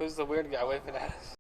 Who's the weird guy waving at us?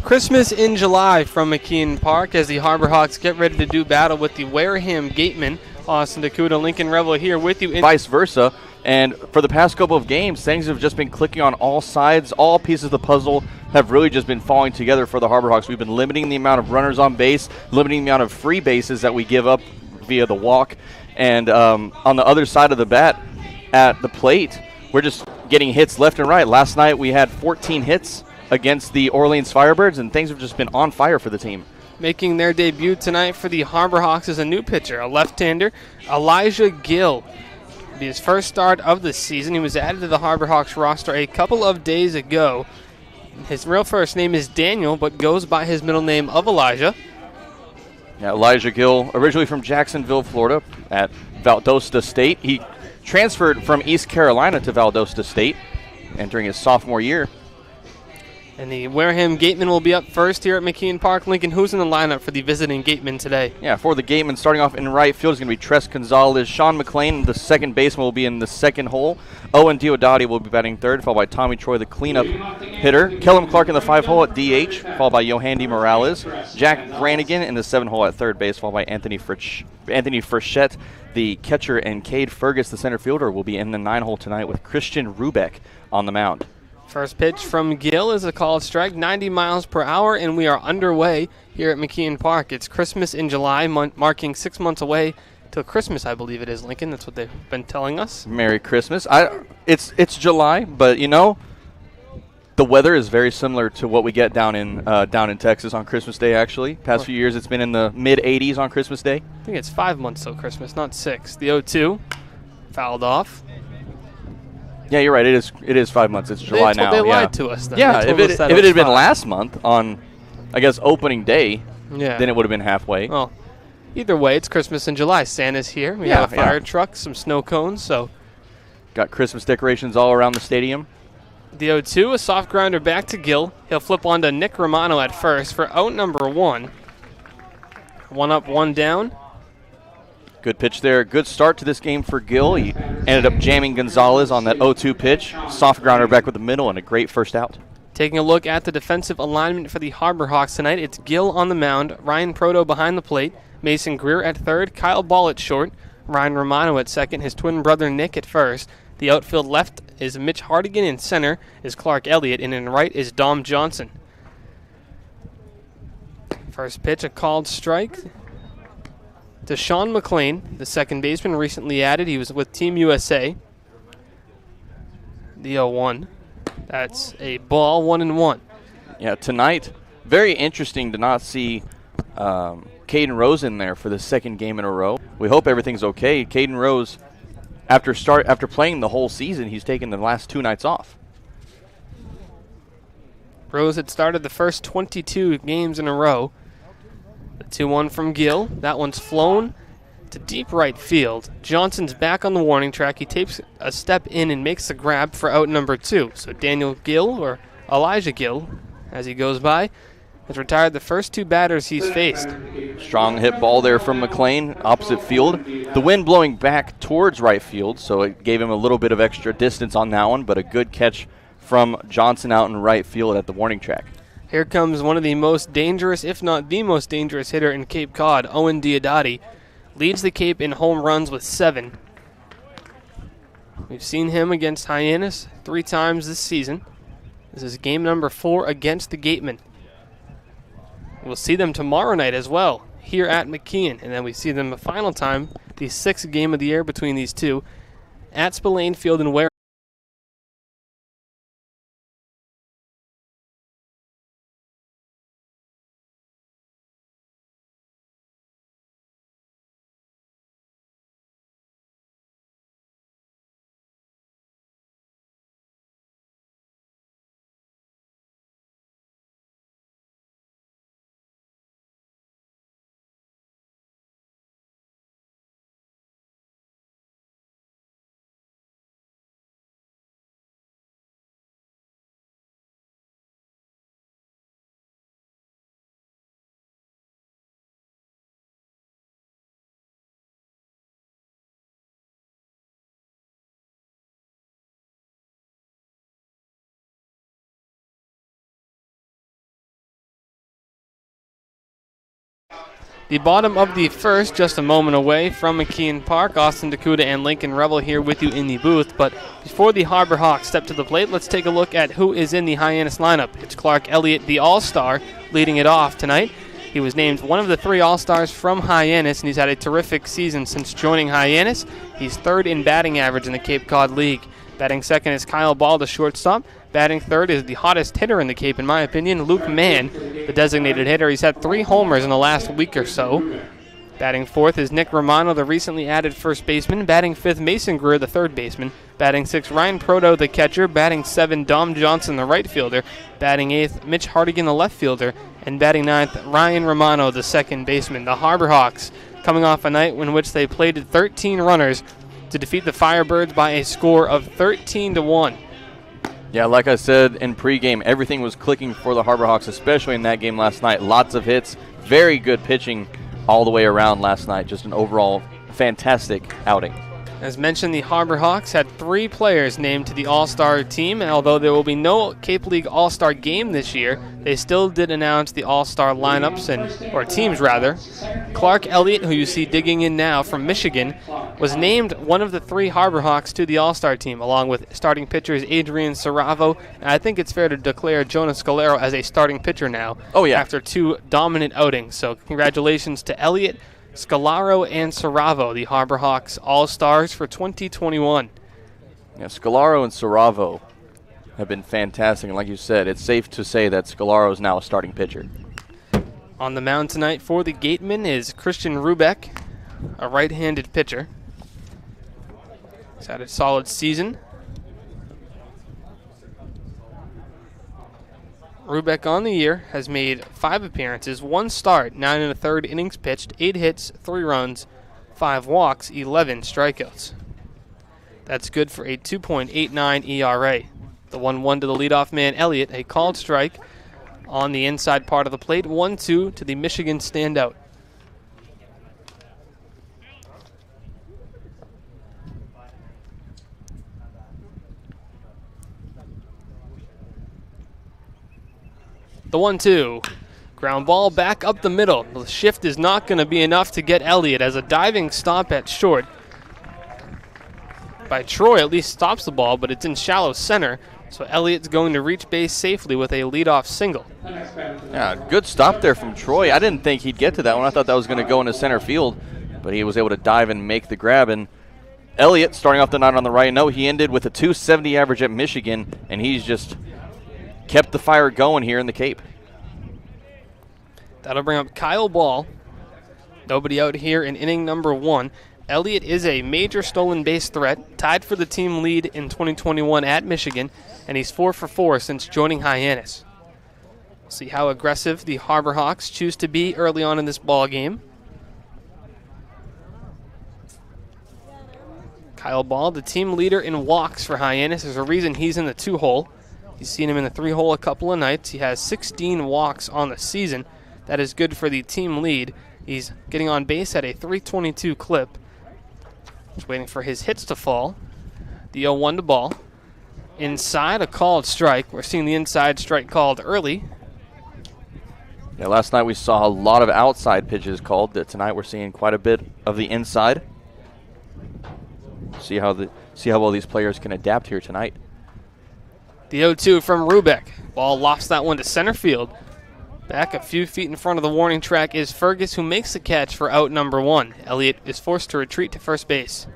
Christmas in July from McKeon Park as the Harbor Hawks get ready to do battle with the Wareham Gateman. Austin DeCouta, Lincoln Revill here with you. Vice versa. And for the past couple of games, things have just been clicking on all sides. All pieces of the puzzle have really just been falling together for the Harbor Hawks. We've been limiting the amount of runners on base, limiting the amount of free bases that we give up via the walk. And on the other side of the bat, at the plate, we're just getting hits left and right. Last night we had 14 hits against the Orleans Firebirds, and things have just been on fire for the team. Making their debut tonight for the Harbor Hawks is a new pitcher, a left-hander, Elijah Gill. It'll be his first start of the season. He was added to the Harbor Hawks roster a couple of days ago. His real first name is Daniel, but goes by his middle name of Elijah. Yeah, Elijah Gill, originally from Jacksonville, Florida, at Valdosta State. He transferred from East Carolina to Valdosta State, entering his sophomore year. And the Wareham Gateman will be up first here at McKeon Park. Lincoln, who's in the lineup for the visiting Gateman today? Yeah, for the Gateman, starting off in right field is going to be Tres Gonzalez. Sean McLean, the second baseman, will be in the second hole. Owen Diodati will be batting third, followed by Tommy Troy, the cleanup hitter. Kellum Clark in the 5 hole at DH, followed by Yohandy Morales. Jack Brannigan in the 7 hole at third base, followed by Anthony Frechette, the catcher, and Cade Fergus, the center fielder, will be in the 9 hole tonight with Christian Rubeck on the mound. First pitch from Gill is a called strike, 90 miles per hour, and we are underway here at McKeon Park. It's Christmas in July, marking 6 months away till Christmas, I believe it is, Lincoln. That's what they've been telling us. Merry Christmas. It's July, but the weather is very similar to what we get down in Texas on Christmas Day. Actually, past few years it's been in the mid 80s on Christmas Day. I think it's 5 months till Christmas, not 6. The 0-2 fouled off. Yeah, you're right. It is 5 months. It's July now. They lied to us then. Yeah, if it had been last month on, I guess, opening day, then it would have been halfway. Well, either way, it's Christmas in July. Santa's here. We have a fire truck, some snow cones. So got Christmas decorations all around the stadium. The 0-2, a soft grounder back to Gill. He'll flip on to Nick Romano at first for out number 1. 1 up, 1 down. Good pitch there. Good start to this game for Gill. He ended up jamming Gonzalez on that 0-2 pitch. Soft grounder back with the middle and a great first out. Taking a look at the defensive alignment for the Harbor Hawks tonight, it's Gill on the mound, Ryan Proto behind the plate, Mason Greer at third, Kyle Ball at short, Ryan Romano at second, his twin brother Nick at first. The outfield left is Mitch Hardigan, in center is Clark Elliott, and in right is Dom Johnson. First pitch, a called strike to Sean McLean, the second baseman, recently added. He was with Team USA. The 0-1. That's a ball, 1-1. Yeah, tonight, very interesting to not see Caden Rose in there for the second game in a row. We hope everything's okay. Caden Rose, after playing the whole season, he's taken the last 2 nights off. Rose had started the first 22 games in a row. The 2-1 from Gill. That one's flown to deep right field. Johnson's back on the warning track. He takes a step in and makes the grab for out number 2. So Daniel Gill, or Elijah Gill, as he goes by, has retired the first 2 batters he's faced. Strong hit ball there from McLean, opposite field. The wind blowing back towards right field, so it gave him a little bit of extra distance on that one, but a good catch from Johnson out in right field at the warning track. Here comes one of the most dangerous, if not the most dangerous hitter in Cape Cod, Owen Diodati. Leads the Cape in home runs with 7. We've seen him against Hyannis 3 times this season. This is game number 4 against the Gateman. We'll see them tomorrow night as well, here at McKeon. And then we see them a final time, the 6th game of the year between these two, at Spillane Field in Wareham. The bottom of the first, just a moment away from McKeon Park. Austin DeCouta and Lincoln Revill here with you in the booth. But before the Harbor Hawks step to the plate, let's take a look at who is in the Hyannis lineup. It's Clark Elliott, the All-Star, leading it off tonight. He was named one of the 3 All-Stars from Hyannis, and he's had a terrific season since joining Hyannis. He's 3rd in batting average in the Cape Cod League. Batting second is Kyle Ball, the shortstop. Batting third is the hottest hitter in the Cape, in my opinion, Luke Mann, the designated hitter. He's had 3 homers in the last week or so. Batting fourth is Nick Romano, the recently added first baseman. Batting fifth, Mason Greer, the third baseman. Batting sixth, Ryan Proto, the catcher. Batting 7, Dom Johnson, the right fielder. Batting eighth, Mitch Hardigan, the left fielder. And batting ninth, Ryan Romano, the second baseman. The Harbor Hawks coming off a night in which they played 13 runners to defeat the Firebirds by a score of 13-1. Yeah, like I said in pregame, everything was clicking for the Harbor Hawks, especially in that game last night. Lots of hits, very good pitching all the way around last night. Just an overall fantastic outing. As mentioned, the Harbor Hawks had 3 players named to the All-Star team, and although there will be no Cape League All-Star game this year, they still did announce the All-Star lineups, or teams rather. Clark Elliott, who you see digging in now from Michigan, was named one of the 3 Harbor Hawks to the All-Star team, along with starting pitchers Adrian Saravo, and I think it's fair to declare Jonas Scalero as a starting pitcher now. Oh, yeah. After 2 dominant outings, so congratulations to Elliott, Scalaro, and Saravo, the Harbor Hawks All-Stars for 2021. Yeah, Scalaro and Saravo have been fantastic, and like you said, it's safe to say that Scalaro is now a starting pitcher. On the mound tonight for the Gateman is Christian Rubeck, a right-handed pitcher. He's had a solid season. Rubeck on the year has made 5 appearances, 1 start, 9 1/3 innings pitched, 8 hits, 3 runs, 5 walks, 11 strikeouts. That's good for a 2.89 ERA. The 1-1 to the leadoff man, Elliott, a called strike on the inside part of the plate, 1-2 to the Michigan standout. The 1-2. Ground ball back up the middle. The shift is not going to be enough to get Elliott as a diving stop at short by Troy at least stops the ball, but it's in shallow center. So Elliott's going to reach base safely with a leadoff single. Yeah, good stop there from Troy. I didn't think he'd get to that one. I thought that was going to go into center field, but he was able to dive and make the grab. And Elliott, starting off the night on the right note, he ended with a .270 average at Michigan, and he's just kept the fire going here in the Cape. That'll bring up Kyle Ball. Nobody out here in inning number 1. Elliott is a major stolen base threat, tied for the team lead in 2021 at Michigan, and he's 4 for 4 since joining Hyannis. We'll see how aggressive the Harbor Hawks choose to be early on in this ball game. Kyle Ball, the team leader in walks for Hyannis. There's a reason he's in the 2-hole. You've seen him in the 3-hole a couple of nights. He has 16 walks on the season. That is good for the team lead. He's getting on base at a .322 clip. Just waiting for his hits to fall. The 0-1 to Ball. Inside, a called strike. We're seeing the inside strike called early. Yeah, last night we saw a lot of outside pitches called. Tonight we're seeing quite a bit of the inside. See how well these players can adapt here tonight. The 0-2 from Rubeck. Ball lofts that one to center field. Back a few feet in front of the warning track is Fergus, who makes the catch for out number 1. Elliott is forced to retreat to first base.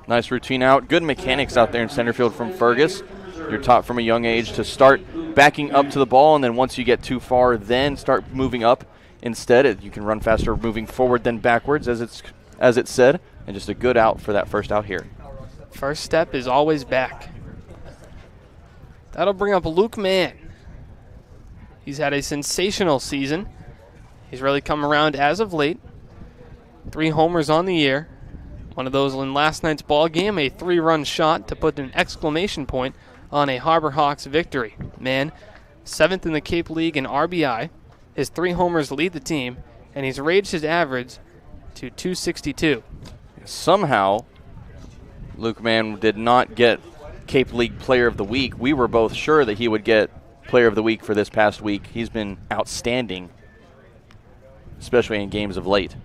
Nice routine out. Good mechanics out there in center field from Fergus. You're taught from a young age to start backing up to the ball, and then once you get too far, then start moving up. Instead, you can run faster moving forward than backwards, as it's said, and just a good out for that first out here. First step is always back. That'll bring up Luke Mann. He's had a sensational season. He's really come around as of late. 3 homers on the year. One of those in last night's ball game, a 3-run shot to put an exclamation point on a Harbor Hawks victory. Mann, 7th in the Cape League in RBI. His 3 homers lead the team, and he's raised his average to .262. Somehow, Luke Mann did not get Cape League Player of the Week. We were both sure that he would get Player of the Week for this past week. He's been outstanding, especially in games of late.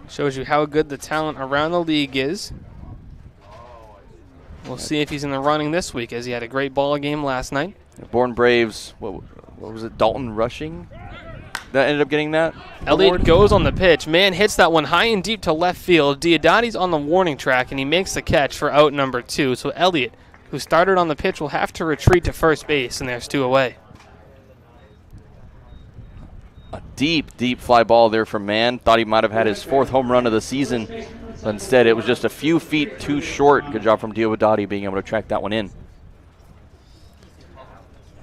Shows you how good the talent around the league is. We'll see if he's in the running this week, as he had a great ball game last night. Bourne Braves, what was it, Dalton Rushing? That ended up getting that Elliott award? goes on the pitch. Mann hits that one high and deep to left field. Diodati's on the warning track, and he makes the catch for out number 2. So Elliott, who started on the pitch, will have to retreat to first base, and there's 2 away. A deep, deep fly ball there from Mann. Thought he might have had his 4th home run of the season, but instead it was just a few feet too short. Good job from Diodati being able to track that one in.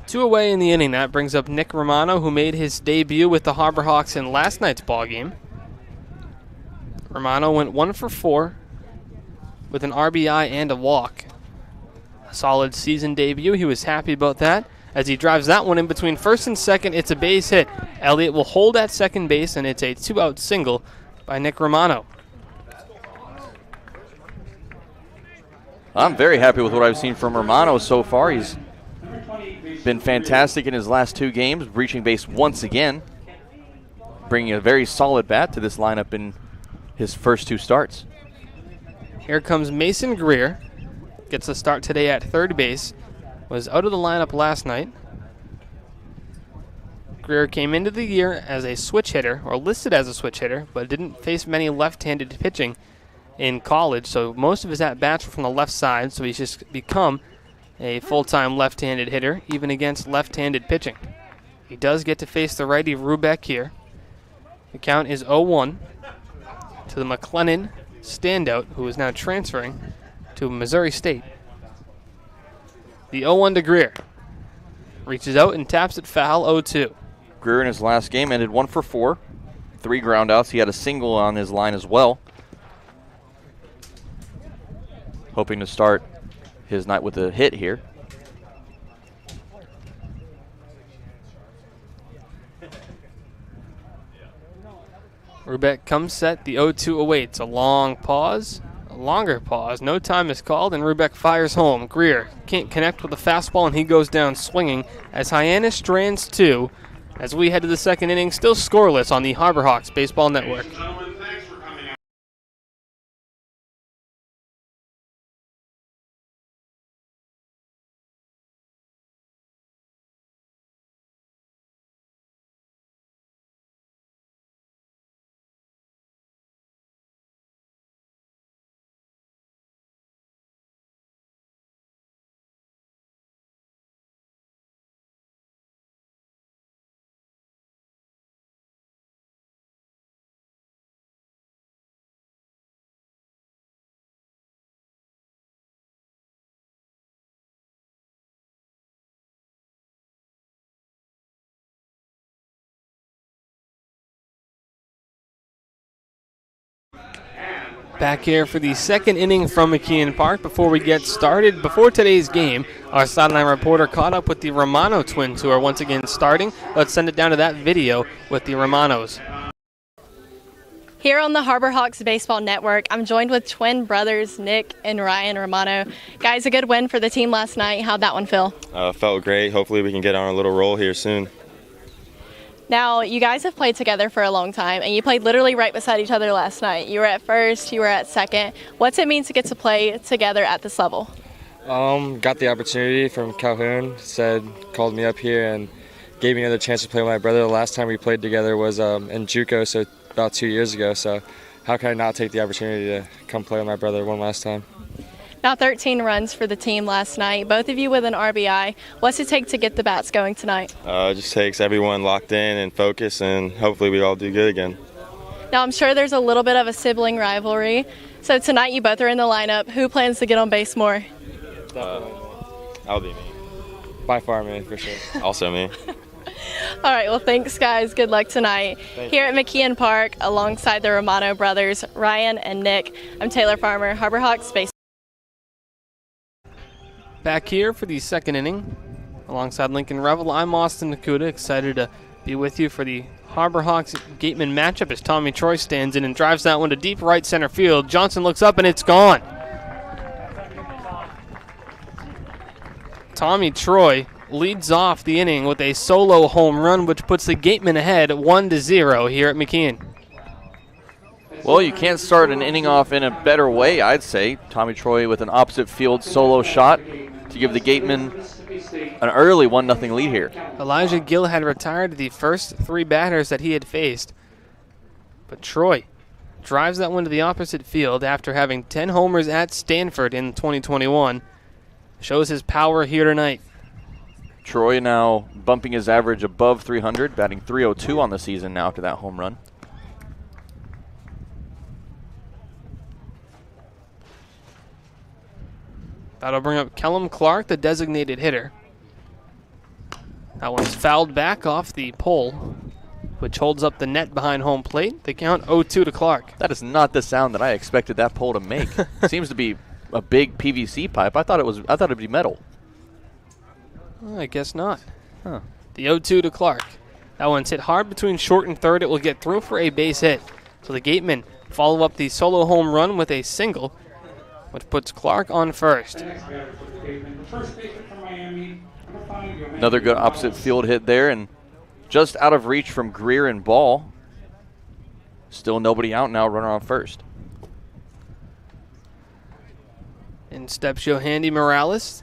2 away in the inning. That brings up Nick Romano, who made his debut with the Harbor Hawks in last night's ball game. Romano went 1 for 4 with an RBI and a walk. A solid season debut. He was happy about that. As he drives that one in between first and second, it's a base hit. Elliott will hold at second base, and it's a 2-out single by Nick Romano. I'm very happy with what I've seen from Romano so far. He's been fantastic in his last 2 games, reaching base once again, bringing a very solid bat to this lineup in his first 2 starts. Here comes Mason Greer. Gets a start today at third base. Was out of the lineup last night. Greer came into the year as a switch hitter, or listed as a switch hitter, but didn't face many left-handed pitching in college, so most of his at-bats were from the left side, so he's just become a full-time left-handed hitter, even against left-handed pitching. He does get to face the righty Rubeck here. The count is 0-1 to the McLennan standout, who is now transferring to Missouri State. The 0-1 to Greer. Reaches out and taps it foul, 0-2. Greer in his last game ended 1 for 4, 3 groundouts. He had a single on his line as well. Hoping to start his night with a hit here. Rubeck comes set. The 0-2 awaits. A long pause. A longer pause. No time is called, and Rubeck fires home. Greer can't connect with the fastball, and he goes down swinging as Hyannis strands 2. As we head to the second inning, still scoreless on the Harbor Hawks Baseball Network. Back here for the second inning from McKeon Park. Before we get started, before today's game, our sideline reporter caught up with the Romano twins, who are once again starting. Let's send it down to that video with the Romanos. Here on the Harbor Hawks Baseball Network, I'm joined with twin brothers Nick and Ryan Romano. Guys, a good win for the team last night. How'd that one feel? Felt great. Hopefully we can get on a little roll here soon. Now, you guys have played together for a long time, and you played literally right beside each other last night. You were at first, you were at second. What's it mean to get to play together at this level? Got the opportunity from Calhoun, called me up here and gave me another chance to play with my brother. The last time we played together was in JUCO, so about 2 years ago. So how can I not take the opportunity to come play with my brother one last time? Now 13 runs for the team last night, both of you with an RBI. What's it take to get the bats going tonight? It just takes everyone locked in and focused, and hopefully we all do good again. Now I'm sure there's a little bit of a sibling rivalry. So tonight you both are in the lineup. Who plans to get on base more? I'll be me. By far, me, for sure. Also me. All right, well, thanks, guys. Good luck tonight. Here at McKeon Park, alongside the Romano brothers, Ryan and Nick, I'm Taylor Farmer, Harbor Hawks Baseball. Back here for the second inning, alongside Lincoln Revill, I'm Austin DeCouta, excited to be with you for the Harbor Hawks Gateman matchup as Tommy Troy stands in and drives that one to deep right center field. Johnson looks up and it's gone. Tommy Troy leads off the inning with a solo home run, which puts the Gateman ahead 1-0 here at McKeon. Well, you can't start an inning off in a better way, I'd say. Tommy Troy with an opposite field solo shot to give the Gateman an early 1-0 lead here. Elijah Gill had retired the first 3 batters that he had faced, but Troy drives that one to the opposite field after having 10 homers at Stanford in 2021. Shows his power here tonight. Troy now bumping his average above 300, batting .302 on the season now after that home run. That'll bring up Kellum Clark, the designated hitter. That one's fouled back off the pole. which holds up the net behind home plate. They count 0-2 to Clark. That is not the sound that I expected that pole to make. Seems to be a big PVC pipe. I thought it'd be metal. I guess not. Huh. The 0-2 to Clark. That one's hit hard between short and third. It will get through for a base hit. So the Gatemen follow up the solo home run with a single, which puts Clark on first. Another good opposite field hit there, and just out of reach from Greer and Ball. Still nobody out now, runner on first. In steps Yohandy Morales,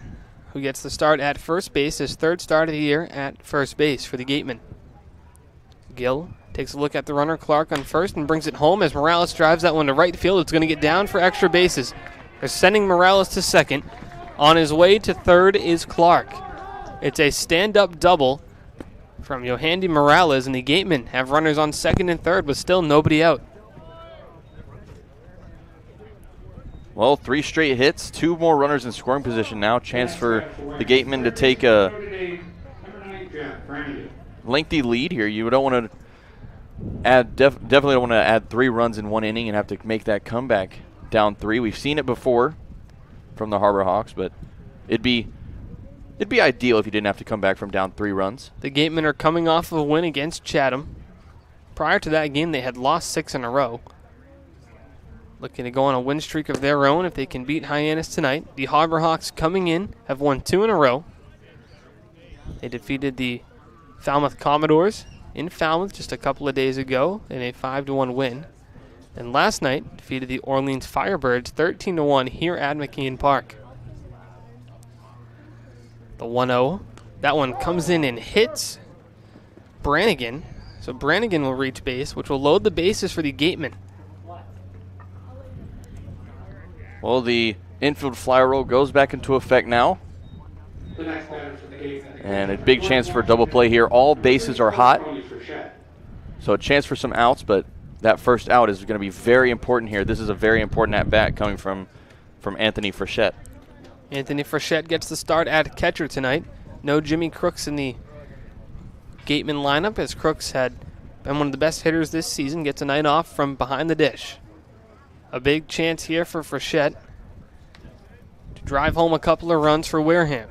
who gets the start at first base, his third start of the year at first base for the Gatemen. Gill takes a look at the runner, Clark, on first, and brings it home as Morales drives that one to right field. It's going to get down for extra bases. They're sending Morales to second. On his way to third is Clark. It's a stand-up double from Yohandy Morales, and the Gatemen have runners on second and third, but still nobody out. Well, 3 straight hits, 2 more runners in scoring position now. Chance for the Gatemen to take a lengthy lead here. You don't want to add, definitely don't want to add 3 runs in 1 inning and have to make that comeback down 3. We've seen it before from the Harbor Hawks, but it'd be ideal if you didn't have to come back from down 3 runs. The Gatemen are coming off of a win against Chatham. Prior to that game, they had lost 6 in a row. Looking to go on a win streak of their own if they can beat Hyannis tonight. The Harbor Hawks coming in have won 2 in a row. They defeated the Falmouth Commodores in Falmouth just a couple of days ago in a 5-1 win. And last night defeated the Orleans Firebirds 13-1 here at McKeon Park. The 1-0. That one comes in and hits Brannigan. So Brannigan will reach base, which will load the bases for the Gatemen. Well, the infield fly roll goes back into effect now. And a big chance for a double play here. All bases are hot. So a chance for some outs, but that first out is going to be very important here. This is a very important at-bat coming from Anthony Frechette. Anthony Frechette gets the start at catcher tonight. No Jimmy Crooks in the Gateman lineup, as Crooks had been one of the best hitters this season. Gets a night off from behind the dish. A big chance here for Frechette to drive home a couple of runs for Wareham.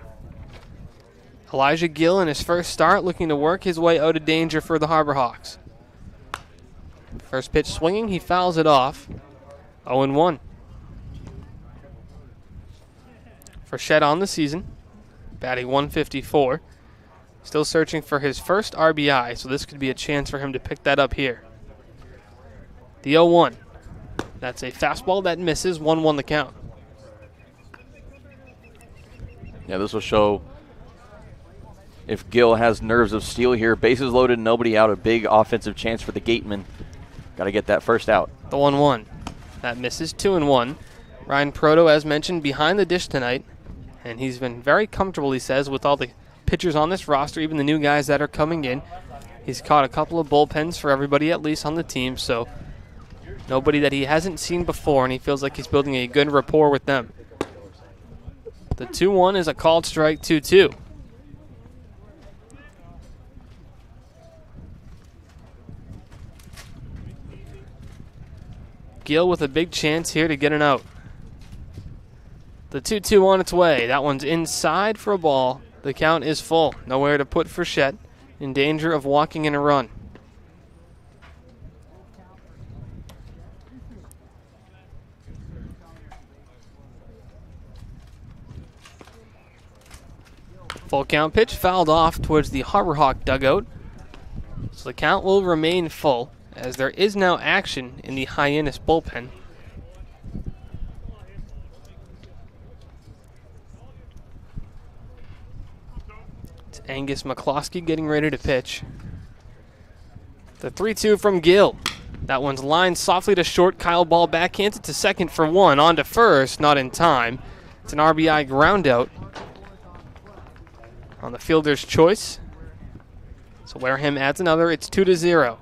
Elijah Gill in his first start looking to work his way out of danger for the Harbor Hawks. First pitch swinging, he fouls it off. 0-1. Frechette on the season, batting .154. Still searching for his first RBI, so this could be a chance for him to pick that up here. The 0-1. That's a fastball that misses, 1-1 the count. Yeah, this will show if Gill has nerves of steel here. Bases loaded, nobody out. A big offensive chance for the Gatemen. Got to get that first out. The 1-1. That misses, 2-1. Ryan Proto, as mentioned, behind the dish tonight. And he's been very comfortable, he says, with all the pitchers on this roster, even the new guys that are coming in. He's caught a couple of bullpens for everybody at least on the team, so nobody that he hasn't seen before, and he feels like he's building a good rapport with them. The 2-1 is a called strike, 2-2. Gill with a big chance here to get an out. The 2-2 on its way. That one's inside for a ball. The count is full. Nowhere to put Frechette. In danger of walking in a run. Full count pitch fouled off towards the Harbor Hawk dugout. So the count will remain full as there is now action in the Hyannis bullpen. It's Angus McCloskey getting ready to pitch. The 3-2 from Gill. That one's lined softly to short. Kyle Ball backhands it to second for 1. On to first, not in time. It's an RBI ground out on the fielder's choice. So Wareham adds another. It's 2-0.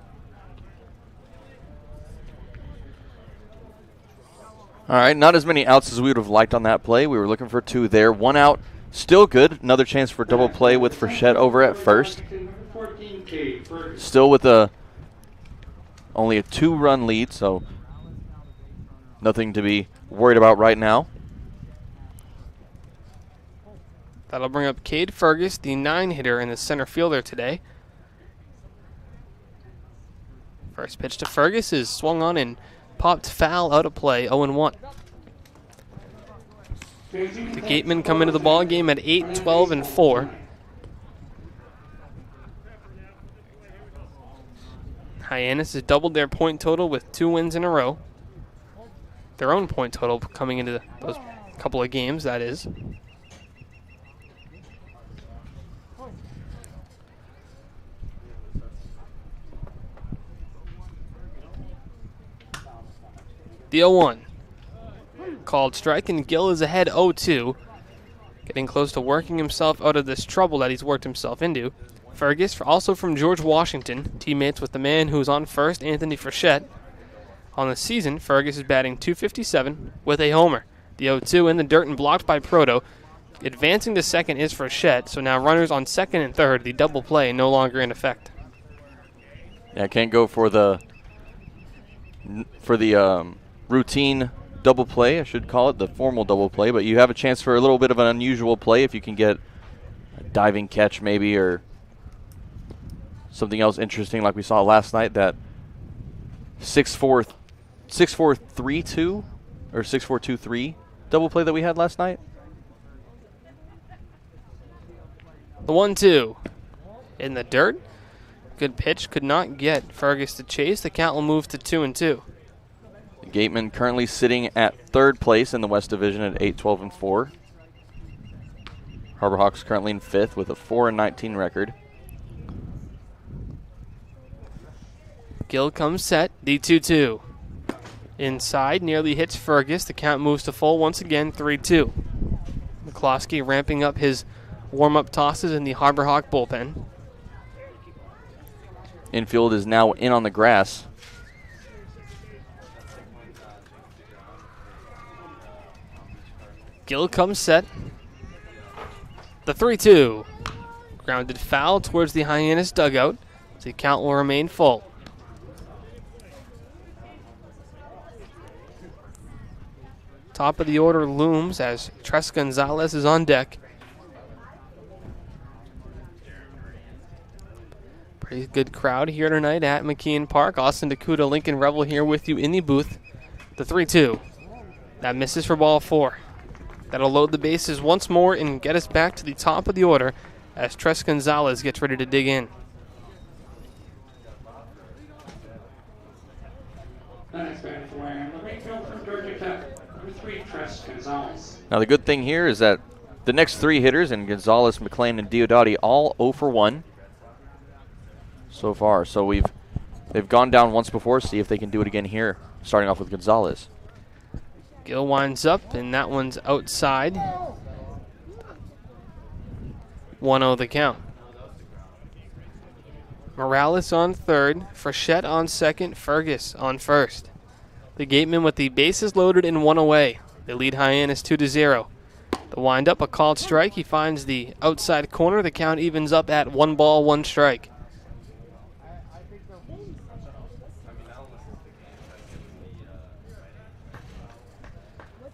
All right, not as many outs as we would have liked on that play. We were looking for 2 there. 1 out, still good. Another chance for double play with Frechette over at first. Still with a Only a 2-run lead, so nothing to be worried about right now. That'll bring up Cade Fergus, the 9-hitter and the center fielder today. First pitch to Fergus is swung on and popped foul out of play, 0-1. The Gatemen come into the ball game at 8-12-4. Hyannis has doubled their point total with 2 wins in a row. Their own point total coming into those couple of games, that is. The 0-1. Called strike, and Gill is ahead 0-2. Getting close to working himself out of this trouble that he's worked himself into. Fergus, also from George Washington, teammates with the man who's on first, Anthony Frechette. On the season, Fergus is batting .257 with a homer. The 0-2 in the dirt and blocked by Proto. Advancing to second is Frechette, so now runners on second and third, the double play no longer in effect. Yeah, can't go for the routine double play, I should call it, the formal double play, but you have a chance for a little bit of an unusual play if you can get a diving catch maybe, or something else interesting like we saw last night, that 6-4-3-2 or 6-4-2-3 double play that we had last night. The 1-2 in the dirt. Good pitch, could not get Fergus to chase. The count will move to 2-2. Gateman currently sitting at third place in the West Division at 8-12-4. Harbor Hawks currently in fifth with a 4-19 record. Gill comes set, the 2-2. Inside, nearly hits Fergus. The count moves to full once again, 3-2. McCloskey ramping up his warm-up tosses in the Harbor Hawk bullpen. Infield is now in on the grass. Gill comes set. The 3-2. Grounded foul towards the Hyannis dugout. The count will remain full. Top of the order looms as Tres Gonzalez is on deck. Pretty good crowd here tonight at McKeon Park. Austin DeCouta, Lincoln Revill here with you in the booth. The 3-2. That misses for ball 4. That'll load the bases once more and get us back to the top of the order as Tres Gonzalez gets ready to dig in. Now the good thing here is that the next 3 hitters, and Gonzalez, McLean, and Diodati, all 0 for 1 so far. So they've gone down once before. See if they can do it again here, starting off with Gonzalez. Gill winds up, and that one's outside. 1-0 the count. Morales on third, Frechette on second, Fergus on first. The Gatemen with the bases loaded and 1 away. They lead Hyannis 2-0. The windup, a called strike. He finds the outside corner. The count evens up at 1 ball, 1 strike.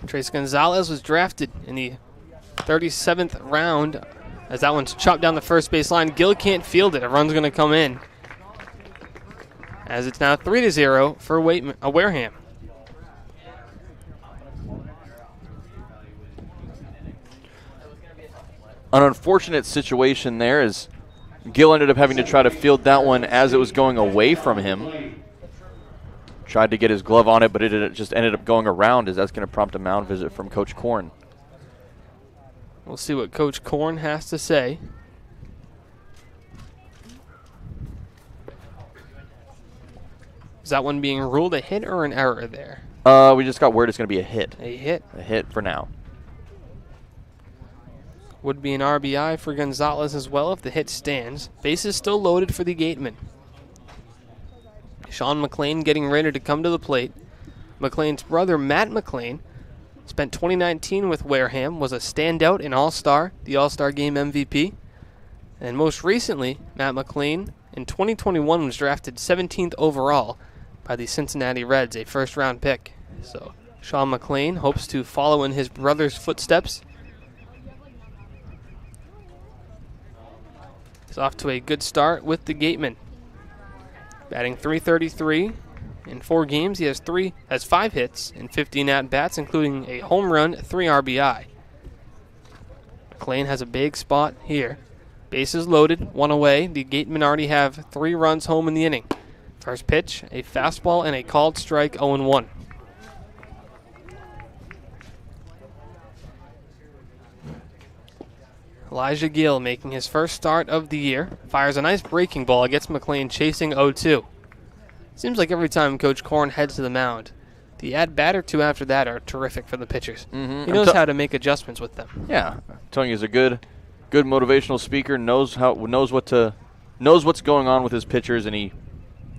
Tres Gonzalez was drafted in the 37th round as that one's chopped down the first base line. Gill can't field it. A run's going to come in as it's now 3-0 for Wareham. An unfortunate situation there as Gill ended up having to try to field that one as it was going away from him. Tried to get his glove on it, but it just ended up going around, as that's going to prompt a mound visit from Coach Korn. We'll see what Coach Korn has to say. Is that one being ruled a hit or an error there? We just got word it's going to be a hit. A hit. A hit for now. Would be an RBI for Gonzalez as well if the hit stands. Bases still loaded for the Gatemen. Sean McLean getting ready to come to the plate. McLean's brother, Matt McLean, spent 2019 with Wareham, was a standout and All-Star, the All-Star Game MVP. And most recently, Matt McLean in 2021 was drafted 17th overall by the Cincinnati Reds, a first-round pick. So Sean McLean hopes to follow in his brother's footsteps. He's off to a good start with the Gateman. Batting .333 in 4 games. He has 5 hits and 15 at-bats, including a home run, 3 RBI. McLean has a big spot here. Bases loaded, 1 away. The Gatemen already have 3 runs home in the inning. First pitch, a fastball and a called strike, 0-1. Elijah Gill making his first start of the year. Fires a nice breaking ball against McLean, chasing 0-2. Seems like every time Coach Korn heads to the mound, the at-bat or 2 after that are terrific for the pitchers. Mm-hmm. He knows how to make adjustments with them. Yeah, I'm telling you, he's a good motivational speaker. Knows what's going on with his pitchers, and he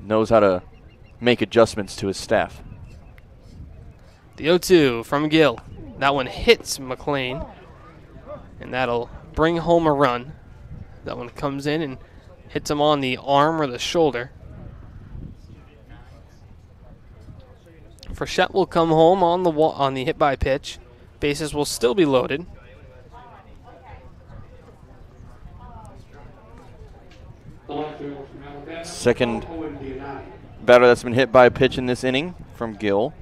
knows how to make adjustments to his staff. The 0-2 from Gill. That one hits McLean, and that'll bring home a run. That one comes in and hits him on the arm or the shoulder. Frechette will come home on the hit by pitch. Bases will still be loaded. Second batter that's been hit by a pitch in this inning from Gill.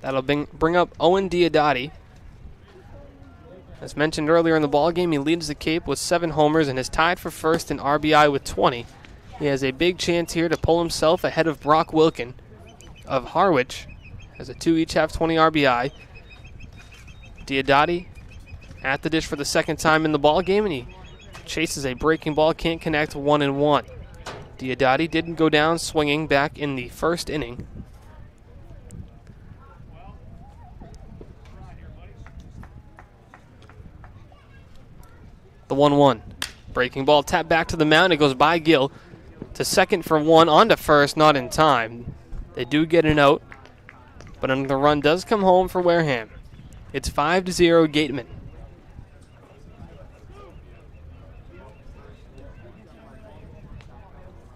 That'll bring up Owen Diodati. As mentioned earlier in the ballgame, he leads the Cape with 7 homers and is tied for first in RBI with 20. He has a big chance here to pull himself ahead of Brock Wilkin of Harwich, as the 2 each have 20 RBI. Diodati at the dish for the second time in the ballgame, and he chases a breaking ball, can't connect, 1-1. Diodati didn't go down swinging back in the first inning. The 1-1. Breaking ball tapped back to the mound. It goes by Gill to second for 1, on to first, not in time. They do get an out, but another run does come home for Wareham. It's 5-0 Gateman.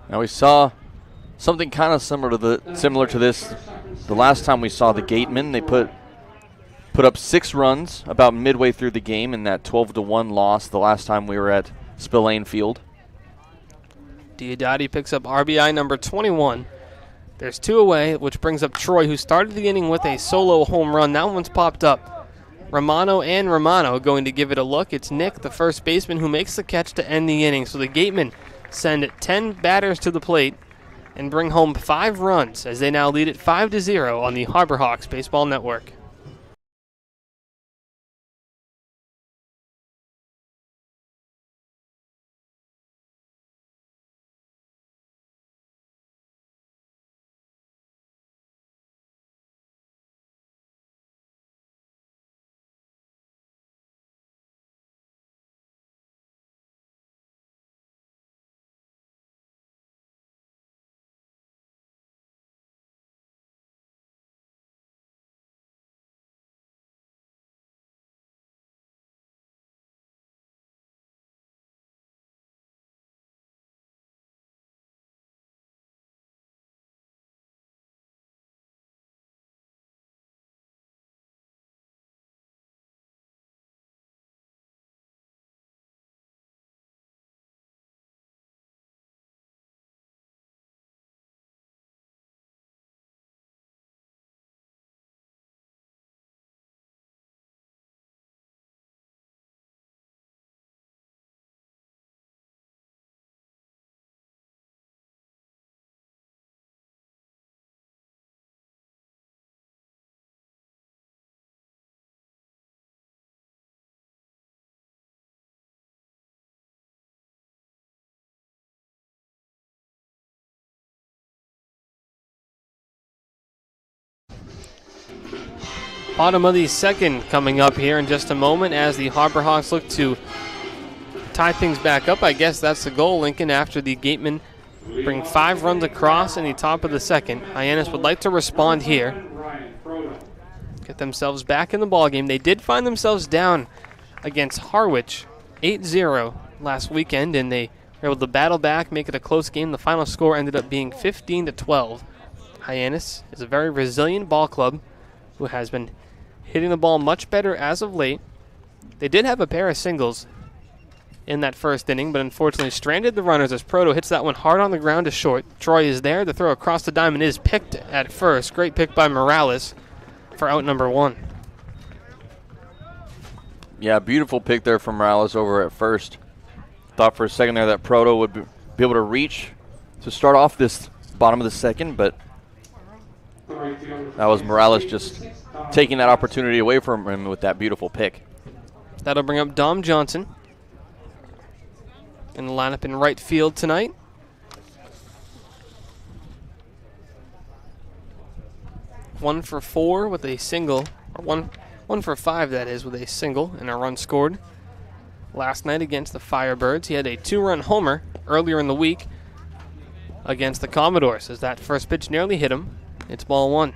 Now we saw something kind of similar to this the last time we saw the Gatemen. They put up 6 runs about midway through the game in that 12-1 loss the last time we were at Spillane Field. Diodati picks up RBI number 21. There's 2 away, which brings up Troy, who started the inning with a solo home run. That one's popped up. Romano going to give it a look. It's Nick, the first baseman, who makes the catch to end the inning. So the Gatemen send 10 batters to the plate and bring home 5 runs as they now lead it 5-0 on the Harbor Hawks Baseball Network. Bottom of the second coming up here in just a moment as the Harbor Hawks look to tie things back up. I guess that's the goal, Lincoln, after the Gatemen bring 5 runs across in the top of the second. Hyannis would like to respond here, get themselves back in the ballgame. They did find themselves down against Harwich 8-0 last weekend, and they were were able to battle back, make it a close game. The final score ended up being 15-12. Hyannis is a very resilient ball club who has been hitting the ball much better as of late. They did have a pair of singles in that first inning, but unfortunately stranded the runners as Proto hits that one hard on the ground to short. Troy is there. The throw across the diamond is picked at first. Great pick by Morales for out number 1. Yeah, beautiful pick there from Morales over at first. Thought for a second there that Proto would be able to reach to start off this bottom of the second, but that was Morales just taking that opportunity away from him with that beautiful pick. That'll bring up Dom Johnson in the lineup in right field tonight. One for 4 with a single, or one for 5 that is, with a single and a run scored. Last night against the Firebirds, he had a 2-run homer earlier in the week against the Commodores, as that first pitch nearly hit him. It's ball 1.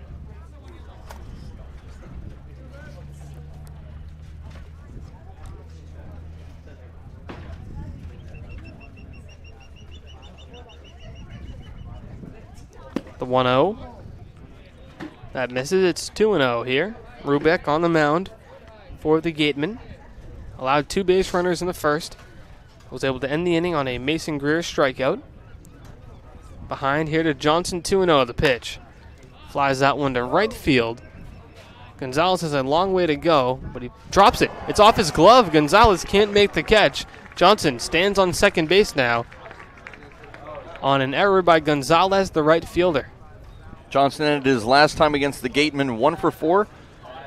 The 1-0. That misses. It's 2-0 here. Rubeck on the mound for the Gateman. Allowed 2 base runners in the first. Was able to end the inning on a Mason Greer strikeout. Behind here to Johnson, 2-0 the pitch. Flies that one to right field. Gonzalez has a long way to go, but he drops it. It's off his glove. Gonzalez can't make the catch. Johnson stands on second base now on an error by Gonzalez, the right fielder. Johnson ended his last time against the Gateman 1 for 4.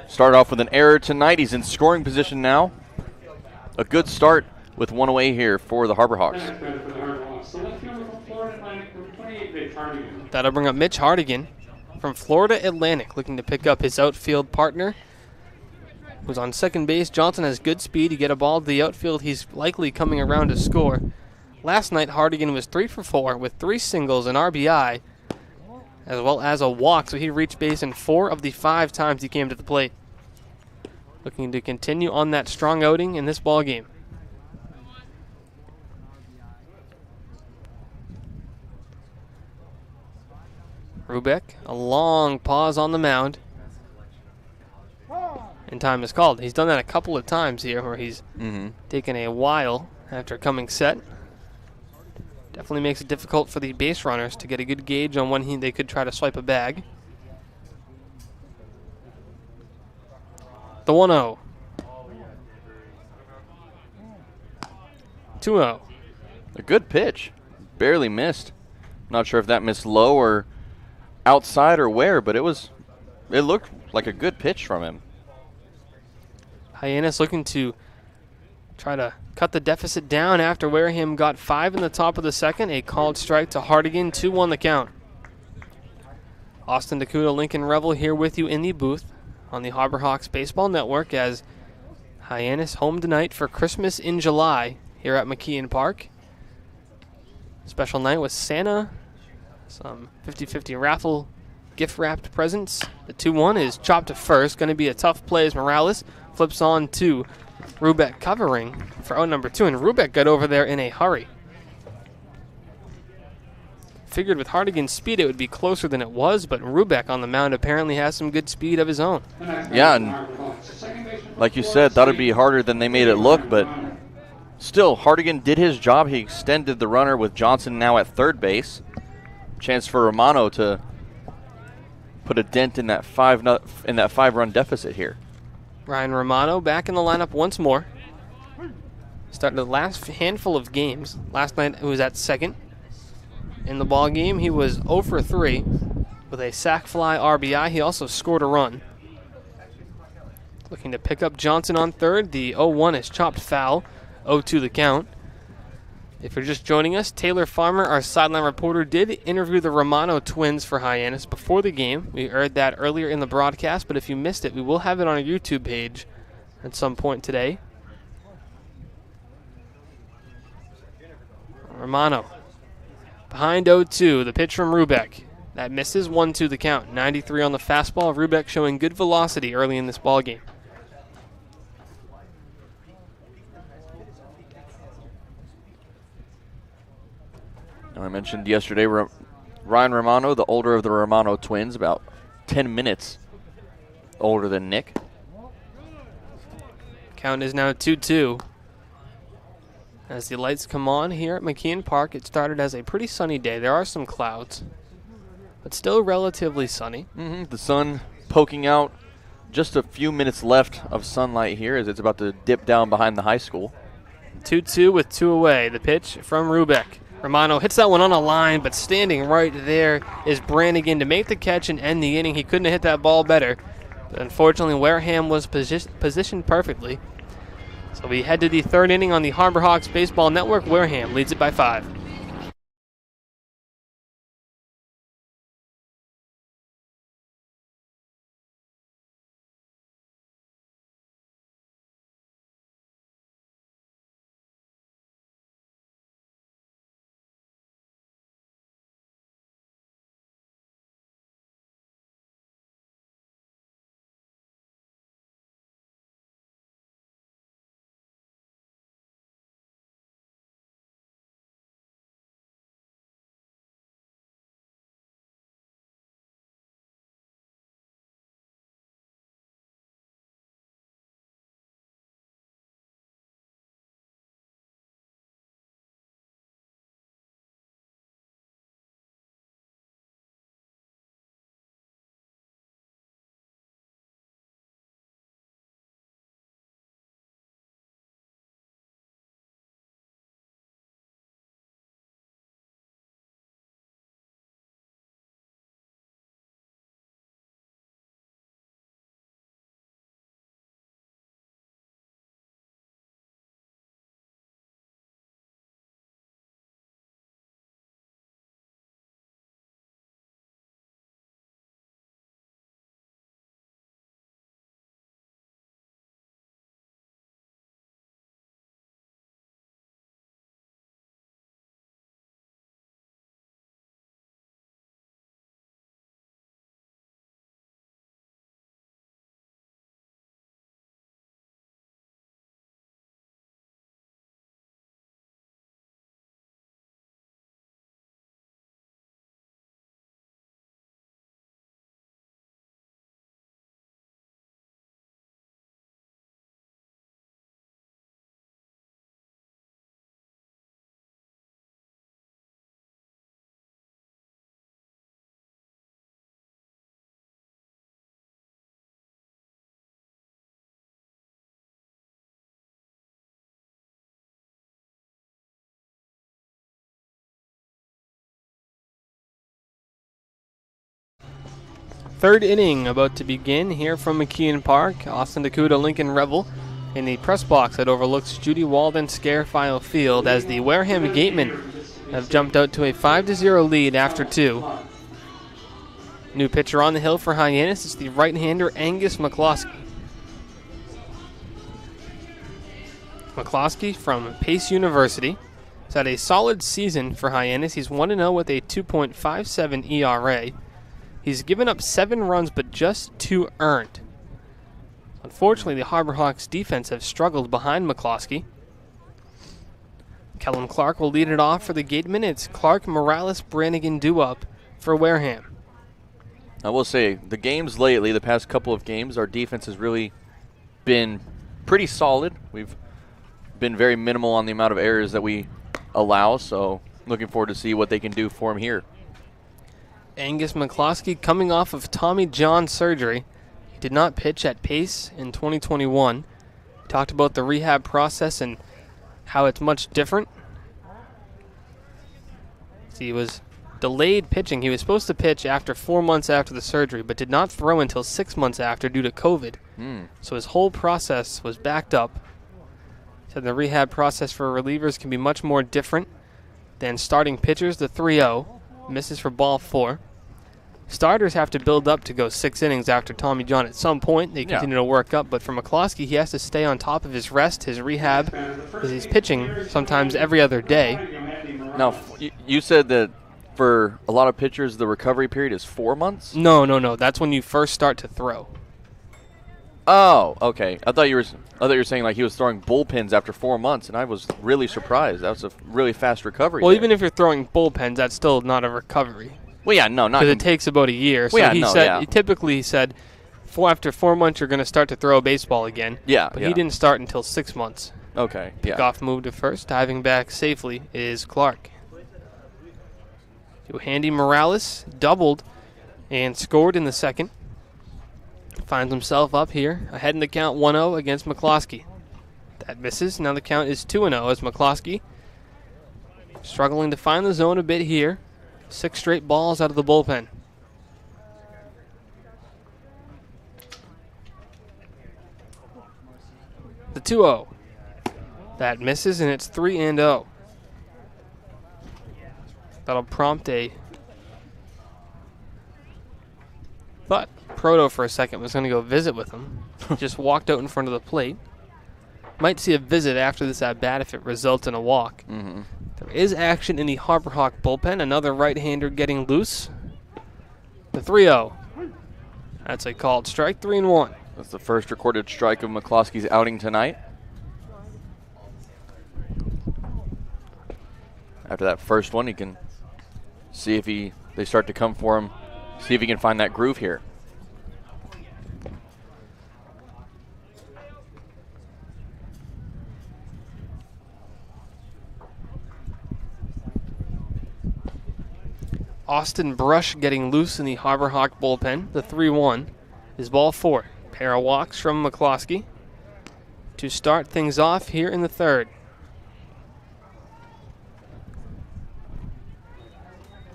Started off with an error tonight. He's in scoring position now. A good start with 1 away here for the Harbor Hawks. That'll bring up Mitch Hardigan from Florida Atlantic, looking to pick up his outfield partner, who's on second base. Johnson has good speed. You get a ball to the outfield, he's likely coming around to score. Last night, Hardigan was 3 for 4 with 3 singles and RBI, as well as a walk, so he reached base in 4 of the 5 times he came to the plate. Looking to continue on that strong outing in this ball game. Rubeck, a long pause on the mound. And time is called. He's done that a couple of times here where he's taken a while after coming set. Definitely makes it difficult for the base runners to get a good gauge on when they could try to swipe a bag. The 1-0. 2-0. A good pitch. Barely missed. Not sure if that missed low or outside or where, but it looked like a good pitch from him. Hyannis looking to try to cut the deficit down after Wareham got 5 in the top of the second. A called strike to Hardigan, 2-1 the count. Austin DeCouta, Lincoln Revill here with you in the booth on the Harbor Hawks Baseball Network as Hyannis home tonight for Christmas in July here at McKeon Park. Special night with Santa, some 50-50 raffle gift-wrapped presents. The 2-1 is chopped to first. Going to be a tough play as Morales flips on to Rubeck covering for out number 2, and Rubeck got over there in a hurry. Figured with Hardigan's speed it would be closer than it was, but Rubeck on the mound apparently has some good speed of his own. Yeah, and like you said, thought it'd be harder than they made it look, but still, Hardigan did his job. He extended the runner with Johnson now at third base. Chance for Romano to put a dent in that 5-run deficit here. Ryan Romano back in the lineup once more. Started the last handful of games. Last night he was at second. In the ball game, he was 0 for 3 with a sac fly RBI. He also scored a run. Looking to pick up Johnson on third. The 0-1 is chopped foul. 0-2 the count. If you're just joining us, Taylor Farmer, our sideline reporter, did interview the Romano twins for Hyannis before the game. We aired that earlier in the broadcast, but if you missed it, we will have it on our YouTube page at some point today. Romano behind 0-2, the pitch from Rubeck. That misses, 1-2 the count. 93 on the fastball. Rubeck showing good velocity early in this ball game. And I mentioned yesterday Ryan Romano, the older of the Romano twins, about 10 minutes older than Nick. Count is now 2-2. As the lights come on here at McKeon Park, it started as a pretty sunny day. There are some clouds, but still relatively sunny. The sun poking out. Just a few minutes left of sunlight here as it's about to dip down behind the high school. 2-2 with 2 away. The pitch from Rubeck. Romano hits that one on a line, but standing right there is Brannigan to make the catch and end the inning. He couldn't have hit that ball better. But unfortunately, Wareham was positioned perfectly. So we head to the 3rd inning on the Harbor Hawks Baseball Network. Wareham leads it by 5. Third inning about to begin here from McKeon Park. Austin DeCouta, Lincoln Revill in the press box that overlooks Judy, Walden, Scarafile Field as the Wareham Gateman have jumped out to a 5-0 lead after 2. New pitcher on the hill for Hyannis is the right-hander Angus McCloskey. McCloskey from Pace University has had a solid season for Hyannis. He's 1-0 with a 2.57 ERA. He's given up 7 runs, but just 2 earned. Unfortunately, the Harbor Hawks defense have struggled behind McCloskey. Kellen Clark will lead it off for the Gatemen. It's Clark, Morales, Brannigan, Doo-Up for Wareham. I will say, the games lately, the past couple of games, our defense has really been pretty solid. We've been very minimal on the amount of errors that we allow, so looking forward to see what they can do for him here. Angus McCloskey coming off of Tommy John surgery. He did not pitch at Pace in 2021. He talked about the rehab process and how it's much different. He was delayed pitching. He was supposed to pitch after 4 months after the surgery, but did not throw until 6 months after due to COVID. So his whole process was backed up. He said the rehab process for relievers can be much more different than starting pitchers. The 3-0 misses for ball 4. Starters have to build up to go 6 innings after Tommy John at some point. They continue to work up, but for McCloskey, he has to stay on top of his rest, his rehab, because he's pitching sometimes every other day. Now, you said that for a lot of pitchers, the recovery period is 4 months? No. That's when you first start to throw. Oh, okay. I thought you were saying like he was throwing bullpens after 4 months, and I was really surprised. That was a really fast recovery. Well, there. even if you're throwing bullpens, that's still not a recovery. Well, yeah, no, not because it takes about a year. So he said, after 4 months you're going to start to throw a baseball again. Yeah, but he didn't start until 6 months. Okay. Pickoff move to first. Diving back safely is Clark. Handy Morales doubled and scored in the second. Finds himself up here, ahead in the count 1-0 against McCloskey. That misses. Now the count is 2-0 as McCloskey struggling to find the zone a bit here. 6 straight balls out of the bullpen. The 2-0. That misses, and it's 3-0. That'll prompt a... Thought Proto for a second was going to go visit with him. Just walked out in front of the plate. Might see a visit after this at-bat if it results in a walk. Mm-hmm. There is action in the Harbor Hawk bullpen. Another right-hander getting loose. The 3-0. That's a called strike, 3-1. That's the first recorded strike of McCloskey's outing tonight. After that first one, he can see if they start to come for him. See if he can find that groove here. Austin Brush getting loose in the Harbor Hawk bullpen. The 3-1 is ball 4. Pair of walks from McCloskey to start things off here in the third.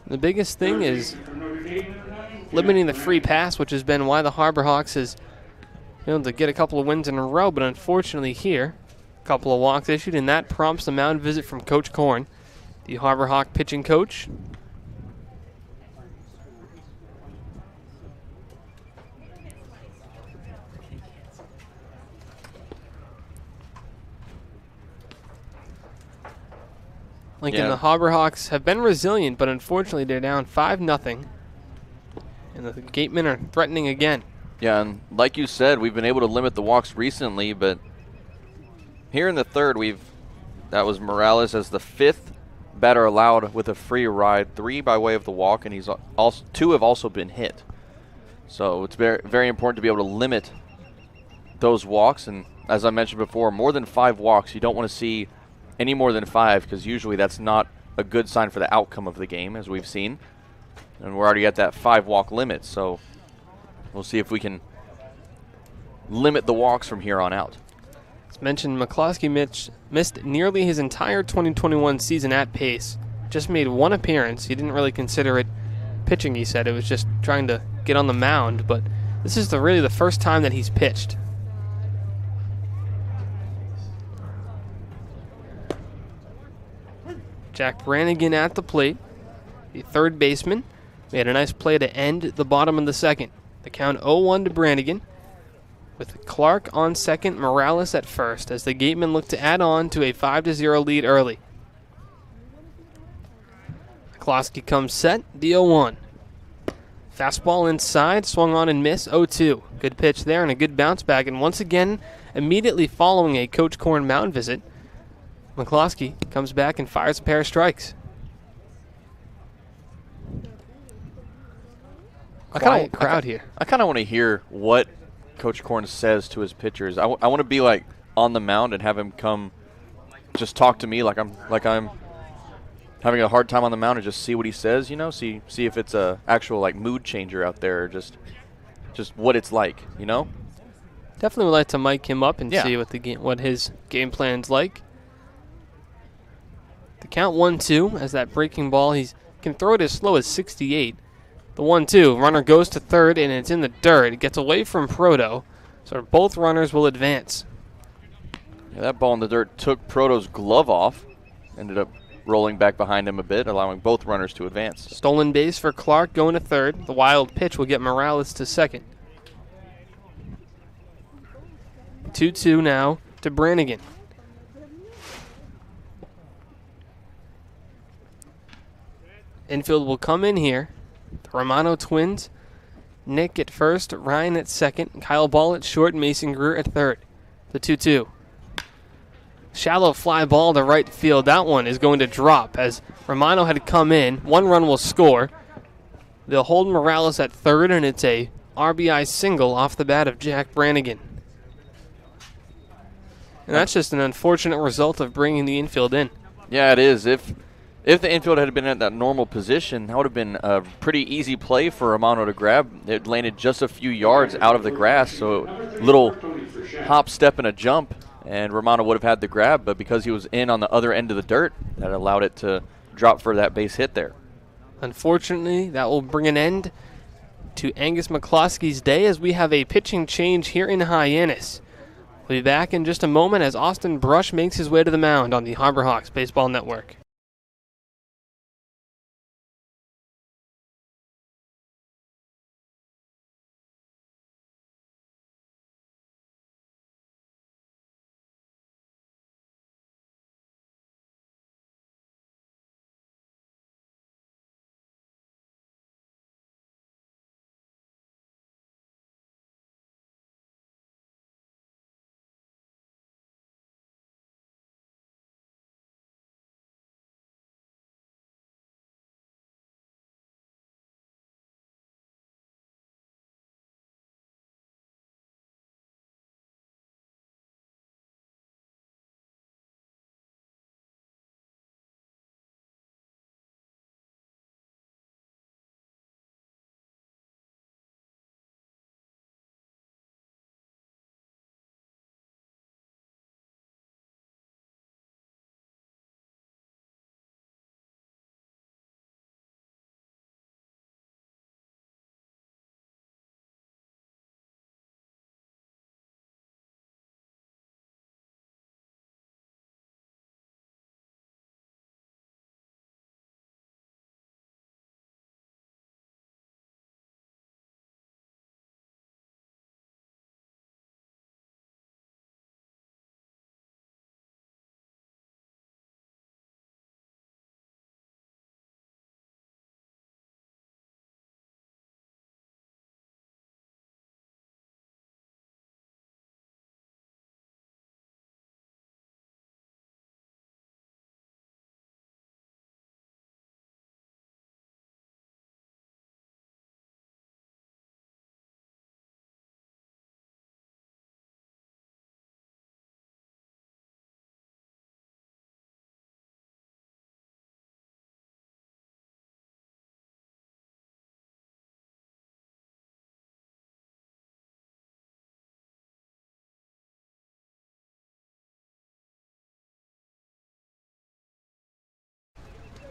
The biggest thing is limiting the free pass, which has been why the Harbor Hawks has been able to get a couple of wins in a row, but unfortunately here, a couple of walks issued, and that prompts the mound visit from Coach Korn, the Harbor Hawk pitching coach. Lincoln, the Harbor Hawks have been resilient, but unfortunately they're down 5-0. And the Gatemen are threatening again. Yeah, and like you said, we've been able to limit the walks recently, but here in the third, that was Morales as the 5th batter allowed with a free ride, 3 by way of the walk, and 2 have also been hit. So it's very, very important to be able to limit those walks, and as I mentioned before, more than 5 walks, you don't want to see any more than 5, because usually that's not a good sign for the outcome of the game, as we've seen. And we're already at that 5-walk limit, so we'll see if we can limit the walks from here on out. As mentioned, McCloskey missed nearly his entire 2021 season at pace. Just made 1 appearance. He didn't really consider it pitching, he said. It was just trying to get on the mound, but this is really the first time that he's pitched. Jack Brannigan at the plate, the third baseman, made a nice play to end the bottom of the second. The count 0-1 to Brannigan, with Clark on second, Morales at first, as the Gatemen look to add on to a 5-0 lead early. McCloskey comes set, the 0-1. Fastball inside, swung on and missed, 0-2. Good pitch there and a good bounce back, and once again, immediately following a Coach Korn mound visit, McCloskey comes back and fires a pair of strikes. Quiet crowd here. I kind of want to hear what Coach Korn says to his pitchers. I want to be like on the mound and have him come just talk to me like I'm having a hard time on the mound and just see what he says, see if it's a actual like mood changer out there or just what it's like, Definitely would like to mic him up and see what his game plan's like. The count 1-2 as that breaking ball, he can throw it as slow as 68. The 1-2, runner goes to third and it's in the dirt. It gets away from Proto, so both runners will advance. Yeah, that ball in the dirt took Proto's glove off, ended up rolling back behind him a bit, allowing both runners to advance. Stolen base for Clark going to third. The wild pitch will get Morales to second. 2-2 now to Brannigan. Infield will come in here. The Romano twins Nick at first, Ryan at second, Kyle Ball at short, Mason Greer at third. The 2-2. Shallow fly ball to right field. That one is going to drop as Romano had come in. 1 run will score. They'll hold Morales at third, and it's a RBI single off the bat of Jack Brannigan. And that's just an unfortunate result of bringing the infield in. Yeah, it is. If the infield had been at that normal position, that would have been a pretty easy play for Romano to grab. It landed just a few yards out of the grass, so little hop, step, and a jump, and Romano would have had the grab, but because he was in on the other end of the dirt, that allowed it to drop for that base hit there. Unfortunately, that will bring an end to Angus McCloskey's day as we have a pitching change here in Hyannis. We'll be back in just a moment as Austin Brush makes his way to the mound on the Harbor Hawks Baseball Network.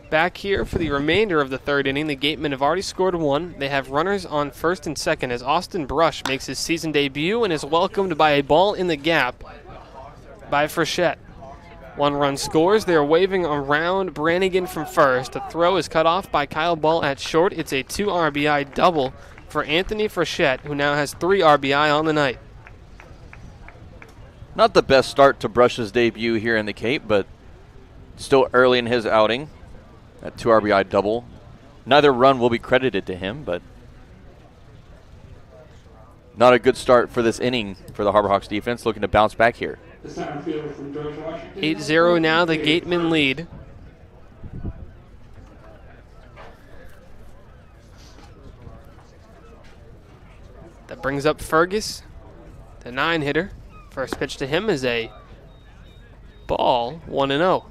Back here for the remainder of the third inning, the Gatemen have already scored 1. They have runners on first and second as Austin Brush makes his season debut and is welcomed by a ball in the gap by Frechette. 1 run scores. They are waving around Brannigan from first. The throw is cut off by Kyle Ball at short. It's a 2 RBI double for Anthony Frechette, who now has 3 RBI on the night. Not the best start to Brush's debut here in the Cape, but still early in his outing. That 2 RBI double. Neither run will be credited to him, but not a good start for this inning for the Harbor Hawks defense, looking to bounce back here. 8-0 now, the Gatemen lead. That brings up Fergus, the 9-hitter. First pitch to him is a ball, 1-0.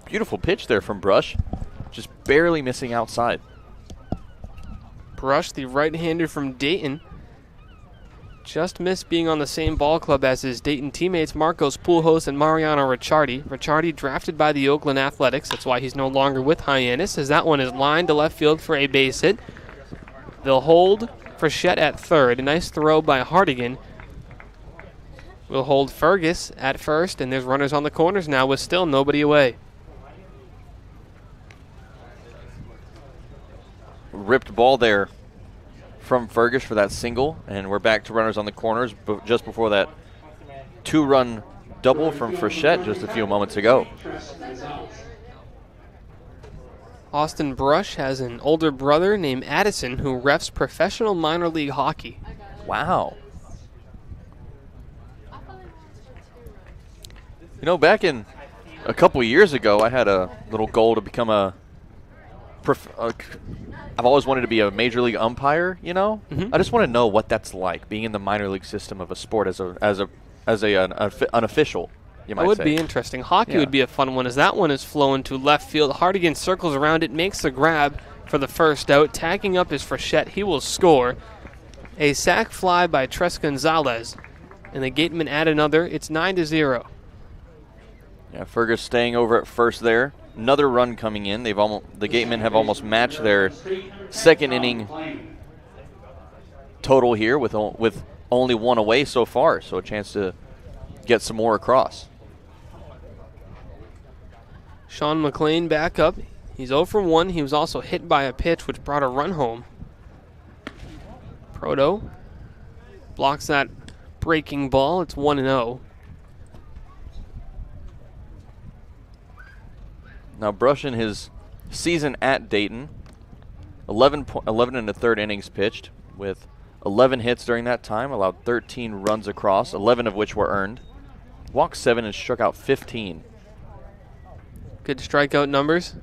Beautiful pitch there from Brush, just barely missing outside. Brush, the right-hander from Dayton, just missed being on the same ball club as his Dayton teammates Marcos Pujols and Mariano Ricciardi. Ricciardi drafted by the Oakland Athletics. That's why he's no longer with Hyannis, as that one is lined to left field for a base hit. They'll hold Frechette at third. A nice throw by Hardigan. We'll hold Fergus at first, and there's runners on the corners now with still nobody away. Ripped ball there from Fergus for that single, and we're back to runners on the corners just before that 2-run double from Frechette just a few moments ago. Austin Brush has an older brother named Addison who refs professional minor league hockey. Wow. You know, back in a couple years ago, I had a little goal to become I've always wanted to be a major league umpire, you know? Mm-hmm. I just want to know what that's like, being in the minor league system of a sport as an official, you might say. That would be interesting. Hockey would be a fun one, as that one is flowing to left field. Hardigan circles around it, makes the grab for the first out. Tagging up is Frechette. He will score. A sac fly by Tres Gonzalez, and the Gateman add another. It's 9-0. Yeah, Fergus staying over at first there. Another run coming in. The Gatemen have almost matched their second inning total here with only one away so far, so a chance to get some more across. Sean McLean back up. He's 0 for 1. He was also hit by a pitch which brought a run home. Proto blocks that breaking ball. It's 1-0. Now Brush in his season at Dayton, 11 and a third innings pitched with 11 hits during that time, allowed 13 runs across, 11 of which were earned. Walked 7 and struck out 15. Good strikeout numbers.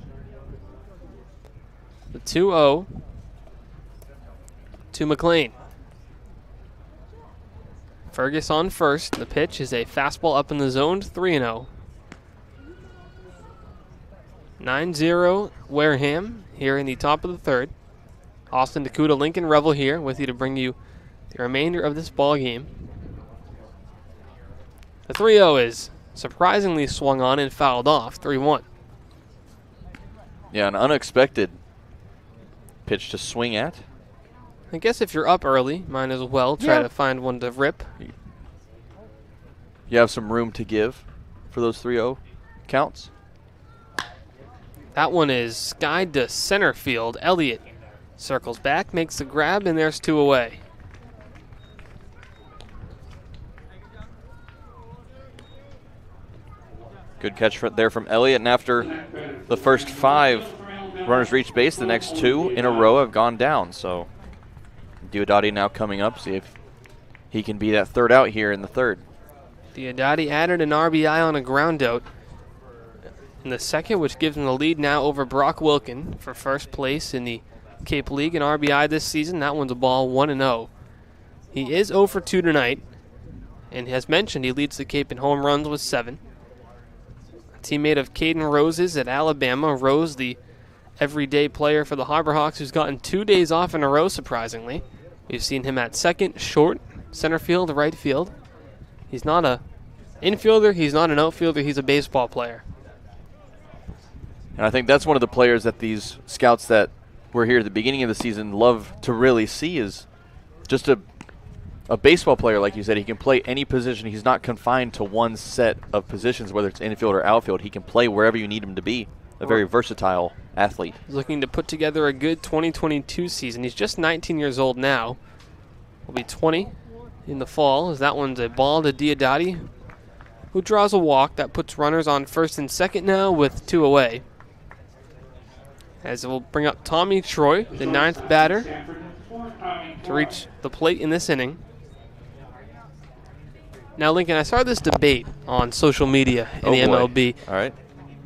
The 2-0 to McLean. Fergus on first. The pitch is a fastball up in the zone, 3-0. 9-0 Wareham here in the top of the third. Austin, DeCouta, Lincoln, Revill here with you to bring you the remainder of this ball game. The 3-0 is surprisingly swung on and fouled off, 3-1. Yeah, an unexpected pitch to swing at. I guess if you're up early, might as well try to find one to rip. You have some room to give for those 3-0 counts. That one is skied to center field. Elliott circles back, makes the grab, and there's 2 away. Good catch there from Elliott, and after the first 5 runners reach base, the next 2 in a row have gone down. So Diodati now coming up, see if he can be that third out here in the third. Diodati added an RBI on a ground out in the second, which gives him the lead now over Brock Wilkin for first place in the Cape League in RBI this season. That one's a ball, 1-0. He is 0 for 2 tonight, and as mentioned, he leads the Cape in home runs with 7. A teammate of Caden Rose's at Alabama. Rose, the everyday player for the Harbor Hawks, who's gotten 2 days off in a row, surprisingly. We've seen him at second, short, center field, right field. He's not an infielder, he's not an outfielder, he's a baseball player. And I think that's one of the players that these scouts that were here at the beginning of the season love to really see, is just a baseball player, like you said. He can play any position. He's not confined to one set of positions, whether it's infield or outfield. He can play wherever you need him to be. A very versatile athlete. He's looking to put together a good 2022 season. He's just 19 years old now. Will be 20 in the fall, as that one's a ball to Diodati, who draws a walk. That puts runners on first and second now with 2 away. As it will bring up Tommy Troy, the 9th batter, to reach the plate in this inning. Now, Lincoln, I saw this debate on social media in the MLB. All right.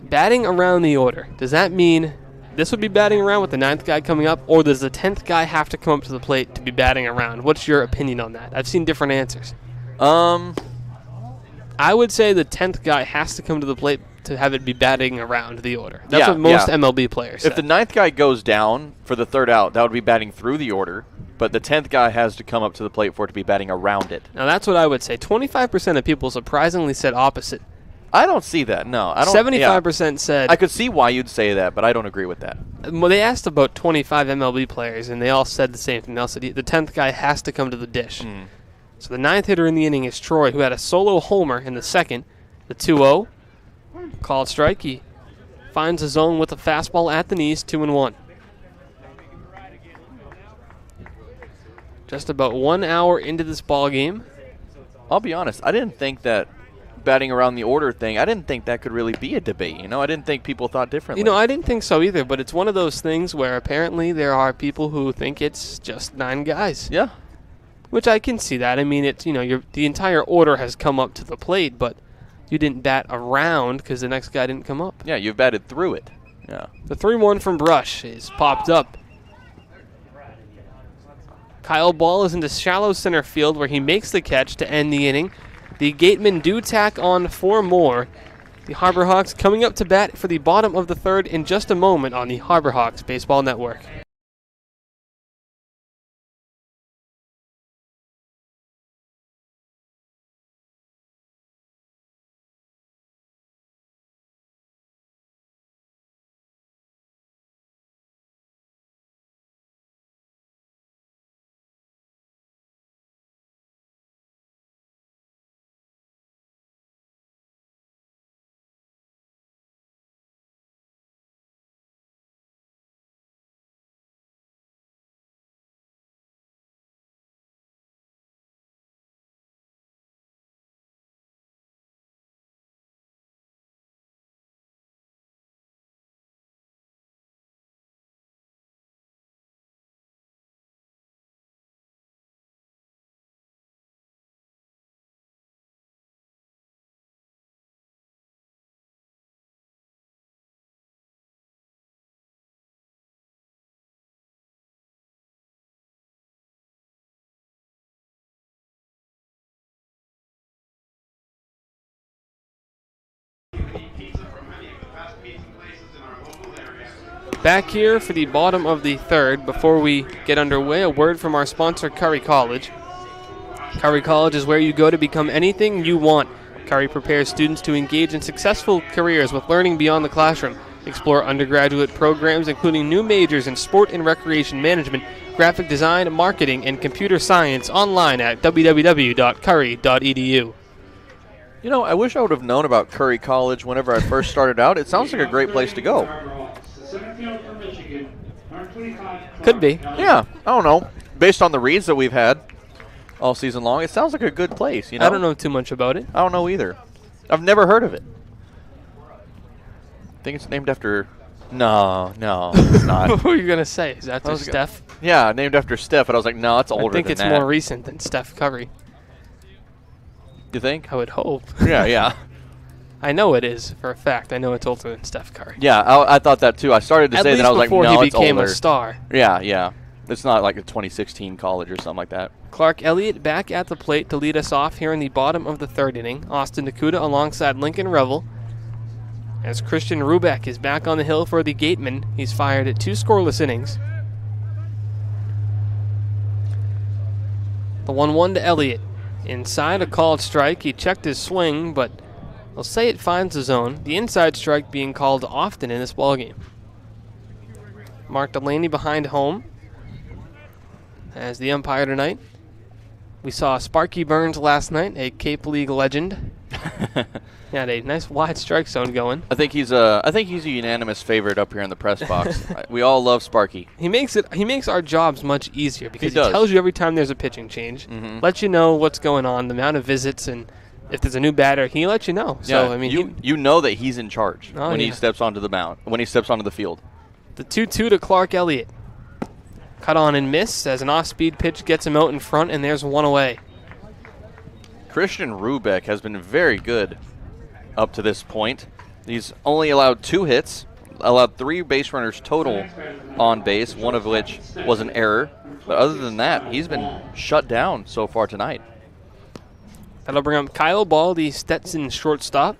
Batting around the order, does that mean this would be batting around with the 9th guy coming up, or does the 10th guy have to come up to the plate to be batting around? What's your opinion on that? I've seen different answers. I would say the 10th guy has to come to the plate to have it be batting around the order. That's what most MLB players say. If the 9th guy goes down for the third out, that would be batting through the order, but the 10th guy has to come up to the plate for it to be batting around it. Now, that's what I would say. 25% of people surprisingly said opposite. I don't see that, no. I don't. 75% said... I could see why you'd say that, but I don't agree with that. Well, they asked about 25 MLB players, and they all said the same thing. They all said the 10th guy has to come to the dish. So the 9th hitter in the inning is Troy, who had a solo homer in the second. The 2-0, called strike. He finds the zone with a fastball at the knees, 2-1. Just about 1 hour into this ball game. I'll be honest, I didn't think that batting around the order thing, I didn't think that could really be a debate. I didn't think people thought differently. I didn't think so either, but it's one of those things where apparently there are people who think it's just 9 guys. Yeah. Which I can see that. I mean, it's the entire order has come up to the plate, but you didn't bat around because the next guy didn't come up. Yeah, you've batted through it. Yeah. The 3-1 from Brush is popped up. Kyle Ball is into shallow center field where he makes the catch to end the inning. The Gatemen do tack on 4 more. The Harbor Hawks coming up to bat for the bottom of the 3rd in just a moment on the Harbor Hawks Baseball Network. Back here for the bottom of the 3rd. Before we get underway, a word from our sponsor, Curry College. Curry College is where you go to become anything you want. Curry prepares students to engage in successful careers with learning beyond the classroom. Explore undergraduate programs including new majors in sport and recreation management, graphic design, marketing, and computer science online at www.curry.edu. I wish I would have known about Curry College whenever I first started out. It sounds like a great place to go. Could be. Yeah, I don't know. Based on the reads that we've had all season long, it sounds like a good place. I don't know too much about it. I don't know either. I've never heard of it. I think it's named after... No, it's not. What were you going to say? Is that Steph? Yeah, named after Steph, but I was like, no, it's older than that. I think it's more recent than Steph Curry. You think? I would hope. Yeah. I know it is, for a fact. I know it's older than Steph Curry. Yeah, I thought that too. I started to say that. I was like, no, it's older. At least before he became a star. Yeah. It's not like a 2016 college or something like that. Clark Elliott back at the plate to lead us off here in the bottom of the 3rd inning. Austin DeCouta alongside Lincoln Revill. As Christian Rubeck is back on the hill for the Gatemen. He's fired at 2 scoreless innings. The 1-1 to Elliott. Inside, a called strike. He checked his swing, but they'll say it finds the zone. The inside strike being called often in this ballgame. Marc Delaney behind home as the umpire tonight. We saw Sparky Burns last night, a Cape League legend. He had a nice wide strike zone going. I think he's a unanimous favorite up here in the press box. We all love Sparky. He makes our jobs much easier because he tells you every time there's a pitching change, lets you know what's going on, the amount of visits, and if there's a new batter, he lets you know. Yeah, so I mean, you know that he's in charge when he steps onto the mound, when he steps onto the field. The 2-2 to Clark Elliott. Cut on and miss as an off-speed pitch gets him out in front, and there's 1 away. Christian Rubeck has been very good up to this point. He's only allowed 2 hits, allowed 3 base runners total on base, one of which was an error. But other than that, he's been shut down so far tonight. That'll bring up Kyle Ball, the Stetson shortstop.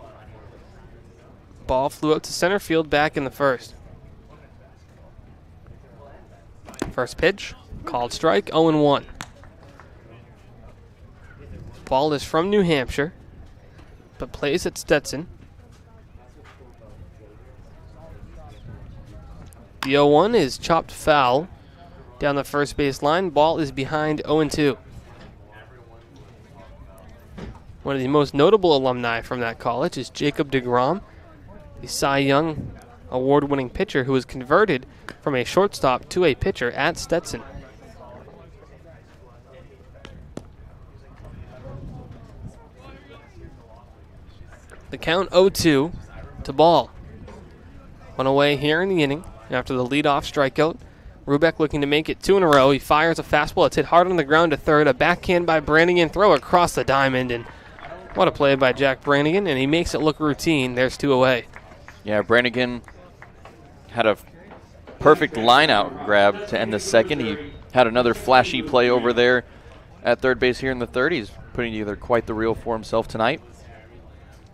Ball flew up to center field back in the 1st. First pitch, called strike, 0-1. Ball is from New Hampshire, but plays at Stetson. The 0-1 is chopped foul down the first base line. Ball is behind 0-2. One of the most notable alumni from that college is Jacob deGrom, the Cy Young award-winning pitcher who was converted from a shortstop to a pitcher at Stetson. The count 0-2 to Ball. One away here in the inning after the leadoff strikeout. Rubeck looking to make it 2 in a row. He fires a fastball. It's hit hard on the ground to third. A backhand by Brannigan. Throw across the diamond. And what a play by Jack Brannigan. And he makes it look routine. There's 2 away. Yeah, Brannigan had a perfect line-out grab to end the second. He had another flashy play over there at third base here in the third. He's putting together quite the reel for himself tonight.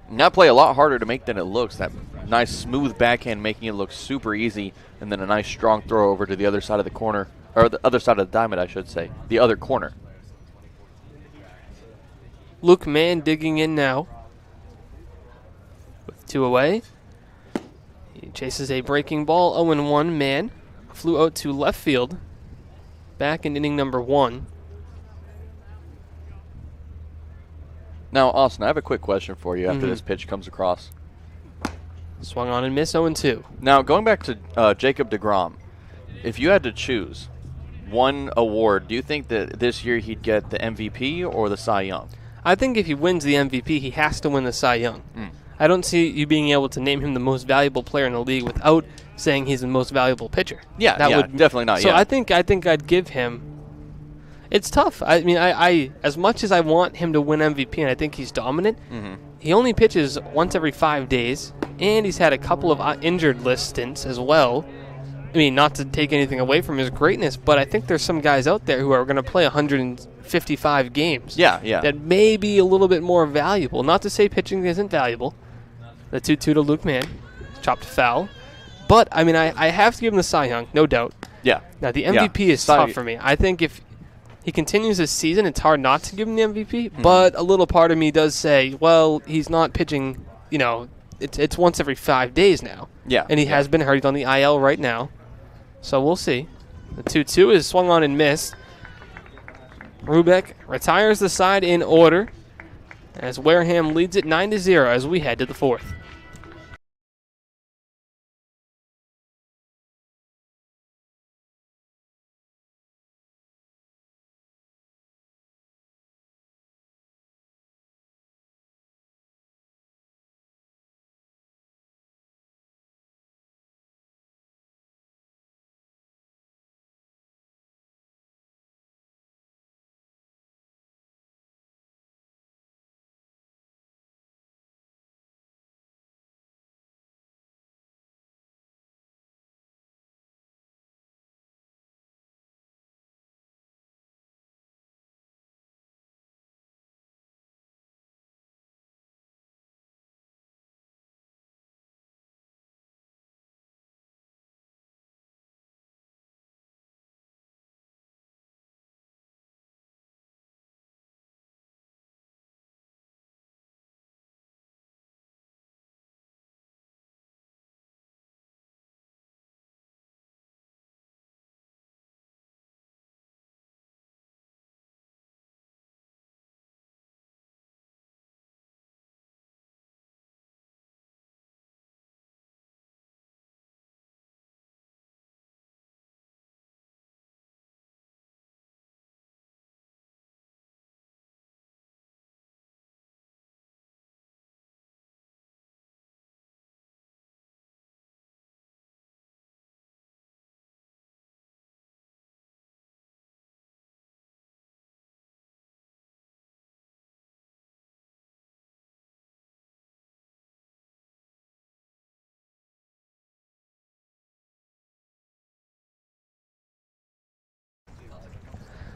And that play a lot harder to make than it looks. That nice smooth backhand making it look super easy, and then a nice strong throw over to the other side of the corner, or the other side of the diamond, I should say, the other corner. Luke Mann digging in now with 2 away. He chases a breaking ball, 0-1. Mann flew out to left field back in inning number 1. Now, Austin, I have a quick question for you after this pitch comes across. Swung on and missed, 0-2. Now, going back to Jacob deGrom, if you had to choose one award, do you think that this year he'd get the MVP or the Cy Young? I think if he wins the MVP, he has to win the Cy Young. I don't see you being able to name him the most valuable player in the league without saying he's the most valuable pitcher. Yeah, definitely not. So yeah. I think I'd give him. It's tough. I mean, I as much as I want him to win MVP, and I think he's dominant, he only pitches once every 5 days, and he's had a couple of injured list stints as well. I mean, not to take anything away from his greatness, but I think there's some guys out there who are going to play 155 games. Yeah. That may be a little bit more valuable. Not to say pitching isn't valuable. The 2-2 to Luke Mann, chopped foul. But, I mean, I have to give him the Cy Young, no doubt. Yeah. Now, the MVP is tough for me. I think if he continues this season, it's hard not to give him the MVP, but a little part of me does say, well, he's not pitching, it's once every 5 days now. Yeah. And he has been hurt. He's on the IL right now. So we'll see. The 2-2 is swung on and missed. Rubeck retires the side in order as Wareham leads it 9-0 as we head to the 4th.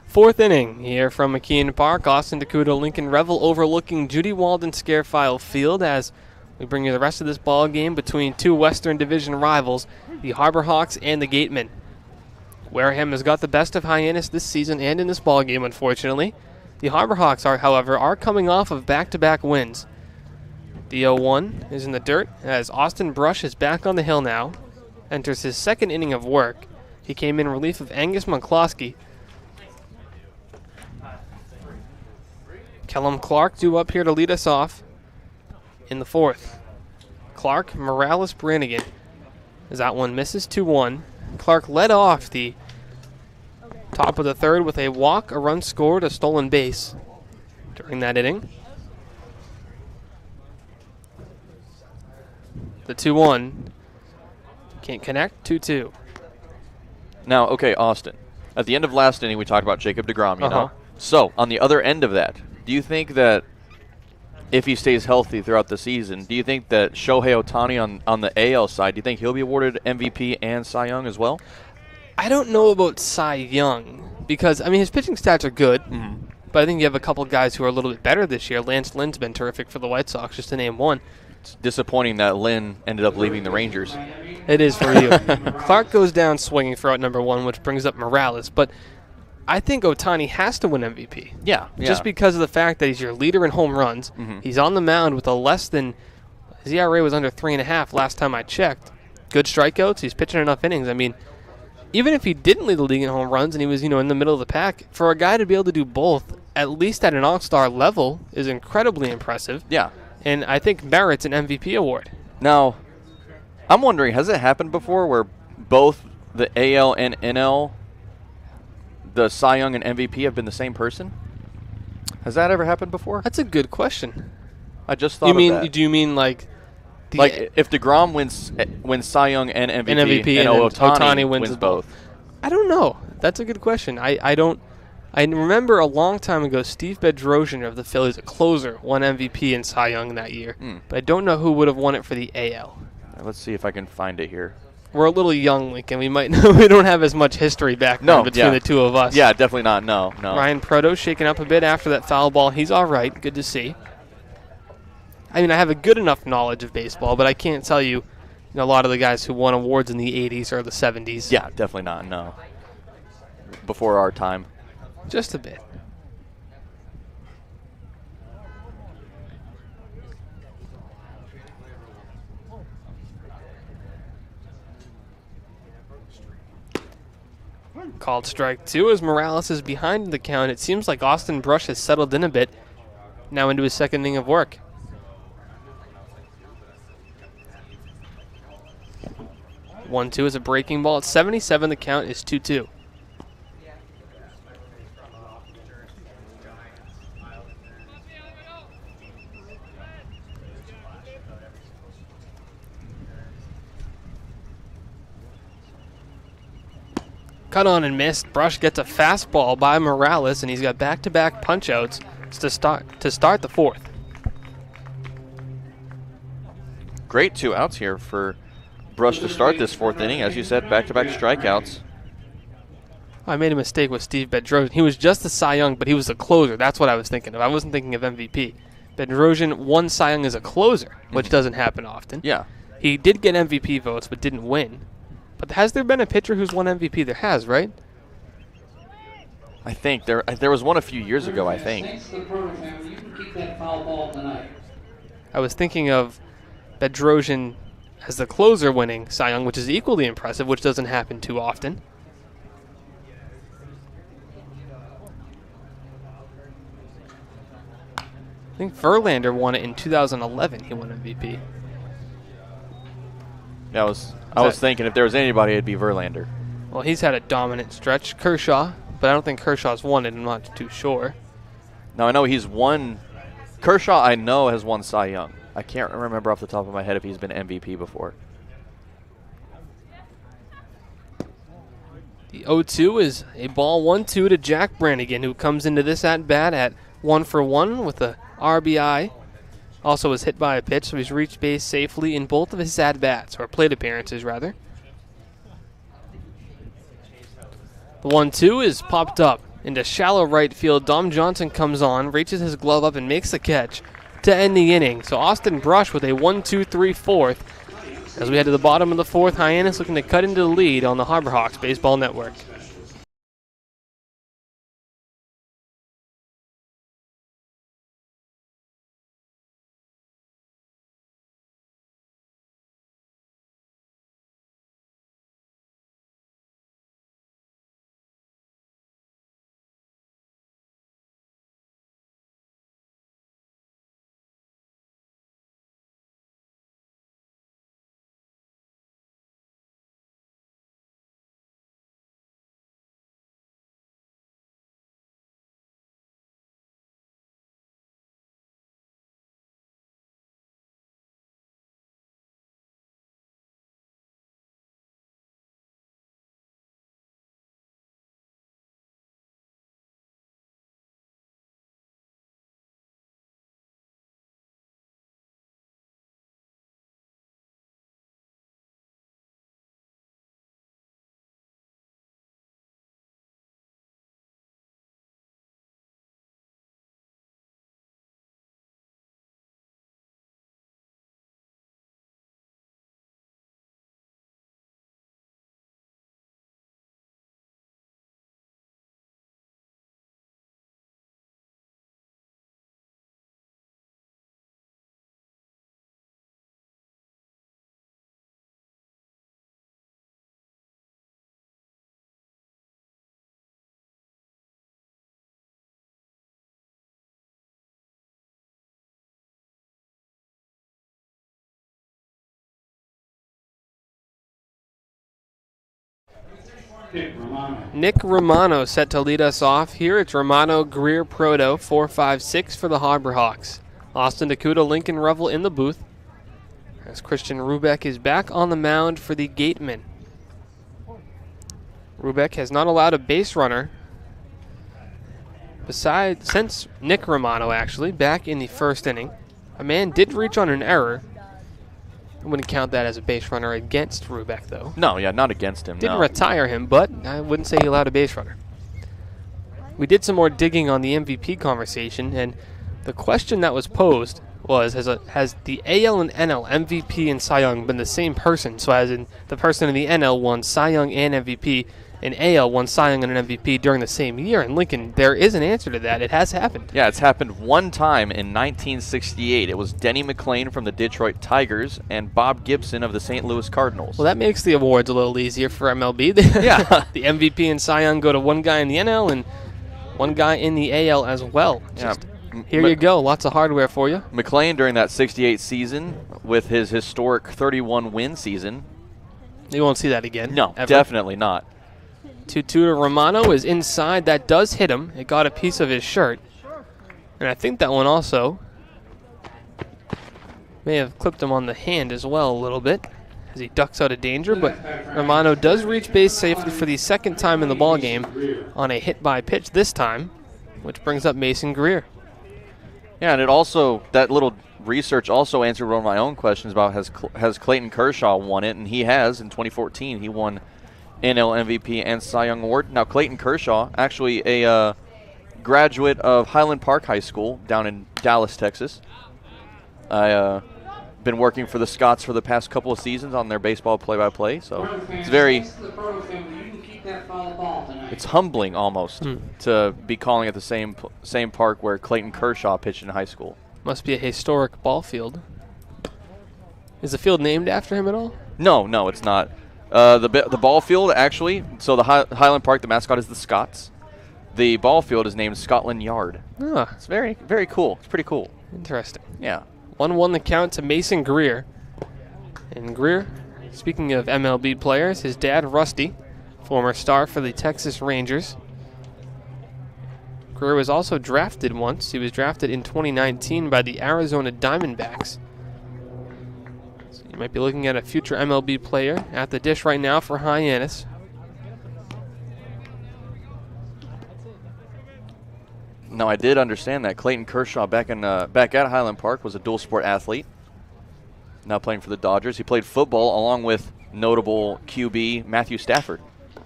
Fourth inning here from McKeon Park. Austin, DeCouta, Lincoln, Revill overlooking Judy, Walden, Scarafile Field as we bring you the rest of this ball game between two Western Division rivals, the Harbor Hawks and the Gatemen. Wareham has got the best of Hyannis this season and in this ball game, unfortunately. The Harbor Hawks, however, coming off of back-to-back wins. The 0-1 is in the dirt as Austin Brush is back on the hill now. Enters his second inning of work. He came in relief of Angus McCloskey. Kellum Clark due up here to lead us off in the fourth. Clark, Morales, Brannigan. As that one misses 2-1. Clark led off the top of the third with a walk, a run scored, a stolen base during that inning. The 2-1. Can't connect. 2-2. Now, okay, Austin. At the end of last inning, we talked about Jacob deGrom, you know? So, on the other end of that, do you think that if he stays healthy throughout the season, do you think that Shohei Ohtani on the AL side, do you think he'll be awarded MVP and Cy Young as well? I don't know about Cy Young because, I mean, his pitching stats are good, but I think you have a couple guys who are a little bit better this year. Lance Lynn's been terrific for the White Sox, just to name one. It's disappointing that Lynn ended up leaving the Rangers. It is for you. Clark goes down swinging for out number 1, which brings up Morales, but I think Ohtani has to win MVP. Yeah. Just because of the fact that he's your leader in home runs. He's on the mound with a less than – his ERA was under 3.5 last time I checked. Good strikeouts. He's pitching enough innings. I mean, even if he didn't lead the league in home runs and he was, in the middle of the pack, for a guy to be able to do both, at least at an all-star level, is incredibly impressive. Yeah. And I think merits an MVP award. Now, I'm wondering, has it happened before where both the AL and NL, the Cy Young and MVP have been the same person? Has that ever happened before? That's a good question. I just thought of that. Do you mean like if DeGrom wins Cy Young and MVP, and Ohtani wins both? I don't know. That's a good question. I remember a long time ago, Steve Bedrosian of the Phillies, a closer, won MVP and Cy Young that year. But I don't know who would have won it for the AL. Let's see if I can find it here. We're a little young, Lincoln. We don't have as much history background between the two of us. Yeah, definitely not. No. Ryan Proto shaking up a bit after that foul ball. He's all right. Good to see. I mean, I have a good enough knowledge of baseball, but I can't tell you, a lot of the guys who won awards in the 80s or the 70s. Yeah, definitely not. No. Before our time. Just a bit. Called strike 2 as Morales is behind the count. It seems like Austin Brush has settled in a bit, now into his second inning of work. One-two is a breaking ball. At 77, the count is 2-2. Cut on and missed. Brush gets a fastball by Morales, and he's got back-to-back punch-outs to start the fourth. Great 2 outs here for Brush to start this fourth inning. As you said, back-to-back strikeouts. I made a mistake with Steve Bedrosian. He was just a Cy Young, but he was a closer. That's what I was thinking of. I wasn't thinking of MVP. Bedrosian won Cy Young as a closer, which doesn't happen often. Yeah. He did get MVP votes, but didn't win. But has there been a pitcher who's won MVP? There has, right? I think there was one a few years ago, I think. I was thinking of Bedrosian as the closer winning Cy Young, which is equally impressive, which doesn't happen too often. I think Verlander won it in 2011. He won MVP. I was thinking if there was anybody, it'd be Verlander. Well, he's had a dominant stretch. Kershaw, but I don't think Kershaw's won it. I'm not too sure. Now, I know he's won. Kershaw, I know, has won Cy Young. I can't remember off the top of my head if he's been MVP before. The 0-2 is a ball 1-2 to Jack Brannigan, who comes into this at-bat at 1-for-1 with a RBI. Also was hit by a pitch, so he's reached base safely in both of his at-bats, or plate appearances, rather. The 1-2 is popped up into shallow right field. Dom Johnson comes on, reaches his glove up, and makes the catch to end the inning. So Austin Brush with a 1-2-3 fourth. As we head to the bottom of the fourth, Hyannis looking to cut into the lead on the Harbor Hawks Baseball Network. Nick Romano set to lead us off here. It's Romano, Greer, Proto, 4-5-6 for the Harbor Hawks. Austin, DeCouta, Lincoln, Revill in the booth. As Christian Rubeck is back on the mound for the Gateman. Rubeck has not allowed a base runner since Nick Romano, actually, back in the first inning. A man did reach on an error. I wouldn't count that as a base runner against Rubeck, though. No, yeah, not against him. Didn't no. retire him, but I wouldn't say he allowed a base runner. We did some more digging on the MVP conversation, and the question that was posed was, has the AL and NL MVP and Cy Young been the same person? So as in the person in the NL won Cy Young and MVP, and AL won Cy Young and an MVP during the same year. And Lincoln, there is an answer to that. It has happened. Yeah, it's happened one time in 1968. It was Denny McLain from the Detroit Tigers and Bob Gibson of the St. Louis Cardinals. Well, that makes the awards a little easier for MLB. Yeah. The MVP and Cy Young go to one guy in the NL and one guy in the AL as well. Just here you go. Lots of hardware for you. McLain during that 68 season with his historic 31-win season. You won't see that again. No, ever. definitely not. 2-2 to Romano is inside. That does hit him. It got a piece of his shirt. And I think that one also may have clipped him on the hand as well a little bit as he ducks out of danger. But Romano does reach base safely for the second time in the ballgame on a hit by pitch this time, which brings up Mason Greer. Yeah, and it also, that little research also answered one of my own questions about has Clayton Kershaw won it, and he has in 2014. He won NL MVP and Cy Young Award. Now, Clayton Kershaw, actually a graduate of Highland Park High School down in Dallas, Texas. I been working for the Scots for the past couple of seasons on their baseball play-by-play, so it's very, it's humbling almost to be calling at the same park where Clayton Kershaw pitched in high school. Must be a historic ball field. Is the field named after him at all? No, it's not. The ball field, actually, so the Highland Park, the mascot is the Scots. The ball field is named Scotland Yard. Ah, It's very, very cool. It's pretty cool. interesting. Yeah. 1-1 the count to Mason Greer. And Greer, speaking of MLB players, his dad, Rusty, former star for the Texas Rangers. Greer was also drafted once. He was drafted in 2019 by the Arizona Diamondbacks. So you might be looking at a future MLB player at the dish right now for Hyannis. No, I did understand that Clayton Kershaw back at Highland Park was a dual sport athlete. Now playing for the Dodgers. He played football along with notable QB Matthew Stafford.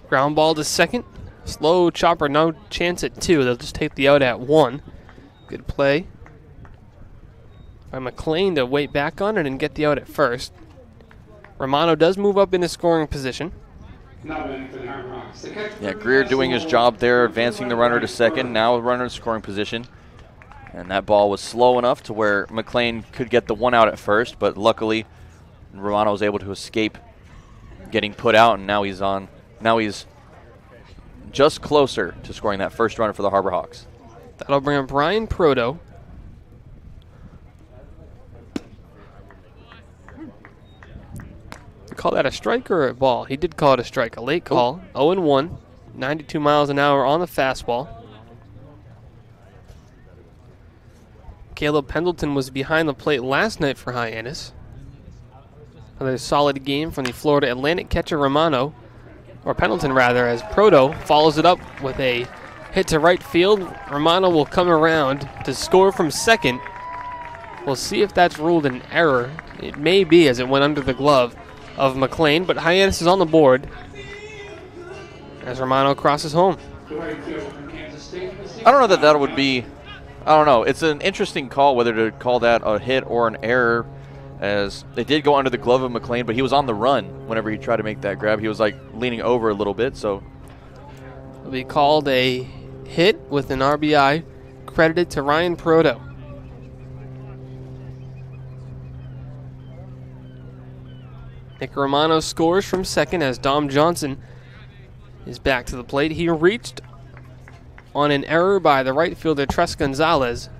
Ground ball to second. Slow chopper, no chance at 2. They'll just take the out at 1. Good play by McLain to wait back on it and get the out at first. Romano does move up into scoring position. Yeah, Greer doing his job there, advancing the runner to second. Now a runner in scoring position. And that ball was slow enough to where McLain could get the one out at first, but luckily Romano was able to escape getting put out, and now he's just closer to scoring that first runner for the Harbor Hawks. That'll bring up Brian Proto. Call that a strike or a ball? He did call it a strike. A late call. 0-1. 92 miles an hour on the fastball. Caleb Pendleton was behind the plate last night for Hyannis. Another solid game from the Florida Atlantic catcher Romano, or Pendleton rather, as Proto follows it up with a hit to right field. Romano will come around to score from second. We'll see if that's ruled an error. It may be, as it went under the glove of McLain, but Hyannis is on the board as Romano crosses home. I don't know that would be, I don't know. It's an interesting call whether to call that a hit or an error, as they did go under the glove of McLain, but he was on the run whenever he tried to make that grab. He was like leaning over a little bit, so. It'll be called a hit with an RBI credited to Ryan Proto. Nick Romano scores from second as Dom Johnson is back to the plate. He reached on an error by the right fielder Tres Gonzalez.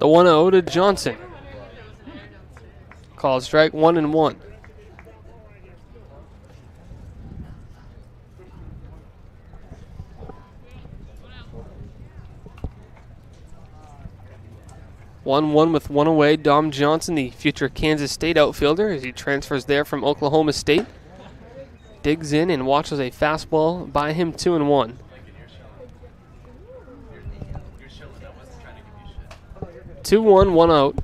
The 1-0 to Johnson. Called strike, 1-1. One with one away. Dom Johnson, the future Kansas State outfielder, as he transfers there from Oklahoma State. Digs in and watches a fastball by him, 2-1. Two one out.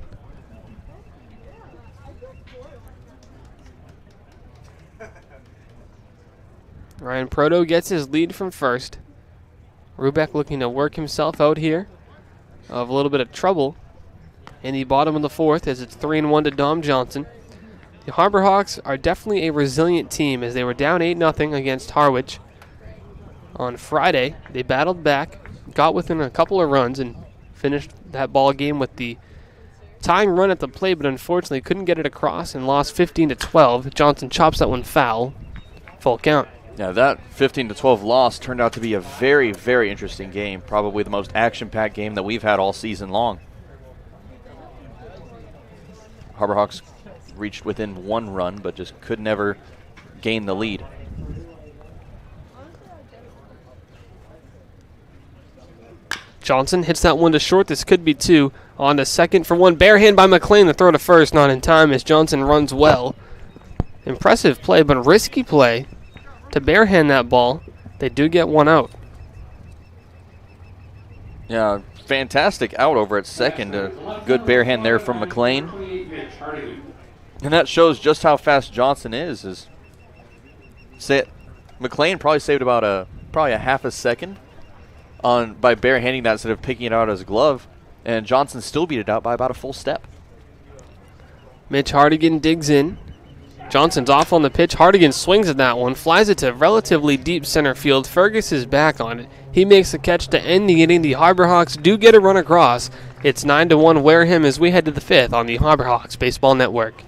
Ryan Proto gets his lead from first. Rubeck looking to work himself out here of a little bit of trouble in the bottom of the fourth as it's 3-1 to Dom Johnson. The Harbor Hawks are definitely a resilient team as they were down 8-0 against Harwich on Friday. They battled back, got within a couple of runs, and finished that ball game with the tying run at the plate, but unfortunately couldn't get it across and lost 15-12. Johnson chops that one foul. Full count. Yeah, that 15-12 loss turned out to be a very, very interesting game. Probably the most action-packed game that we've had all season long. Harbor Hawks reached within one run, but just could never gain the lead. Johnson hits that one to short. This could be two. On to second for one. Barehand by McLean. The throw to first, not in time as Johnson runs well. Impressive play, but risky play to barehand that ball. They do get one out. Yeah, fantastic out over at second. A good barehand there from McLean. And that shows just how fast Johnson is McLean probably saved about a half a second by barehanding that instead of picking it out as a glove. And Johnson still beat it out by about a full step. Mitch Hardigan digs in. Johnson's off on the pitch. Hardigan swings at that one, flies it to relatively deep center field. Fergus is back on it. He makes the catch to end the inning. The Harbor Hawks do get a run across. It's 9-1 Wareham as we head to the fifth on the Harbor Hawks Baseball Network.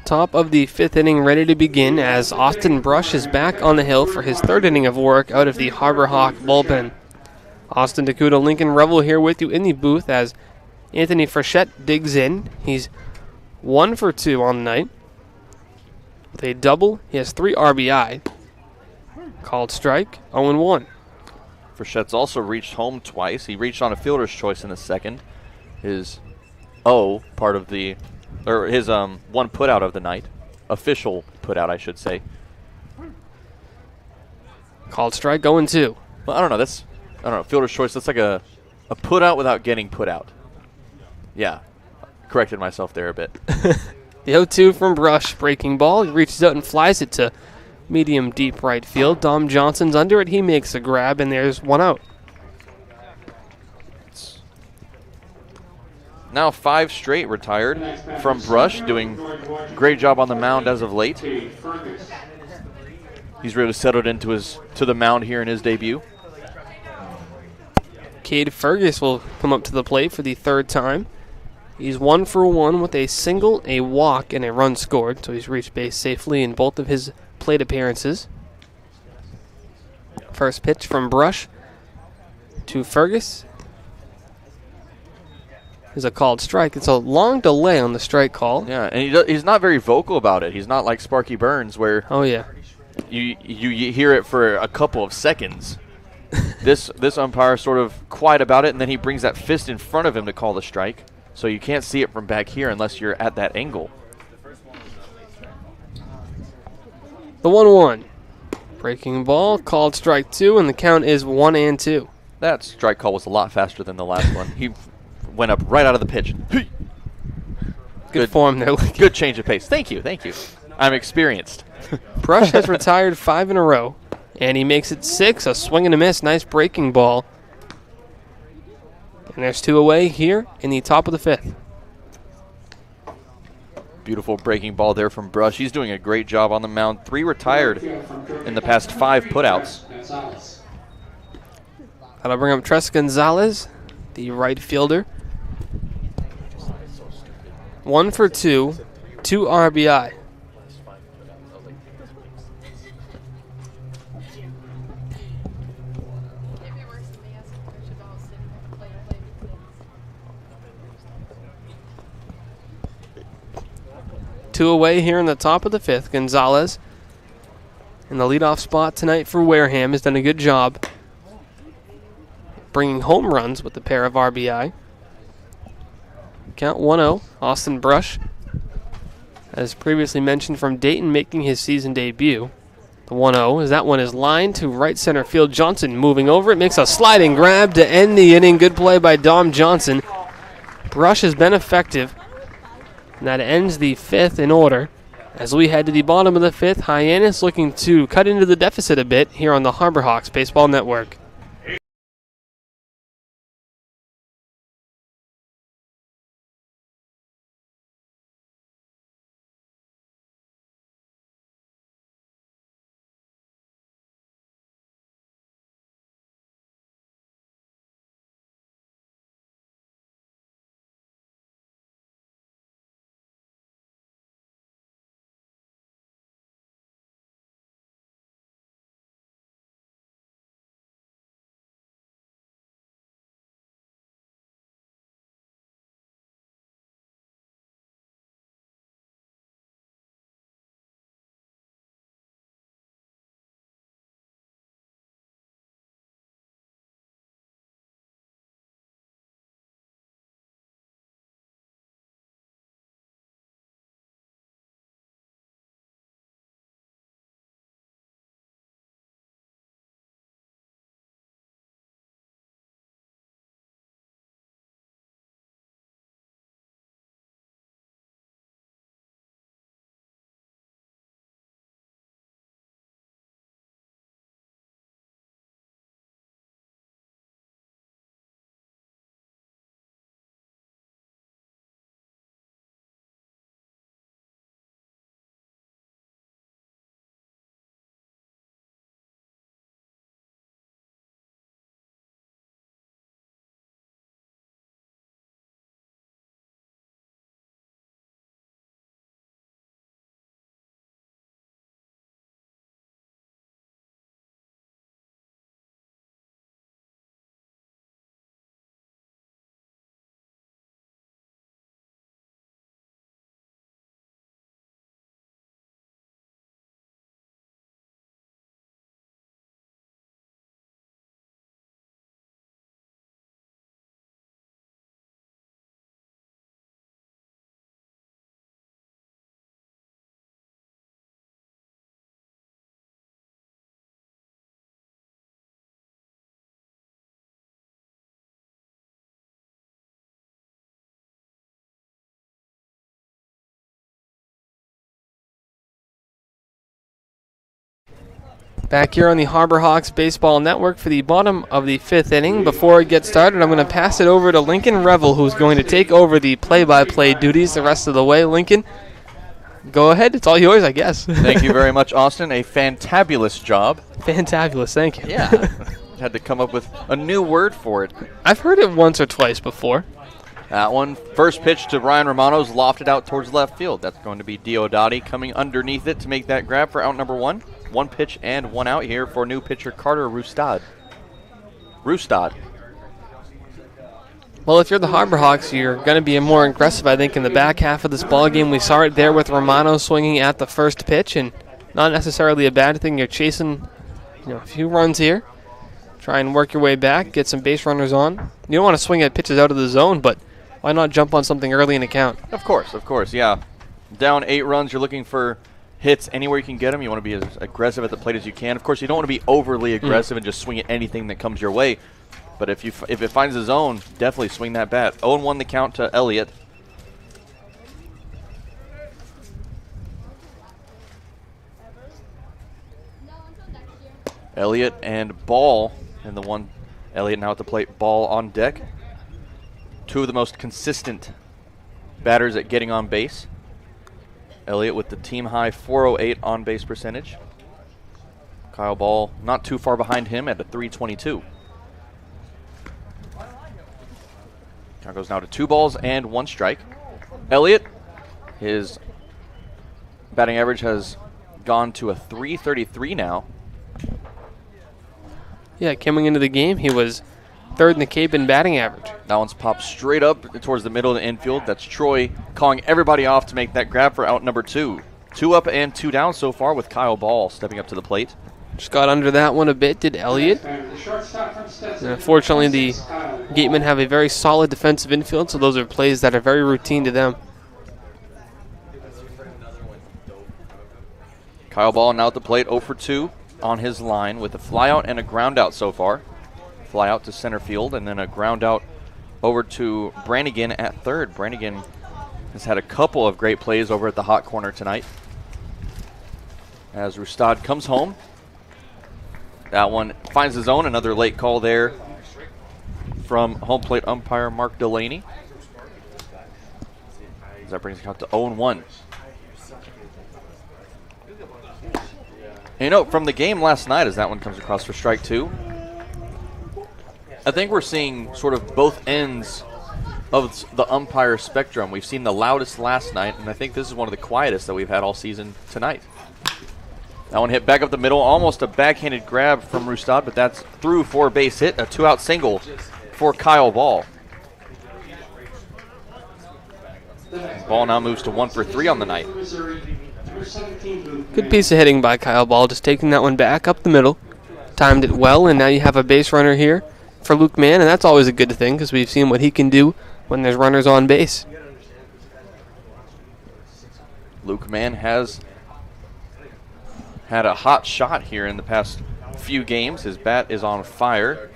Top of the fifth inning ready to begin as Austin Brush is back on the hill for his third inning of work out of the Harbor Hawk bullpen. Austin, DeCouta, Lincoln, Revill here with you in the booth as Anthony Frechette digs in. He's 1 for 2 on the night. With a double, he has 3 RBI. Called strike, 0-1. Frechette's also reached home twice. He reached on a fielder's choice in the second. His part of the his one put out of the night. Official put out, I should say. Called strike, 0-2. Well, I don't know. Fielder's choice, that's like a put out without getting put out. Yeah. Corrected myself there a bit. The 0-2 from Brush. Breaking ball. He reaches out and flies it to medium deep right field. Dom Johnson's under it. He makes a grab, and there's one out. Now 5 straight retired from Brush, doing a great job on the mound as of late. He's really settled into the mound here in his debut. Cade Fergus will come up to the plate for the third time. He's 1 for 1 with a single, a walk, and a run scored, so he's reached base safely in both of his plate appearances. First pitch from Brush to Fergus is a called strike. It's a long delay on the strike call. Yeah, and he's not very vocal about it. He's not like Sparky Burns where you hear it for a couple of seconds. This umpire is sort of quiet about it, and then he brings that fist in front of him to call the strike. So you can't see it from back here unless you're at that angle. The 1-1. Breaking ball, called strike 2, and the count is 1-2. That strike call was a lot faster than the last one. He went up right out of the pitch. Good form there. Good change of pace. Thank you. I'm experienced. Brush has retired 5 in a row, and he makes it 6. A swing and a miss. Nice breaking ball. And there's 2 away here in the top of the 5th. Beautiful breaking ball there from Brush. He's doing a great job on the mound. 3 retired in the past 5 putouts. That'll bring up Tres Gonzalez, the right fielder. 1 for 2, 2 RBI. Two away here in the top of the 5th. Gonzalez in the leadoff spot tonight for Wareham has done a good job bringing home runs with a pair of RBI. Count 1-0. Austin Brush, as previously mentioned, from Dayton, making his season debut. The 1-0 as that one is lined to right center field. Johnson moving over it, makes a sliding grab to end the inning. Good play by Dom Johnson. Brush has been effective. And that ends the 5th in order. As we head to the bottom of the 5th, Hyannis looking to cut into the deficit a bit here on the Harbor Hawks Baseball Network. Back here on the Harbor Hawks Baseball Network for the bottom of the 5th inning. Before it gets started, I'm going to pass it over to Lincoln Revill, who's going to take over the play-by-play duties the rest of the way. Lincoln, go ahead. It's all yours, I guess. Thank you very much, Austin. A fantabulous job. Fantabulous, thank you. Yeah. Had to come up with a new word for it. I've heard it once or twice before. That one, first pitch to Ryan Romano's lofted out towards left field. That's going to be Diodati coming underneath it to make that grab for out number 1. 1 pitch and 1 out here for new pitcher Carter Rustad. Well, if you're the Harbor Hawks, you're going to be more aggressive, I think, in the back half of this ball game. We saw it there with Romano swinging at the first pitch, and not necessarily a bad thing. You're chasing, a few runs here. Try and work your way back, get some base runners on. You don't want to swing at pitches out of the zone, but why not jump on something early in the count? Of course, yeah. Down 8 runs, you're looking for hits anywhere you can get them. You want to be as aggressive at the plate as you can. Of course, you don't want to be overly aggressive and just swing at anything that comes your way. But if it finds the zone, definitely swing that bat. 0-1 the count to Elliott. Elliott and Ball, and the one Elliott now at the plate. Ball on deck. 2 of the most consistent batters at getting on base. Elliott with the team high 408 on base percentage. Kyle Ball not too far behind him at a 322. Count goes now to 2 balls and 1 strike. Elliott, his batting average has gone to a 333 now. Yeah, coming into the game, he was 3rd in the Cape in batting average. That one's popped straight up towards the middle of the infield. That's Troy calling everybody off to make that grab for out number 2. 2 up and 2 down so far with Kyle Ball stepping up to the plate. Just got under that one a bit, did Elliott. And unfortunately, the Gatemen have a very solid defensive infield, so those are plays that are very routine to them. Kyle Ball now at the plate, 0 for 2 on his line with a flyout and a ground out so far. Fly out to center field and then a ground out over to Brannigan at third. Brannigan has had a couple of great plays over at the hot corner tonight. As Rustad comes home. That one finds the zone. Another late call there from home plate umpire Marc Delaney. That brings it out to 0-1. And from the game last night as that one comes across for strike 2, I think we're seeing sort of both ends of the umpire spectrum. We've seen the loudest last night, and I think this is one of the quietest that we've had all season tonight. That one hit back up the middle, almost a backhanded grab from Rustad, but that's through for a base hit, a 2-out single for Kyle Ball. Ball now moves to 1 for 3 on the night. Good piece of hitting by Kyle Ball, just taking that one back up the middle. Timed it well, and now you have a base runner here for Luke Mann, and that's always a good thing because we've seen what he can do when there's runners on base. Luke Mann has had a hot shot here in the past few games. His bat is on fire.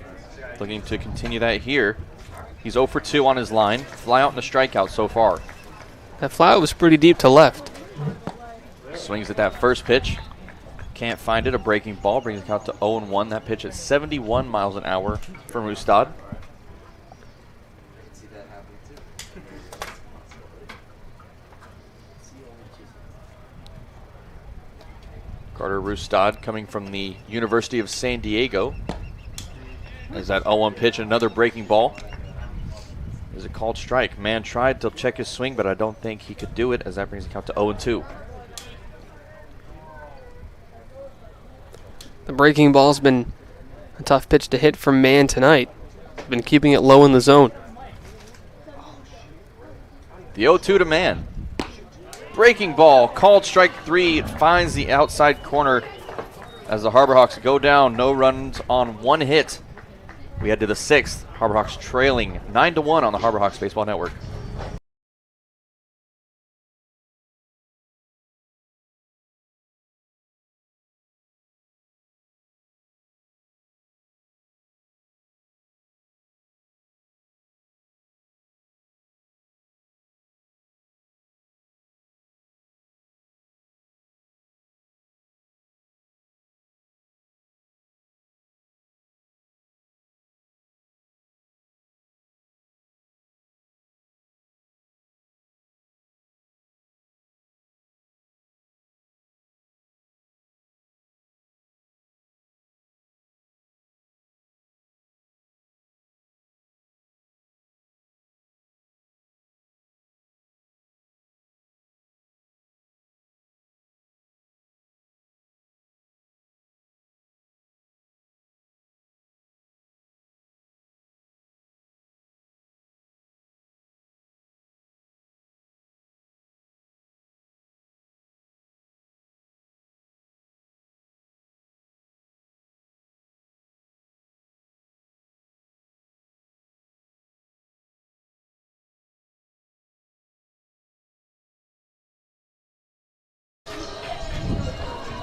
Looking to continue that here. He's 0 for 2 on his line. Fly out and a strikeout so far. That flyout was pretty deep to left. Swings at that first pitch. Can't find it. A breaking ball brings it out to 0-1. That pitch at 71 miles an hour from Rustad. Carter Rustad coming from the University of San Diego. As that 0-1 pitch, another breaking ball. Is a called strike. Man tried to check his swing, but I don't think he could do it as that brings the count to 0-2. The breaking ball's been a tough pitch to hit from Mann tonight. Been keeping it low in the zone. The 0-2 to Mann. Breaking ball, called strike 3. It finds the outside corner as the Harbor Hawks go down. No runs on 1 hit. We head to the 6th. Harbor Hawks trailing 9-1 on the Harbor Hawks Baseball Network.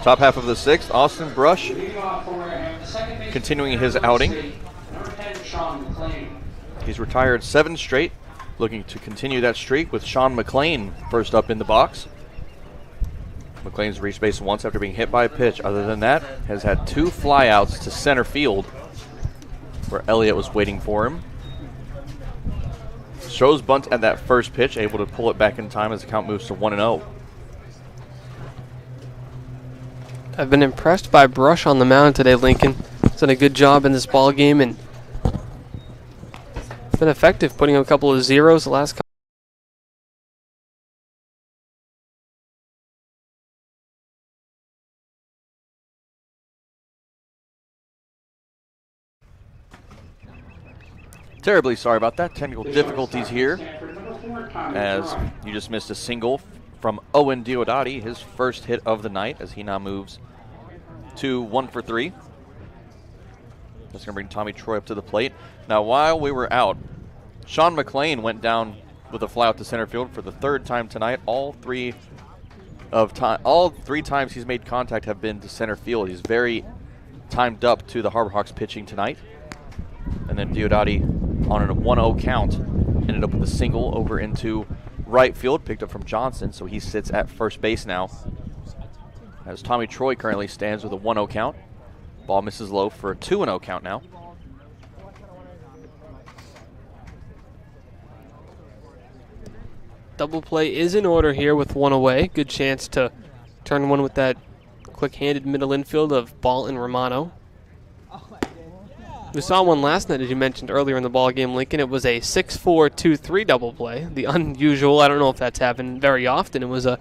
Top half of the 6th, Austin Brush continuing his outing. He's retired 7 straight, looking to continue that streak with Sean McLean first up in the box. McLean's reached base once after being hit by a pitch. Other than that, has had 2 flyouts to center field where Elliott was waiting for him. Shows bunt at that first pitch, able to pull it back in time as the count moves to 1-0. I've been impressed by Brush on the mound today, Lincoln. He's done a good job in this ball game and been effective, putting up a couple of zeros the last couple. Terribly sorry about that. Technical difficulties here as you just missed a single from Owen Diodati, his first hit of the night, as he now moves to 1 for 3. That's going to bring Tommy Troy up to the plate. Now, while we were out, Sean McLean went down with a fly out to center field for the 3rd time tonight. All three times he's made contact have been to center field. He's very timed up to the Harbor Hawks pitching tonight. And then Diodati on a 1-0 count ended up with a single over into right field, picked up from Johnson, so he sits at first base now. As Tommy Troy currently stands with a 1-0 count. Ball misses low for a 2-0 count now. Double play is in order here with 1 away. Good chance to turn one with that quick-handed middle infield of Ball and Romano. We saw one last night, as you mentioned earlier in the ball game, Lincoln. It was a 6-4-2-3 double play. The unusual, I don't know if that's happened very often. It was a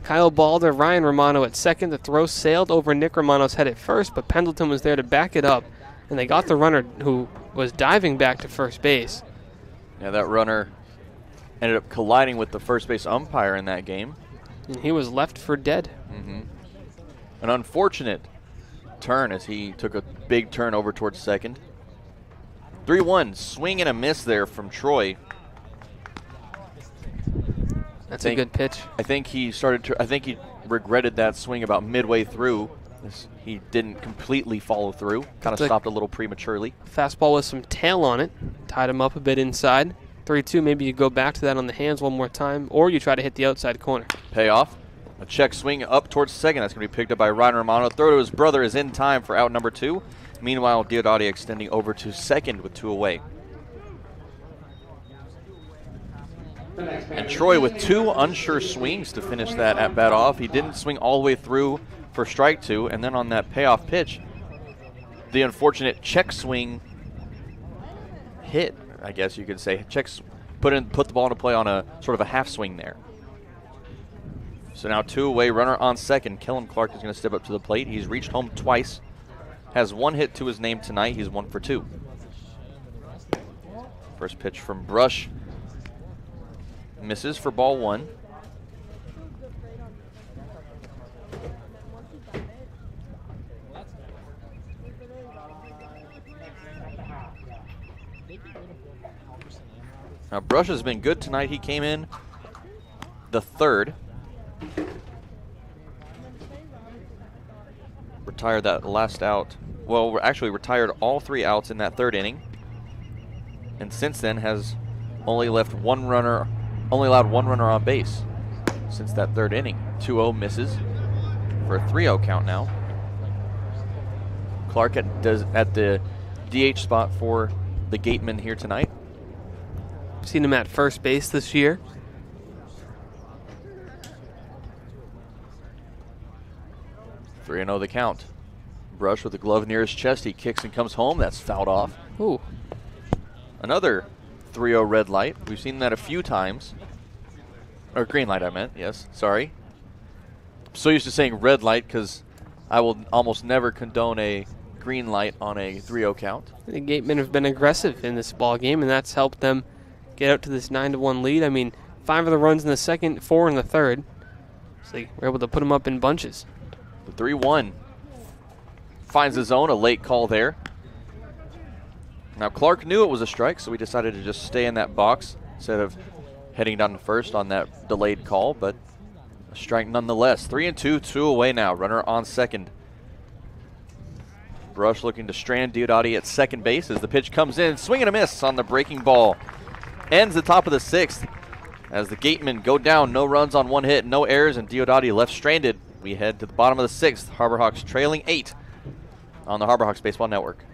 Kyle Ball to Ryan Romano at second. The throw sailed over Nick Romano's head at first, but Pendleton was there to back it up, and they got the runner who was diving back to first base. Yeah, that runner ended up colliding with the first base umpire in that game. And he was left for dead. An unfortunate turn as he took a big turn over towards second. 3-1, swing and a miss there from Troy. That's a good pitch. I think he regretted that swing about midway through. He didn't completely follow through. Kind of stopped a little prematurely. Fastball with some tail on it. Tied him up a bit inside. 3-2, maybe you go back to that on the hands one more time, or you try to hit the outside corner. Payoff. A check swing up towards second. That's going to be picked up by Ryan Romano. Throw to his brother is in time for out number 2. Meanwhile, Diodati extending over to second with 2 away. And Troy with 2 unsure swings to finish that at bat off. He didn't swing all the way through for strike 2, and then on that payoff pitch, the unfortunate check swing hit, I guess you could say. Put the ball into play on a sort of a half swing there. So now 2 away, runner on second. Kellen Clark is going to step up to the plate. He's reached home twice. Has 1 hit to his name tonight. He's 1 for 2. First pitch from Brush. Misses for ball 1. Now Brush has been good tonight. He came in the 3rd. Retired that last out. Well, actually retired all 3 outs in that 3rd inning. And since then has only allowed one runner on base since that 3rd inning. 2-0 misses for a 3-0 count now. Clark at the DH spot for the Gateman here tonight. Seen him at first base this year. Three 3-0 the count. Brush with the glove near his chest. He kicks and comes home. That's fouled off. Ooh. Another 3-0 red light. We've seen that a few times. Or green light, I meant. Yes, sorry. I'm so used to saying red light because I will almost never condone a green light on a 3-0 count. The Gatemen have been aggressive in this ball game, and that's helped them get out to this 9-1 lead. I mean, 5 of the runs in the second, 4 in the third. So they were able to put them up in bunches. The 3-1 finds the zone, a late call there. Now Clark knew it was a strike, so he decided to just stay in that box instead of heading down to first on that delayed call, but Strike nonetheless. 3-2, 2 away now. Runner on second. Brush looking to strand Diodati at second base as the pitch comes in. Swing and a miss on the breaking ball. Ends the top of the 6th as the Gatemen go down. No runs on 1 hit, no errors, and Diodati left stranded. We head to the bottom of the 6th. Harbor Hawks trailing 8 on the Harbor Hawks Baseball Network.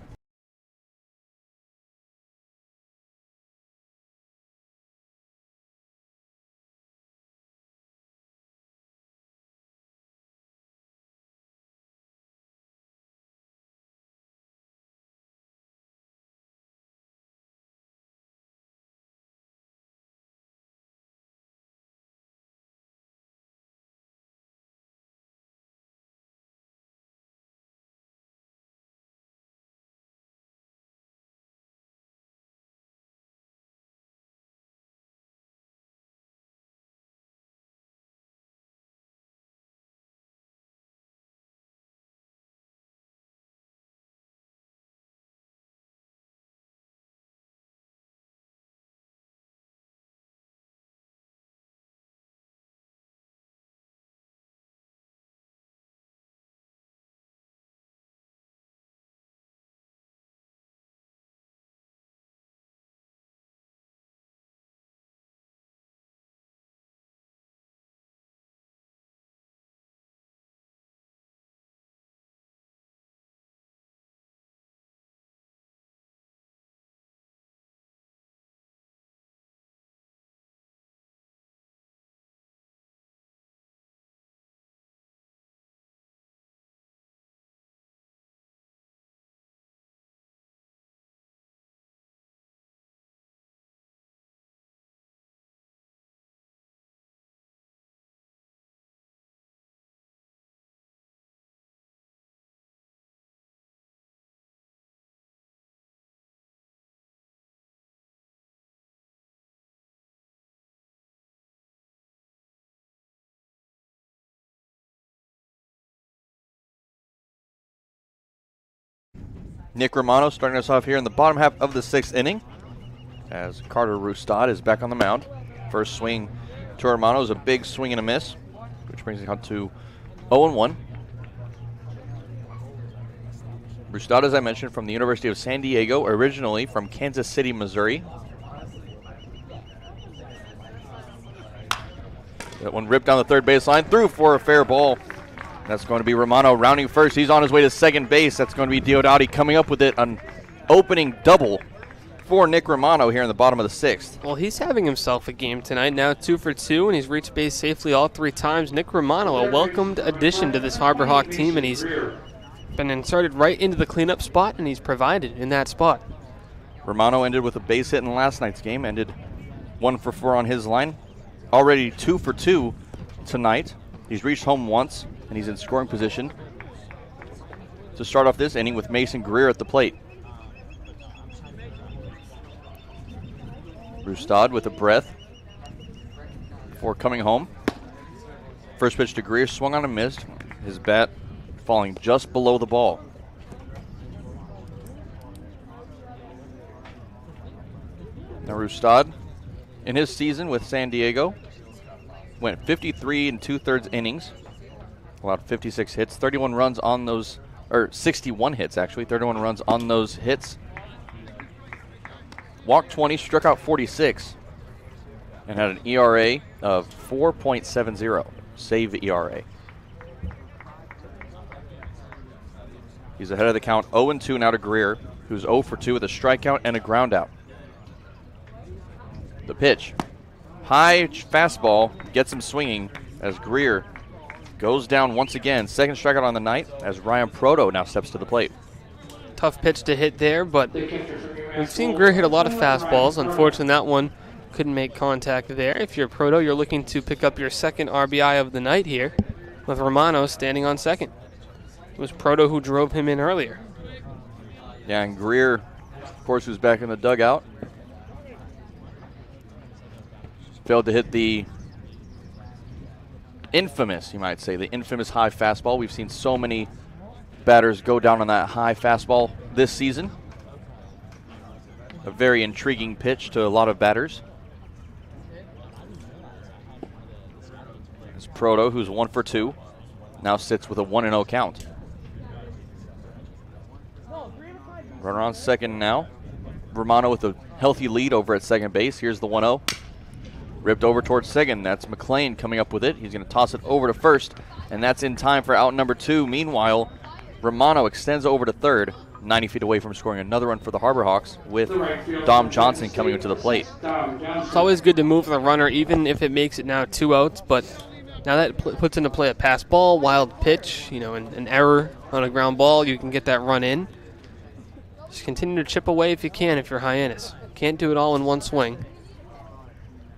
Nick Romano starting us off here in the bottom half of the 6th inning as Carter Rustad is back on the mound. First swing to Romano is a big swing and a miss, which brings it on to 0-1. Rustad, as I mentioned, from the University of San Diego, originally from Kansas City, Missouri. That one ripped down the third baseline, through for a fair ball. That's going to be Romano rounding first. He's on his way to second base. That's going to be Diodati coming up with it. An opening double for Nick Romano here in the bottom of the 6th. Well, he's having himself a game tonight. Now 2 for 2, and he's reached base safely all 3 times. Nick Romano, a welcomed addition to this Harbor Hawk team, and he's been inserted right into the cleanup spot, and he's provided in that spot. Romano ended with a base hit in last night's game. Ended 1 for 4 on his line. Already 2 for 2 tonight. He's reached home once, and he's in scoring position to start off this inning with Mason Greer at the plate. Rustad with a breath before coming home. First pitch to Greer, swung on and missed. His bat falling just below the ball. Now Rustad, in his season with San Diego, went 53 2/3 innings, allowed 56 hits, 31 runs on those, or 61 hits actually, 31 runs on those hits. Walked 20, struck out 46, and had an ERA of 4.70, save ERA. He's ahead of the count, 0-2 now to Greer, who's 0 for 2 with a strikeout and a ground out. The pitch. High fastball gets him swinging as Greer goes down once again. Second strikeout on the night as Ryan Proto now steps to the plate. Tough pitch to hit there, but we've seen Greer hit a lot of fastballs. Unfortunately, that one couldn't make contact there. If you're Proto, you're looking to pick up your second RBI of the night here with Romano standing on second. It was Proto who drove him in earlier. Yeah, and Greer, of course, who's back in the dugout, failed to hit the infamous, you might say, the infamous high fastball. We've seen so many batters go down on that high fastball this season. A very intriguing pitch to a lot of batters. It's Proto, who's 1 for 2, now sits with a 1-0 count. Runner on second now. Romano with a healthy lead over at second base. Here's the 1-0. Ripped over towards second. That's McKeon coming up with it. He's going to toss it over to first, and that's in time for out number 2. Meanwhile, Romano extends over to third, 90 feet away from scoring another run for the Harbor Hawks with Dom Johnson coming into the plate. It's always good to move the runner, even if it makes it now 2 outs, but now that puts into play a pass ball, wild pitch, an error on a ground ball, you can get that run in. Just continue to chip away if you can if you're Hyannis. Can't do it all in one swing.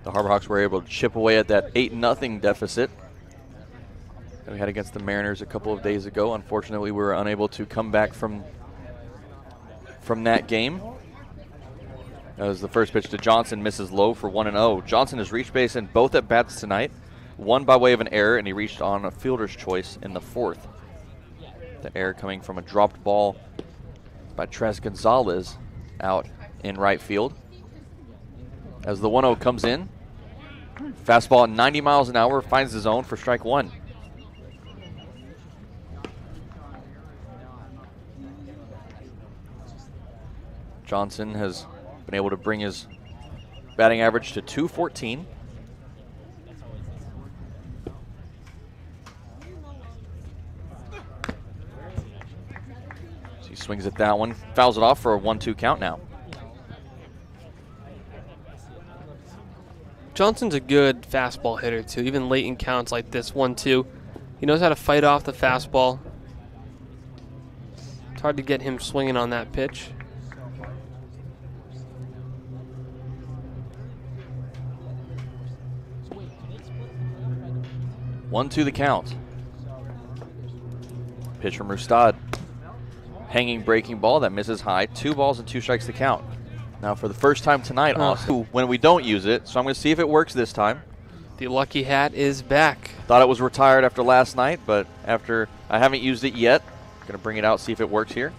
The Harbor Hawks were able to chip away at that 8-0 deficit that we had against the Mariners a couple of days ago. Unfortunately, we were unable to come back from that game. That was the first pitch to Johnson, misses low for 1-0. Johnson has reached base in both at bats tonight, one by way of an error, and he reached on a fielder's choice in the fourth. The error coming from a dropped ball by Tres Gonzalez out in right field. As the 1-0 comes in, fastball at 90 miles an hour finds the zone for strike one. Johnson has been able to bring his batting average to .214. So he swings at that one, fouls it off for a 1-2 count now. Johnson's a good fastball hitter, too, even late in counts like this 1-2. He knows how to fight off the fastball. It's hard to get him swinging on that pitch. One to the count. Pitch from Rustad. Hanging breaking ball that misses high. 2 balls and 2 strikes to count. Now for the first time tonight, Austin, when we don't use it, so I'm going to see if it works this time. The lucky hat is back. Thought it was retired after last night, but after I haven't used it yet, going to bring it out, see if it works here.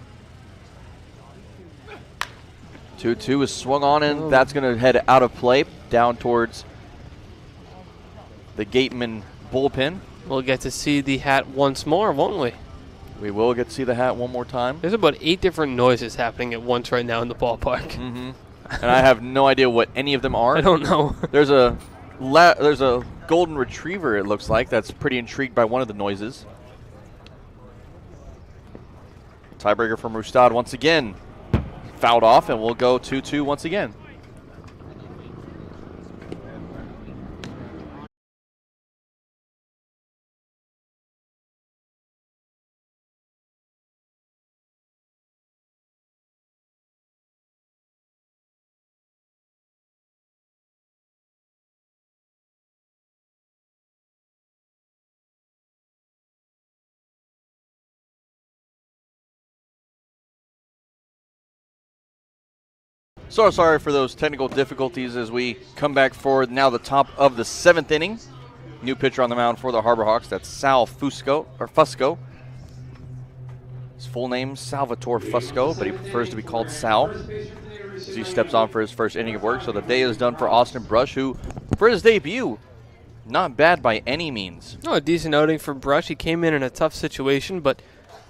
2-2 is swung on, and that's going to head out of play down towards the Gateman bullpen. We'll get to see the hat once more, won't we? We will get to see the hat one more time. There's about 8 different noises happening at once right now in the ballpark. Mm-hmm. And I have no idea what any of them are. I don't know. There's a golden retriever, it looks like, that's pretty intrigued by one of the noises. Tiebreaker from Rustad once again. Fouled off, and we'll go 2-2 once again. So sorry for those technical difficulties as we come back for now the top of the 7th inning. New pitcher on the mound for the Harbor Hawks. That's Sal Fusco. His full name, Salvatore Fusco, but he prefers to be called Sal as he steps on for his first inning of work. So the day is done for Austin Brush, who, for his debut, not bad by any means. Oh, a decent outing for Brush. He came in a tough situation, but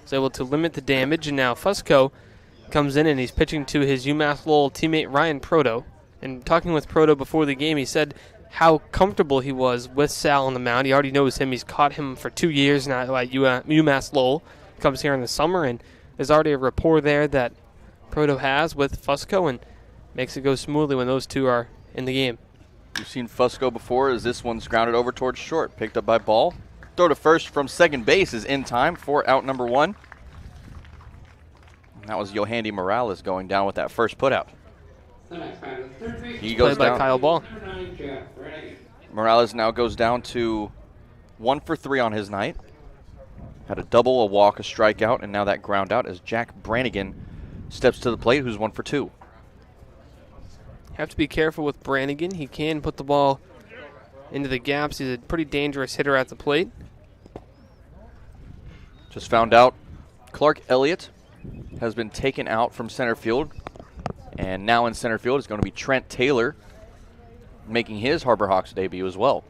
was able to limit the damage, and now Fusco comes in and he's pitching to his UMass Lowell teammate Ryan Proto. And talking with Proto before the game, he said how comfortable he was with Sal on the mound. He already knows him. He's caught him for 2 years now at UMass Lowell. Comes here in the summer, and there's already a rapport there that Proto has with Fusco, and makes it go smoothly when those two are in the game. You've seen Fusco before as this one's grounded over towards short. Picked up by Ball. Throw to first from second base is in time for out number 1. That was Yohandy Morales going down with that first putout. He goes Played down. by Kyle Ball. Morales now goes down to 1 for 3 on his night. Had a double, a walk, a strikeout, and now that ground out as Jack Brannigan steps to the plate, who's 1 for 2. Have to be careful with Brannigan. He can put the ball into the gaps. He's a pretty dangerous hitter at the plate. Just found out Clark Elliott has been taken out from center field, and now in center field is going to be Trent Taylor, making his Harbor Hawks debut as well.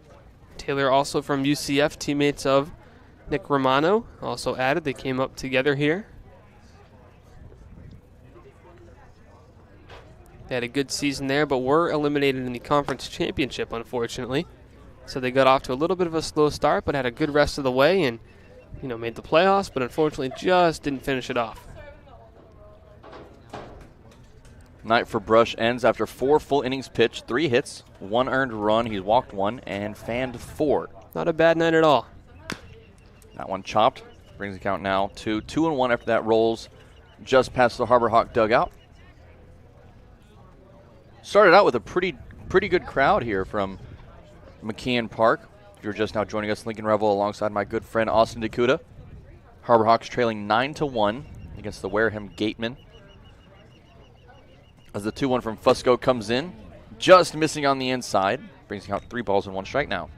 Taylor, also from UCF, teammates of Nick Romano, also added. They came up together here. They had a good season there, but were eliminated in the conference championship, unfortunately. So they got off to a little bit of a slow start, but had a good rest of the way and, made the playoffs, but unfortunately just didn't finish it off. Night for Brush ends after 4 full innings pitched, 3 hits, 1 earned run. He's walked 1 and fanned 4. Not a bad night at all. That one chopped. Brings the count now to 2-1 after that rolls just past the Harbor Hawk dugout. Started out with a pretty good crowd here from McKeon Park. If you're just now joining us, Lincoln Revill alongside my good friend Austin DeCouta. Harbor Hawks trailing 9-1 against the Wareham Gateman. As the 2-1 from Fusco comes in, just missing on the inside. Brings the count 3 balls and 1 strike now.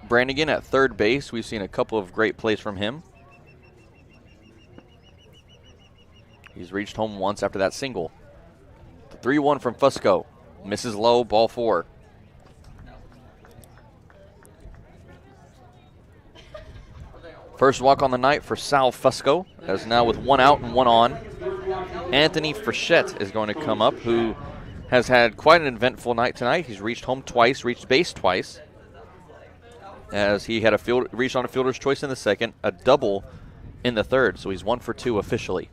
Brannigan at third base. We've seen a couple of great plays from him. He's reached home once after that single. The 3-1 from Fusco. Misses low, ball 4. First walk on the night for Sal Fusco, as now with 1 out and 1 on. Anthony Frechette is going to come up, who has had quite an eventful night tonight. He's reached home twice, reached base twice, as he had reached on a fielder's choice in the second, a double in the third, so he's 1 for 2 officially.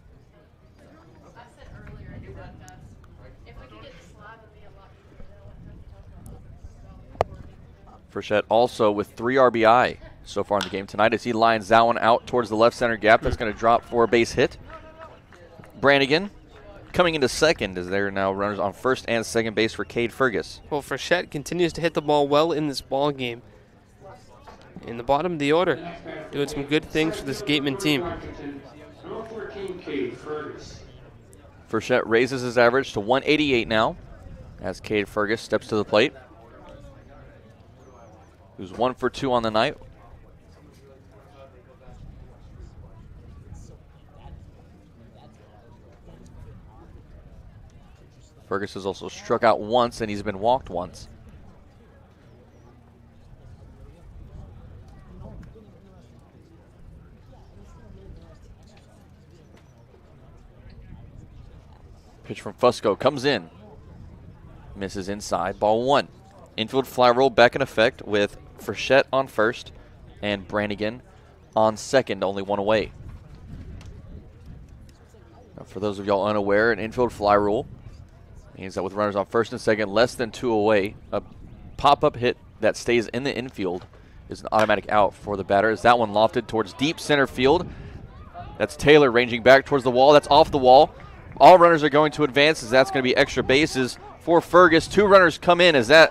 Frechette also with 3 RBI so far in the game tonight as he lines that one out towards the left center gap. That's going to drop for a base hit. Brannigan coming into second as there are now runners on first and second base for Cade Fergus. Well, Frechette continues to hit the ball well in this ball game. In the bottom of the order, doing some good things for this Gateman team. Frechette raises his average to 188 now as Cade Fergus steps to the plate. Who's 1 for 2 on the night. Fergus has also struck out once and he's been walked once. Pitch from Fusco comes in. Misses inside, ball 1. Infield fly roll back in effect with Frechette on first and Brannigan on second, only 1 away. Now for those of y'all unaware, an infield fly rule means that with runners on first and second, less than 2 away, a pop-up hit that stays in the infield is an automatic out for the batter. As that one lofted towards deep center field. That's Taylor ranging back towards the wall. That's off the wall. All runners are going to advance as that's going to be extra bases for Fergus. 2 runners come in that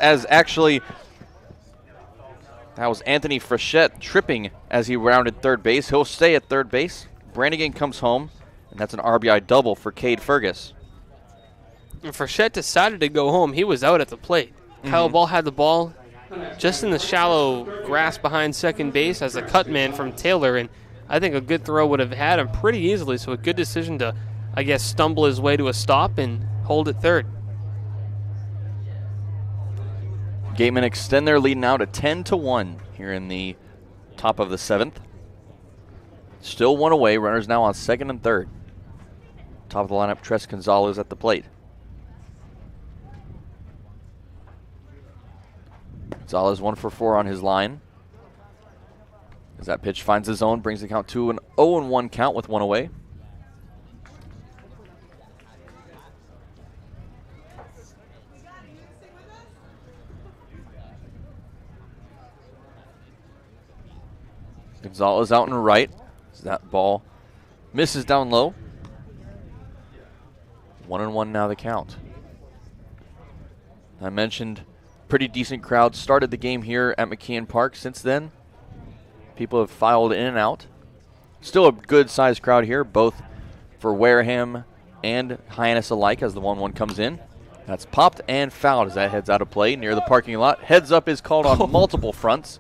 was Anthony Frechette tripping as he rounded third base. He'll stay at third base. Brannigan comes home, and that's an RBI double for Cade Fergus. And Frechette decided to go home. He was out at the plate. Kyle Ball had the ball just in the shallow grass behind second base as a cut man from Taylor, and I think a good throw would have had him pretty easily, so a good decision to, stumble his way to a stop and hold it third. Gateman extend their lead now to 10-1 here in the top of the 7th. Still 1 away. Runners now on second and third. Top of the lineup, Tres Gonzalez at the plate. Gonzalez 1 for 4 on his line. As that pitch finds the zone, brings the count to an 0-1 count with 1 away. Gonzalez out and right. So that ball misses down low. 1-1 now the count. I mentioned pretty decent crowd started the game here at McKeon Park. Since then, people have filed in and out. Still a good sized crowd here, both for Wareham and Hyannis alike as the 1-1 comes in. That's popped and fouled as that heads out of play near the parking lot. Heads up is called on multiple fronts.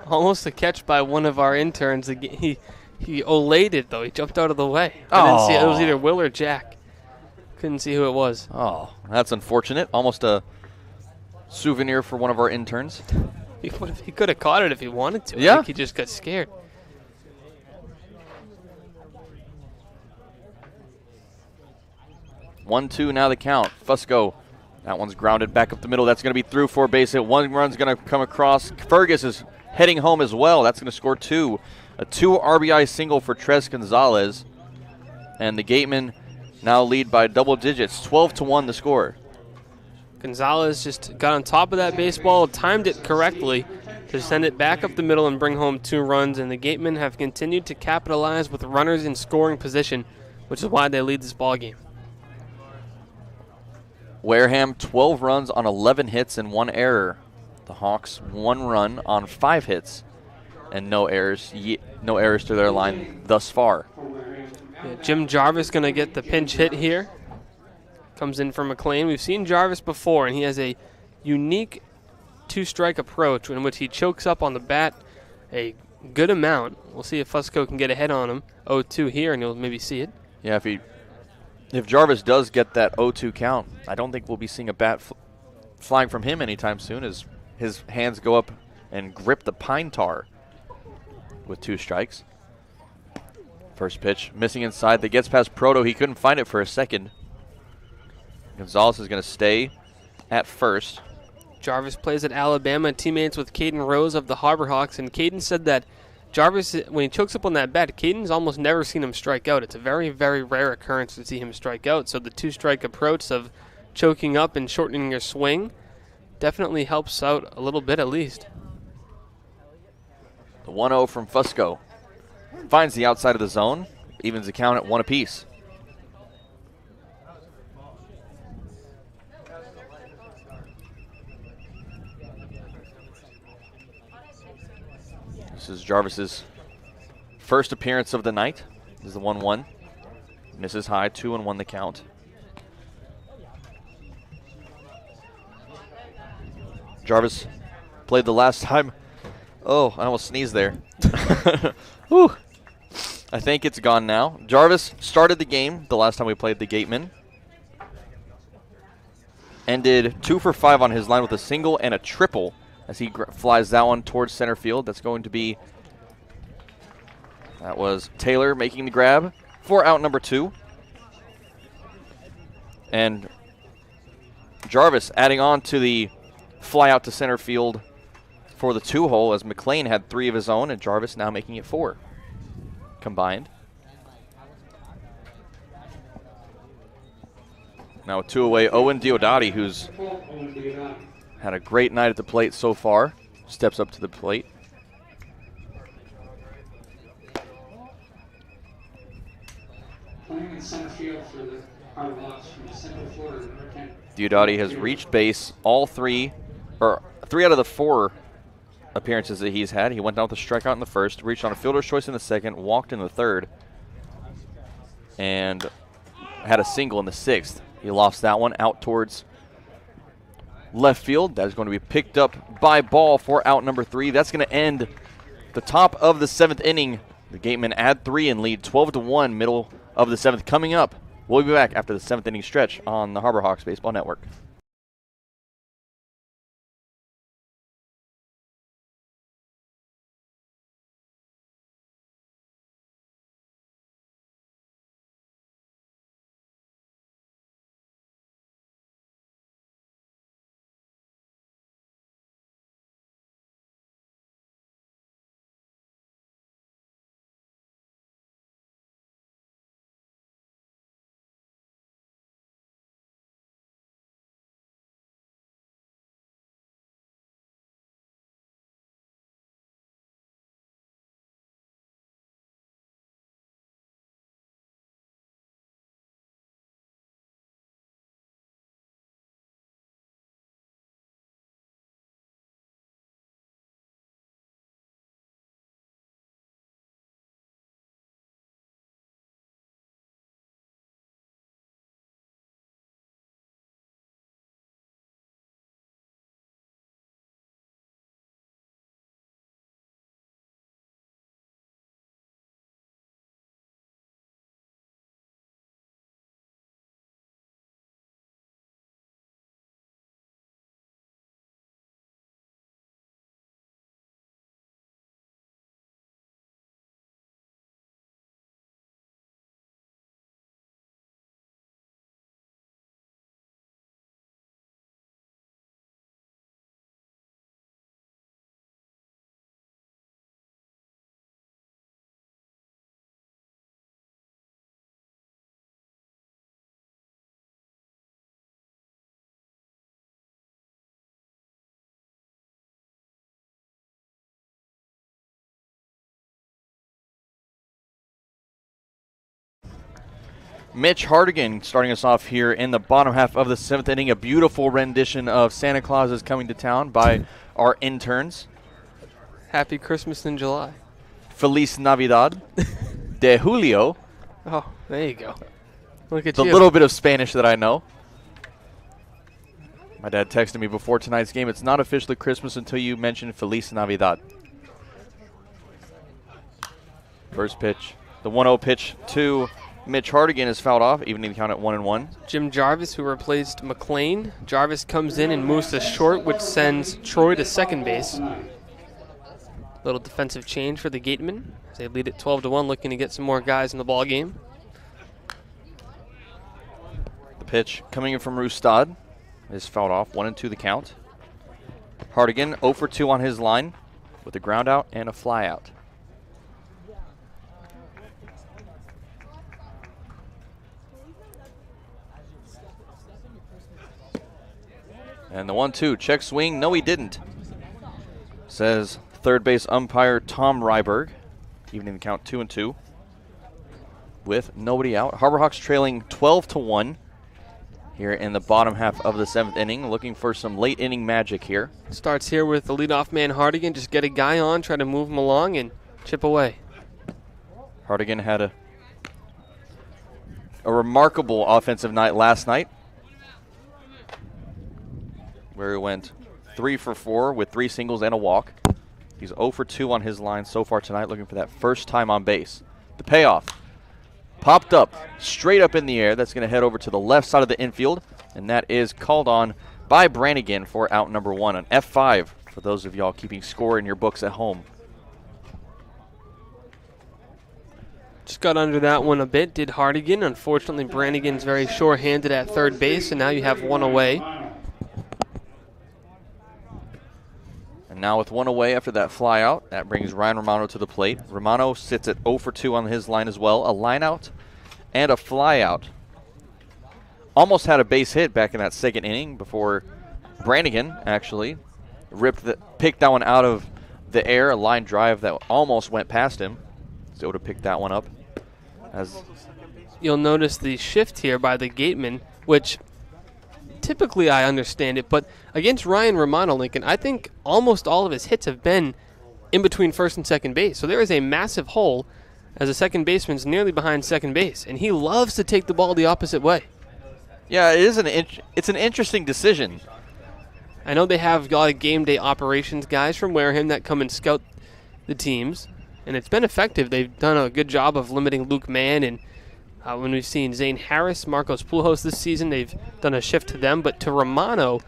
Almost a catch by one of our interns. He olayed it, though. He jumped out of the way. I didn't see it. It was either Will or Jack. Couldn't see who it was. Oh, that's unfortunate. Almost a souvenir for one of our interns. He could have caught it if he wanted to. Yeah. I think he just got scared. One, two, now the count. Fusco. That one's grounded back up the middle. That's going to be through for a base hit. One run's going to come across. Fergus is heading home as well. That's going to score 2. A 2 RBI single for Tres Gonzalez. And the Gatemen now lead by double digits. 12-1 the score. Gonzalez just got on top of that baseball, timed it correctly to send it back up the middle and bring home 2 runs. And the Gatemen have continued to capitalize with runners in scoring position, which is why they lead this ball game. Wareham, 12 runs on 11 hits and 1 error. The Hawks, 1 run on 5 hits and no errors to their line thus far. Yeah, Jim Jarvis going to get the pinch hit here. Comes in for McLean. We've seen Jarvis before, and he has a unique 2-strike approach in which he chokes up on the bat a good amount. We'll see if Fusco can get ahead on him. 0-2 here, and you'll maybe see it. Yeah, if Jarvis does get that 0-2 count, I don't think we'll be seeing a bat flying from him anytime soon as his hands go up and grip the pine tar with 2 strikes. First pitch, missing inside. That gets past Proto. He couldn't find it for a second. Gonzalez is going to stay at first. Jarvis plays at Alabama, teammates with Caden Rose of the Harbor Hawks, and Caden said that Jarvis, when he chokes up on that bat, Caden's almost never seen him strike out. It's a very, very rare occurrence to see him strike out. So the 2-strike approach of choking up and shortening your swing definitely helps out a little bit at least. The 1-0 from Fusco. Finds the outside of the zone. Evens the count at 1 apiece. This is Jarvis's first appearance of the night. This is the 1-1. Misses high, 2-1 the count. Jarvis played the last time. Oh, I almost sneezed there. Whew. I think it's gone now. Jarvis started the game the last time we played the Gateman. Ended 2 for 5 on his line with a single and a triple as he flies that one towards center field. That was Taylor making the grab for out number 2. And Jarvis adding on to the fly out to center field for the 2-hole as McLean had 3 of his own and Jarvis now making it 4 combined. Now a 2 away, Owen Diodati, who's had a great night at the plate so far, steps up to the plate. Playing in center field for the Harbor Hawks from Central Florida, number 10. Diodati has reached base all 3 out of the 4 appearances that he's had. He went down with a strikeout in the first, reached on a fielder's choice in the second, walked in the third, and had a single in the 6th. He lost that one out towards left field. That is going to be picked up by Ball for out number 3. That's going to end the top of the 7th inning. The Gatemen add 3 and lead 12-1 middle of the 7th. Coming up, we'll be back after the 7th inning stretch on the Harbor Hawks Baseball Network. Mitch Hardigan starting us off here in the bottom half of the 7th inning. A beautiful rendition of Santa Claus is Coming to Town by our interns. Happy Christmas in July. Feliz Navidad de Julio. Oh, there you go. Look at It's a you. little bit of Spanish that I know. My dad texted me before tonight's game. It's not officially Christmas until you mention Feliz Navidad. First pitch. The 1-0 pitch to Mitch Hardigan is fouled off, evening the count at 1-1. Jim Jarvis, who replaced McLean. Jarvis comes in and moves to short, which sends Troy to second base. Little defensive change for the Gateman as they lead it 12-1, looking to get some more guys in the ball game. The pitch coming in from Rustad is fouled off. 1-2 the count. Hardigan 0 for 2 on his line with a ground out and a fly out. And the 1-2 check swing. No, he didn't, says third base umpire Tom Ryberg. Evening the count 2-2 with nobody out. Harborhawks trailing 12-1 here in the bottom half of the 7th inning, looking for some late inning magic here. Starts here with the leadoff man Hardigan. Just get a guy on, try to move him along, and chip away. Hardigan had a remarkable offensive night last night, where he went 3 for 4 with 3 singles and a walk. He's 0 for 2 on his line so far tonight, looking for that first time on base. The payoff popped up, straight up in the air. That's going to head over to the left side of the infield, and that is called on by Brannigan for out number 1, an F5 for those of y'all keeping score in your books at home. Just got under that one a bit, did Hardigan. Unfortunately, Brannigan's very sure-handed at third base, and now you have one away. And now with one away after that fly out, that brings Ryan Romano to the plate. Romano sits at 0 for 2 on his line as well. A line out and a fly out. Almost had a base hit back in that second inning before Brannigan actually picked that one out of the air. A line drive that almost went past him. So would have picked that one up. As you'll notice the shift here by the Gateman, which typically I understand it, but against Ryan Romano, Lincoln, I think almost all of his hits have been in between first and second base. So there is a massive hole as a second baseman's nearly behind second base, and he loves to take the ball the opposite way. Yeah, it's an interesting decision. I know they have a lot of game day operations guys from Wareham that come and scout the teams, and it's been effective. They've done a good job of limiting Luke Mann, and when we've seen Zane Harris, Marcos Pujols this season, they've done a shift to them. But to Romano,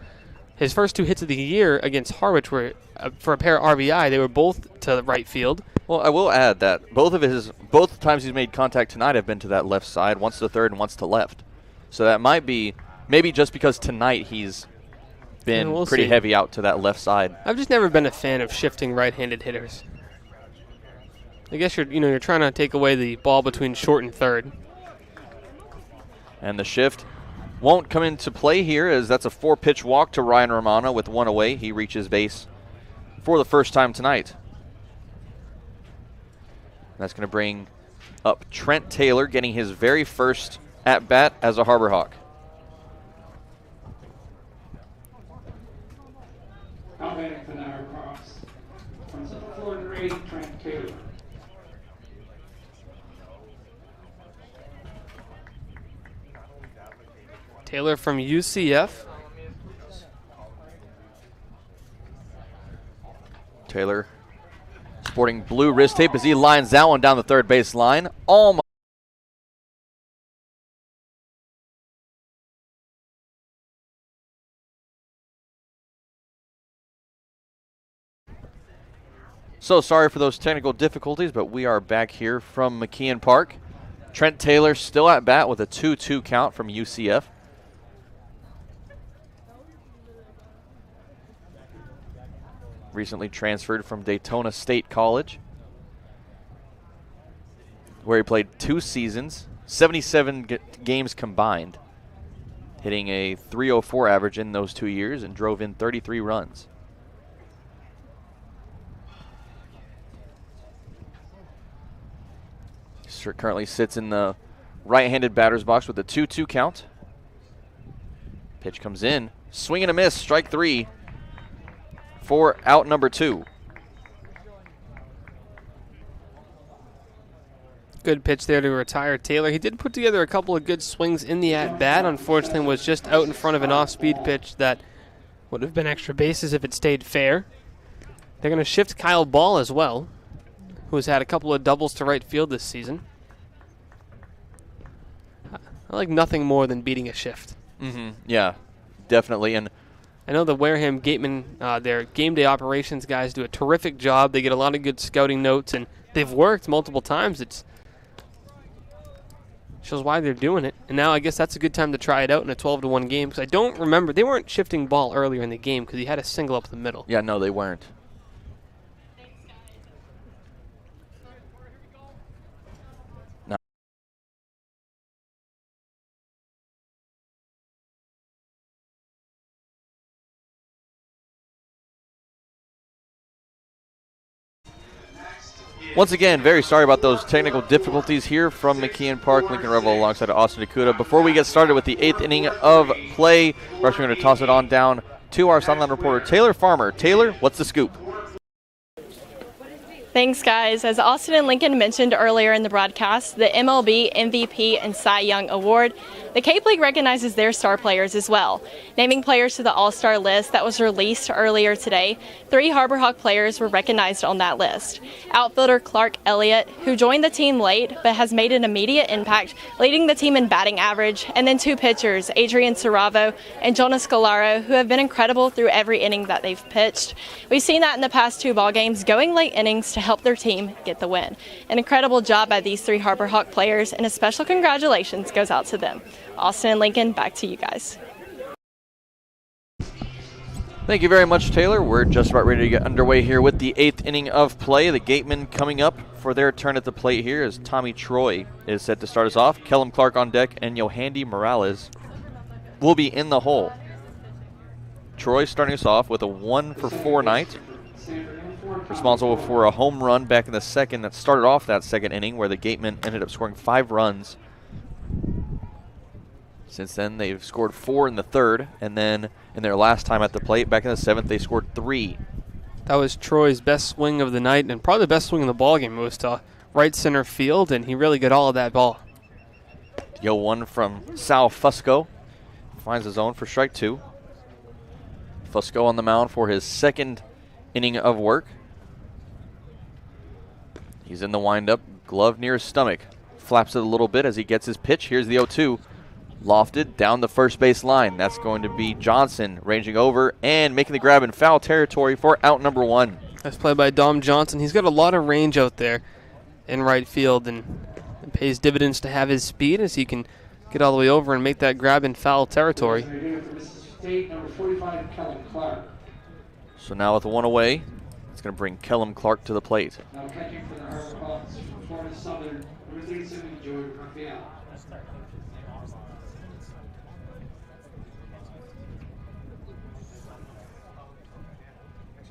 his first 2 hits of the year against Harwich were for a pair of RBI. They were both to the right field. Well, I will add that both times he's made contact tonight have been to that left side, once to third and once to left. So that might be maybe just because tonight he's been pretty heavy out to that left side. I've just never been a fan of shifting right-handed hitters. I guess you're trying to take away the ball between short and third. And the shift won't come into play here, as that's a 4-pitch walk to Ryan Romano with 1 away. He reaches base for the first time tonight. That's going to bring up Trent Taylor, getting his very first at-bat as a Harbor Hawk. Now batting for the Harborhawks, from Central Florida rating, Trent Taylor. Taylor from UCF. Taylor sporting blue wrist tape as he lines that one down the third base line. Almost. So sorry for those technical difficulties, but we are back here from McKeon Park. Trent Taylor still at bat with a 2-2 count from UCF. Recently transferred from Daytona State College, where he played 2 seasons, 77 games combined, hitting a .304 average in those 2 years and drove in 33 runs. Currently sits in the right-handed batter's box with a 2-2 count. Pitch comes in. Swing and a miss. Strike 3 for out number 2. Good pitch there to retire Taylor. He did put together a couple of good swings in the at-bat. Unfortunately, was just out in front of an off-speed pitch that would have been extra bases if it stayed fair. They're going to shift Kyle Ball as well, who has had a couple of doubles to right field this season. I like nothing more than beating a shift. Yeah, definitely. And I know the Wareham Gateman, their game day operations guys do a terrific job. They get a lot of good scouting notes, and they've worked multiple times. It shows why they're doing it. And now I guess that's a good time to try it out in a 12-1 game, because I don't remember. They weren't shifting Ball earlier in the game because he had a single up the middle. yeah, no, they weren't. Once again, very sorry about those technical difficulties here from McKeon Park. Lincoln Revill alongside Austin DeCouta. Before we get started with the 8th inning of play, we're going to toss it on down to our sideline reporter, Taylor Farmer. Taylor, what's the scoop? Thanks, guys. As Austin and Lincoln mentioned earlier in the broadcast, the MLB MVP and Cy Young Award, the Cape League recognizes their star players as well. Naming players to the All-Star list that was released earlier today, 3 Harbor Hawk players were recognized on that list. Outfielder Clark Elliott, who joined the team late but has made an immediate impact, leading the team in batting average, and then 2 pitchers, Adrian Saravo and Jonas Scalaro, who have been incredible through every inning that they've pitched. We've seen that in the past 2 ball games, going late innings to help their team get the win. An incredible job by these 3 Harbor Hawk players, and a special congratulations goes out to them. Austin and Lincoln, back to you guys. Thank you very much, Taylor. We're just about ready to get underway here with the 8th inning of play. The Gatemen coming up for their turn at the plate here as Tommy Troy is set to start us off. Kellum Clark on deck, and Yohandy Morales will be in the hole. Troy starting us off with a 1-for-4 night. Responsible for a home run back in the second that started off that second inning, where the Gatemen ended up scoring 5 runs. Since then, they've scored 4 in the third, and then in their last time at the plate, back in the 7th, they scored 3. That was Troy's best swing of the night, and probably the best swing in the ballgame. It was to right center field, and he really got all of that ball. The 0-1 from Sal Fusco finds his own for strike 2. Fusco on the mound for his second inning of work. He's in the windup, glove near his stomach. Flaps it a little bit as he gets his pitch. Here's the 0-2. Lofted down the first base line. That's going to be Johnson ranging over and making the grab in foul territory for out number 1. That's played by Dom Johnson. He's got a lot of range out there in right field, and it pays dividends to have his speed as he can get all the way over and make that grab in foul territory. So now with the 1 away, it's going to bring Kellum Clark to the plate. Now catching for the Harbor Hawks from Florida Southern, number 37, Joey Raphael.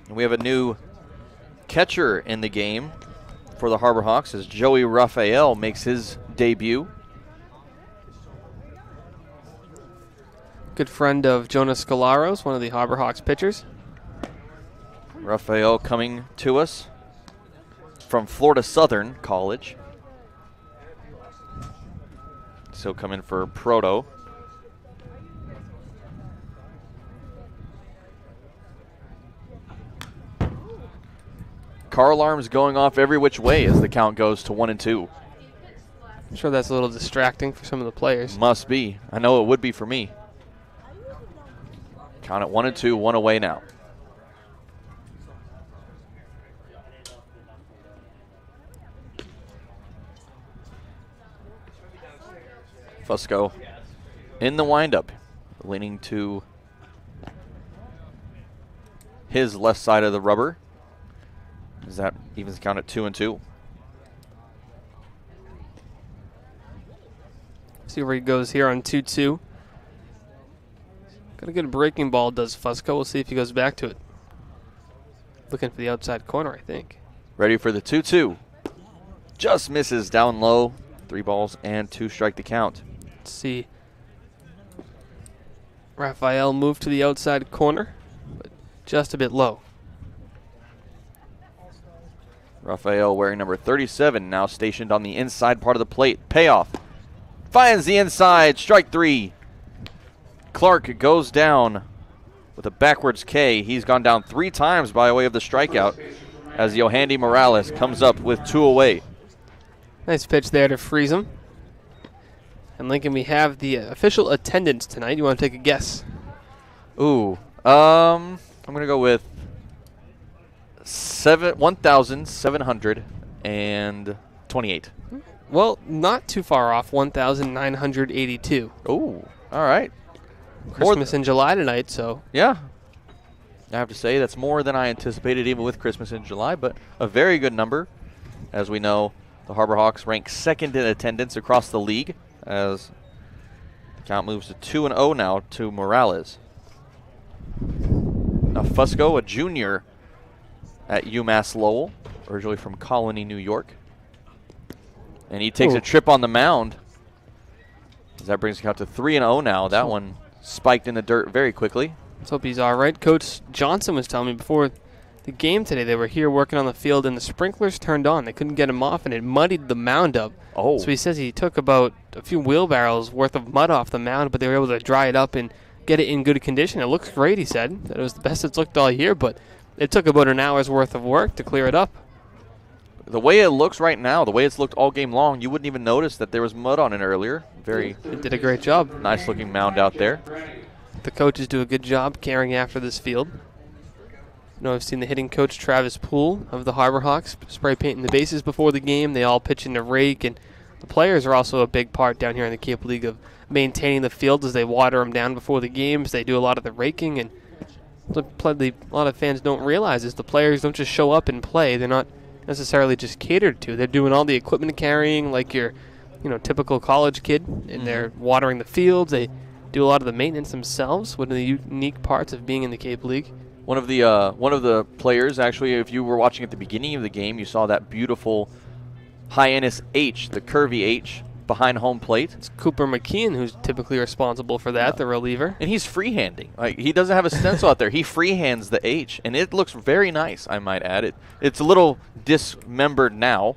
And we have a new catcher in the game for the Harbor Hawks as Joey Raphael makes his debut. Good friend of Jonas Scalaro's, one of the Harbor Hawks pitchers. Raphael coming to us from Florida Southern College. So come in for Proto. Car alarms going off every which way as the count goes to 1-2. I'm sure that's a little distracting for some of the players. Must be. I know it would be for me. Count at 1-2, 1 away now. Fusco in the windup, leaning to his left side of the rubber. As that evens count at 2-2. See where he goes here on 2-2. Got a good breaking ball, does Fusco. We'll see if he goes back to it. Looking for the outside corner, I think. Ready for the 2-2. Just misses down low. 3 balls and 2 strike to count. Let's see. Raphael moved to the outside corner, but just a bit low. Raphael wearing number 37, now stationed on the inside part of the plate. Payoff. Finds the inside, strike 3. Clark goes down with a backwards K. He's gone down 3 times by way of the strikeout as Yohandy Morales comes up with 2 away. Nice pitch there to freeze him. And Lincoln, we have the official attendance tonight. You want to take a guess? Ooh, I'm going to go with 1,728. Well, not too far off, 1,982. Ooh, all right. Christmas in July tonight, so. Yeah. I have to say that's more than I anticipated even with Christmas in July, but a very good number. As we know, the Harbor Hawks rank 2nd in attendance across the league as the count moves to 2-0 now to Morales. Now Fusco, a junior at UMass Lowell, originally from Colony, New York. And he takes a trip on the mound. As that brings the count to 3-0 now. That one spiked in the dirt very quickly. Let's hope he's all right. Coach Johnson was telling me before the game today they were here working on the field and the sprinklers turned on. They couldn't get him off and it muddied the mound up. Oh. So he says he took about a few wheelbarrows worth of mud off the mound, but they were able to dry it up and get it in good condition. It looks great, he said. That it was the best it's looked all year, but it took about an hour's worth of work to clear it up. The way it looks right now, the way it's looked all game long, you wouldn't even notice that there was mud on it earlier. Very It did a great job. nice looking mound out there. The coaches do a good job carrying after this field. I've seen the hitting coach Travis Poole of the Harbor Hawks spray painting the bases before the game. They all pitch in the rake, and the players are also a big part down here in the Cape League of maintaining the field as they water them down before the games. They do a lot of the raking, and what a lot of fans don't realize is the players don't just show up and play. They're not necessarily just catered to. They're doing all the equipment carrying like your typical college kid, and they're watering the fields. They do a lot of the maintenance themselves. One of the unique parts of being in the Cape League. One of the players, actually, if you were watching at the beginning of the game, you saw that beautiful Hyannis H, the curvy H, behind home plate. It's Cooper McKeon who's typically responsible for that, the reliever. And he's freehanding. Like, he doesn't have a stencil out there. He freehands the H, and it looks very nice, I might add. It's a little dismembered now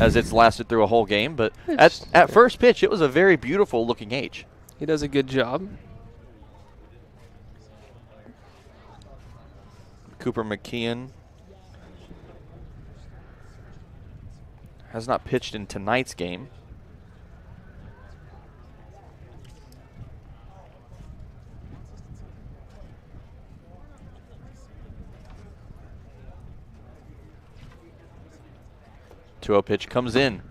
as it's lasted through a whole game, but at first pitch, it was a very beautiful-looking H. He does a good job. Cooper McKeon has not pitched in tonight's game. Two-0 pitch comes in.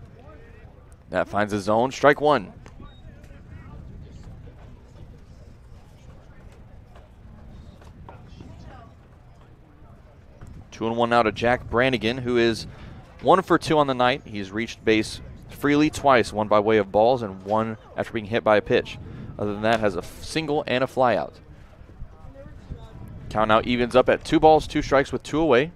That finds a zone. Strike 1. Two and one now to Jack Brannigan, who is 1 for 2 on the night. He's reached base freely twice, one by way of balls and one after being hit by a pitch. Other than that, has a single and a flyout. Count now evens up at 2 balls, 2 strikes with 2 away.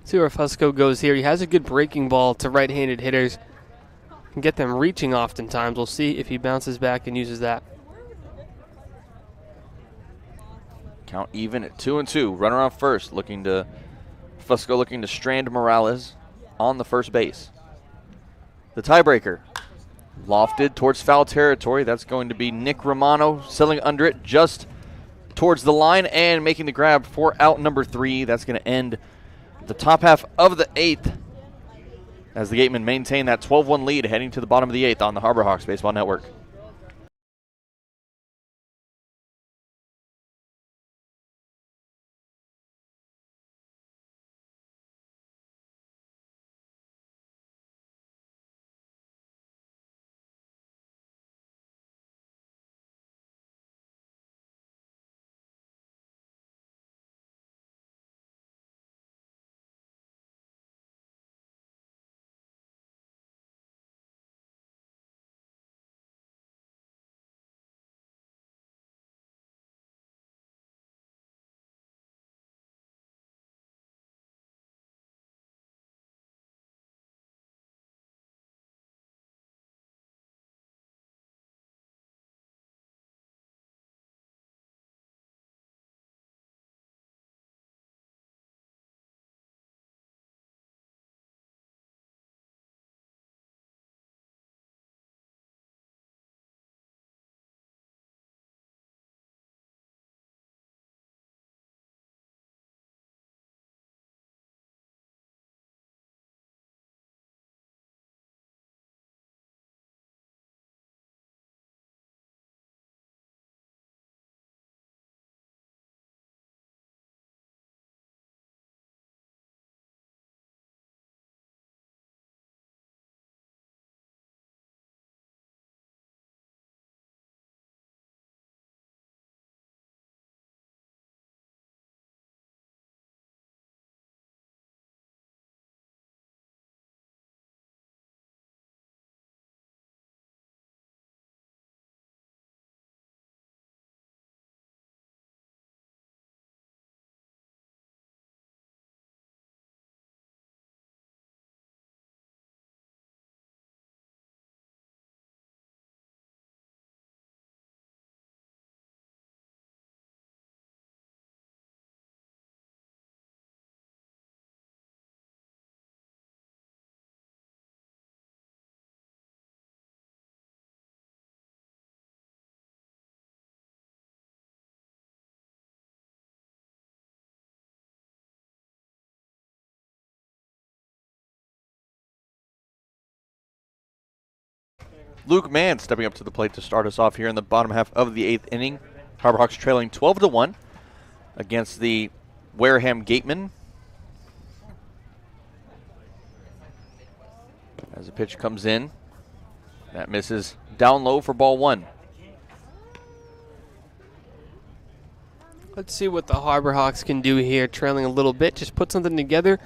See where Fusco goes here. He has a good breaking ball to right-handed hitters. Can get them reaching oftentimes. We'll see if he bounces back and uses that. Count even at 2-2. Runner on first, Fusco looking to strand Morales on the first base. The tiebreaker, lofted towards foul territory. That's going to be Nick Romano settling under it just towards the line and making the grab for out number 3. That's going to end the top half of the 8th as the Gatemen maintain that 12-1 lead heading to the bottom of the 8th on the Harbor Hawks Baseball Network. Luke Mann stepping up to the plate to start us off here in the bottom half of the 8th inning. Harborhawks trailing 12-1 against the Wareham Gateman. As the pitch comes in, that misses down low for ball 1. Let's see what the Harborhawks can do here, trailing a little bit. Just put something together,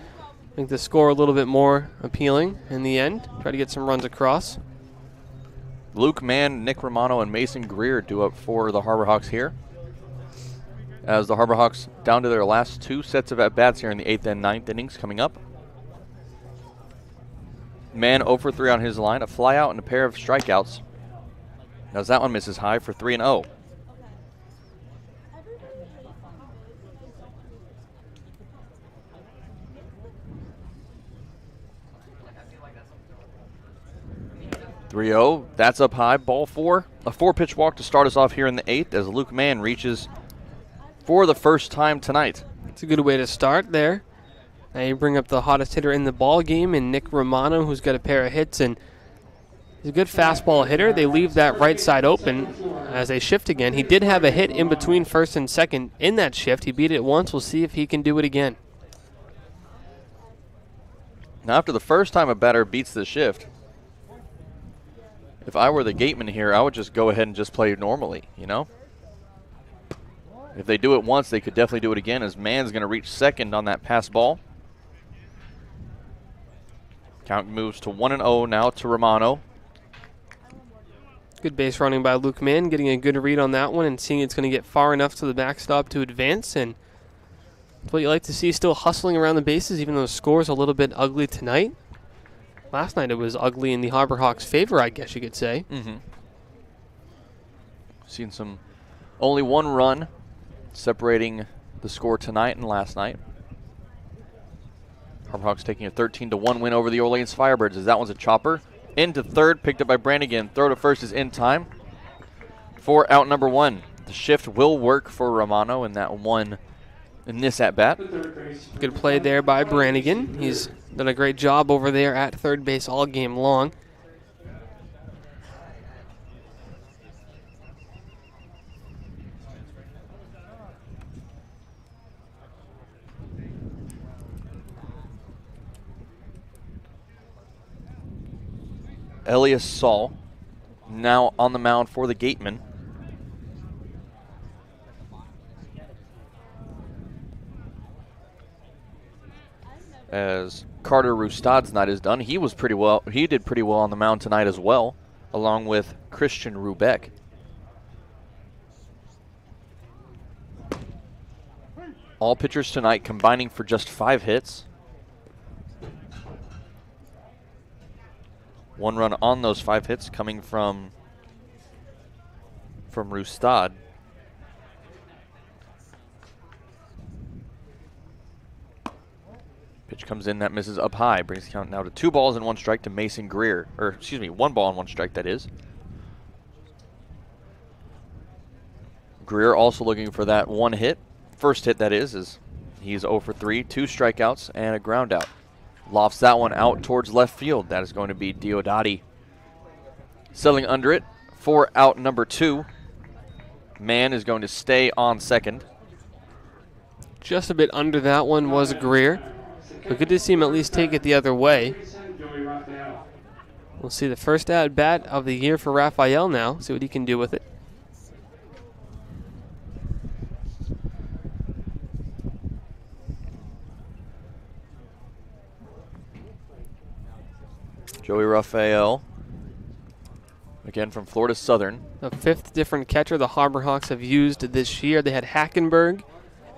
make the score a little bit more appealing in the end. Try to get some runs across. Luke Mann, Nick Romano, and Mason Greer due up for the Harborhawks here. As the Harborhawks down to their last 2 sets of at-bats here in the 8th and 9th innings coming up. Mann 0 for 3 on his line, a flyout and a pair of strikeouts. As that one misses high for 3-0. That's up high, ball 4. A 4-pitch walk to start us off here in the 8th as Luke Mann reaches for the first time tonight. It's a good way to start there. Now you bring up the hottest hitter in the ball game in Nick Romano, who's got a pair of hits, and he's a good fastball hitter. They leave that right side open as they shift again. He did have a hit in between first and second in that shift. He beat it once. We'll see if he can do it again. Now after the first time a batter beats the shift, if I were the Gateman here, I would just go ahead and just play normally, you know? If they do it once, they could definitely do it again as Mann's going to reach second on that pass ball. Count moves to 1-0 now to Romano. Good base running by Luke Mann, getting a good read on that one and seeing it's going to get far enough to the backstop to advance. And that's what you like to see, still hustling around the bases, even though the score's a little bit ugly tonight. Last night it was ugly in the Harborhawks' favor, I guess you could say. Seen only 1 run separating the score tonight and last night. Harborhawks taking a 13-1 win over the Orleans Firebirds as that one's a chopper. Into third, picked up by Brannigan. Throw to first is in time for out number 1. The shift will work for Romano in that one in this at-bat. Good play there by Brannigan. He's done a great job over there at third base all game long. Elias Saul now on the mound for the Gateman. As Carter Rustad's night is done, he did pretty well on the mound tonight as well, along with Christian Rubeck. All pitchers tonight combining for just 5 hits. 1 run on those 5 hits coming from Rustad. Pitch comes in, that misses up high. Brings the count now to 2 balls and 1 strike to Mason Greer. 1 ball and 1 strike, that is. Greer also looking for that 1 hit. First hit, that is he's 0 for 3, 2 strikeouts and a ground out. Lofts that one out towards left field. That is going to be Diodati. Settling under it for out number 2. Mann is going to stay on second. Just a bit under that one was Greer. But good to see him at least take it the other way. We'll see the first at-bat of the year for Raphael now. See what he can do with it. Joey Raphael, again from Florida Southern. The 5th different catcher the Harborhawks have used this year. They had Hackenberg,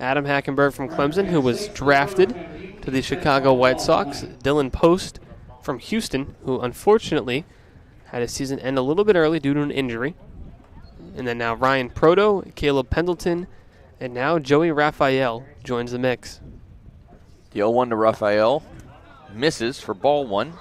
Adam Hackenberg from Clemson, who was drafted to the Chicago White Sox. Dylan Post from Houston, who unfortunately had his season end a little bit early due to an injury. And then now Ryan Proto, Caleb Pendleton, and now Joey Raphael joins the mix. The 0-1 to Raphael misses for ball 1.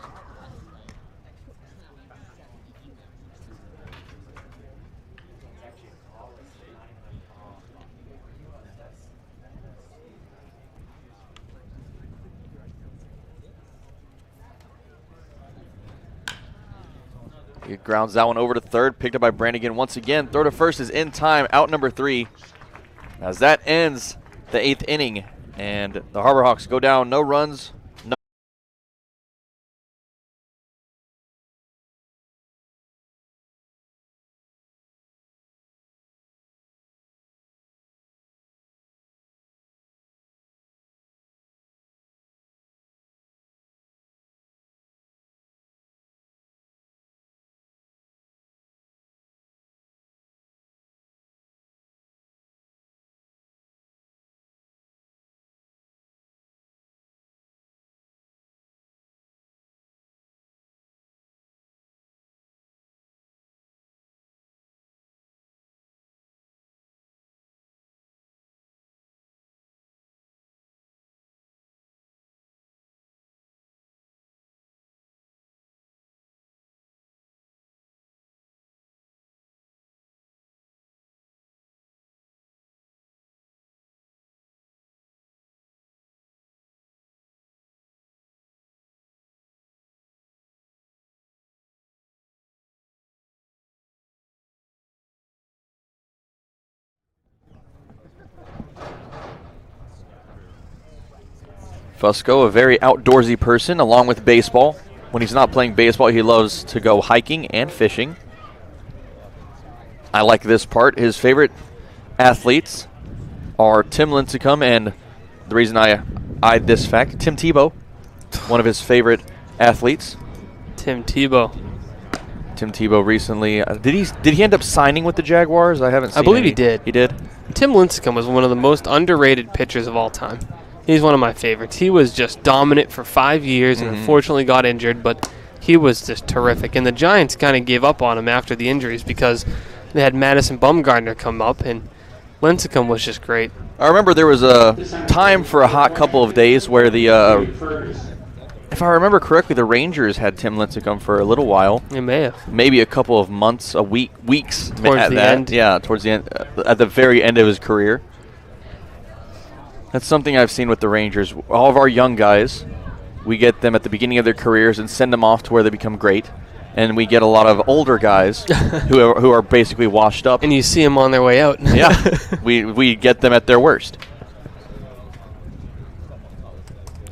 He grounds that one over to third, picked up by Brannigan once again. Throw to first is in time, out number 3. As that ends the 8th inning, and the Harbor Hawks go down, no runs, no. Fusco, a very outdoorsy person, along with baseball. When he's not playing baseball, he loves to go hiking and fishing. I like this part. His favorite athletes are Tim Lincecum, and the reason I eyed this fact, Tim Tebow, one of his favorite athletes. Tim Tebow. Tim Tebow recently, did he end up signing with the Jaguars? I haven't seen I believe he did. He did? Tim Lincecum was one of the most underrated pitchers of all time. He's one of my favorites. He was just dominant for 5 years and unfortunately got injured, but he was just terrific. And the Giants kind of gave up on him after the injuries because they had Madison Bumgarner come up, and Lincecum was just great. I remember there was a time for a hot couple of days where if I remember correctly, the Rangers had Tim Lincecum for a little while. They may have. Maybe a couple of months, weeks towards at the that. end. Yeah, towards the end, at the very end of his career. That's something I've seen with the Rangers. All of our young guys, we get them at the beginning of their careers and send them off to where they become great. And we get a lot of older guys who are basically washed up. And you see them on their way out. Yeah, we get them at their worst.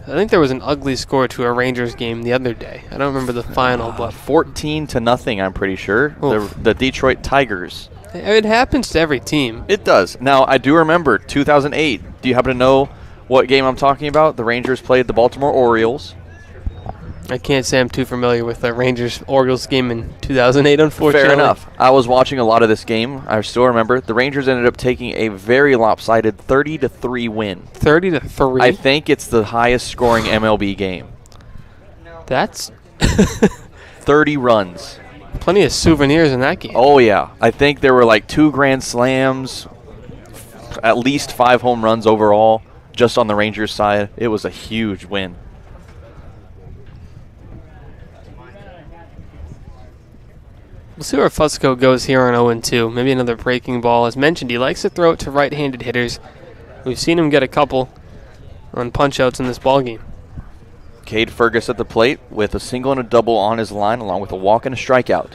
I think there was an ugly score to a Rangers game the other day. I don't remember the final, but 14-0, I'm pretty sure. The Detroit Tigers. It happens to every team. It does. Now, I do remember 2008. Do you happen to know what game I'm talking about? The Rangers played the Baltimore Orioles. I can't say I'm too familiar with the Rangers-Orioles game in 2008, unfortunately. Fair enough. I was watching a lot of this game. I still remember. The Rangers ended up taking a very lopsided 30-3 win. 30-3? I think it's the highest scoring MLB game. That's 30 runs. Plenty of souvenirs in that game. Oh, yeah. I think there were like 2 grand slams, at least 5 home runs overall, just on the Rangers side. It was a huge win. We'll see where Fusco goes here on 0-2. Maybe another breaking ball. As mentioned, he likes to throw it to right-handed hitters. We've seen him get a couple on punch-outs in this ballgame. Cade Fergus at the plate with a single and a double on his line, along with a walk and a strikeout.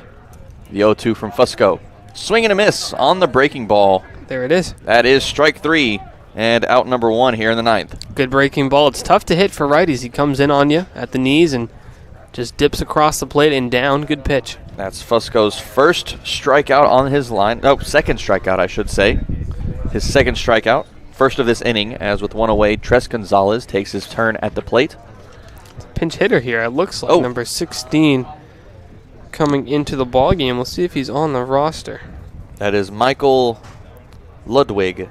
The 0-2 from Fusco. Swing and a miss on the breaking ball. There it is. That is strike 3 and out number 1 here in the 9th. Good breaking ball. It's tough to hit for righties. He comes in on you at the knees and just dips across the plate and down. Good pitch. That's Fusco's first strikeout on his line. Oh, second strikeout, I should say. His second strikeout. First of this inning, as with one away, Tres Gonzalez takes his turn at the plate. Pinch hitter here. It looks like number 16 coming into the ball game. We'll see if he's on the roster. That is Michael Ludwig.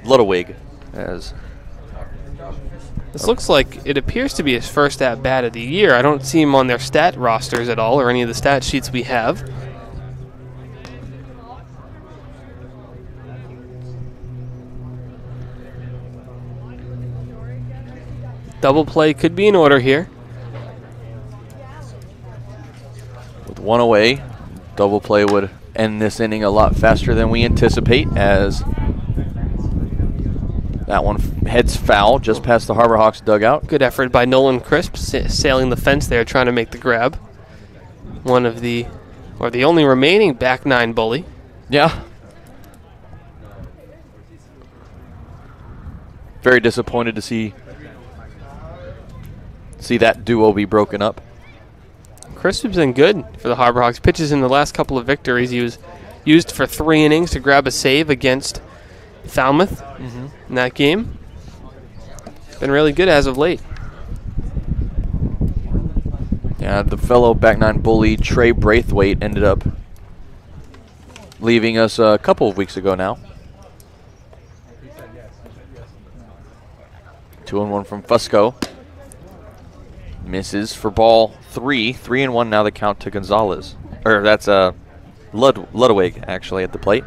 Ludwig. As this looks like it appears to be his first at-bat of the year. I don't see him on their stat rosters at all or any of the stat sheets we have. Double play could be in order here. With one away, double play would end this inning a lot faster than we anticipate, as That one heads foul just past the Harbor Hawks dugout. Good effort by Nolan Crisp, sailing the fence there, trying to make the grab. One of the, or the only remaining back nine bully. Yeah. Very disappointed to see that duo be broken up. Crisp has been good for the Harbor Hawks. Pitches in the last couple of victories. He was used for 3 innings to grab a save against Falmouth in that game. Been really good as of late. Yeah, the fellow back nine bully, Trey Braithwaite, ended up leaving us a couple of weeks ago now. 2-1 from Fusco. Misses for ball 3. 3-1 now the count to Gonzalez. Or that's Ludwig actually at the plate.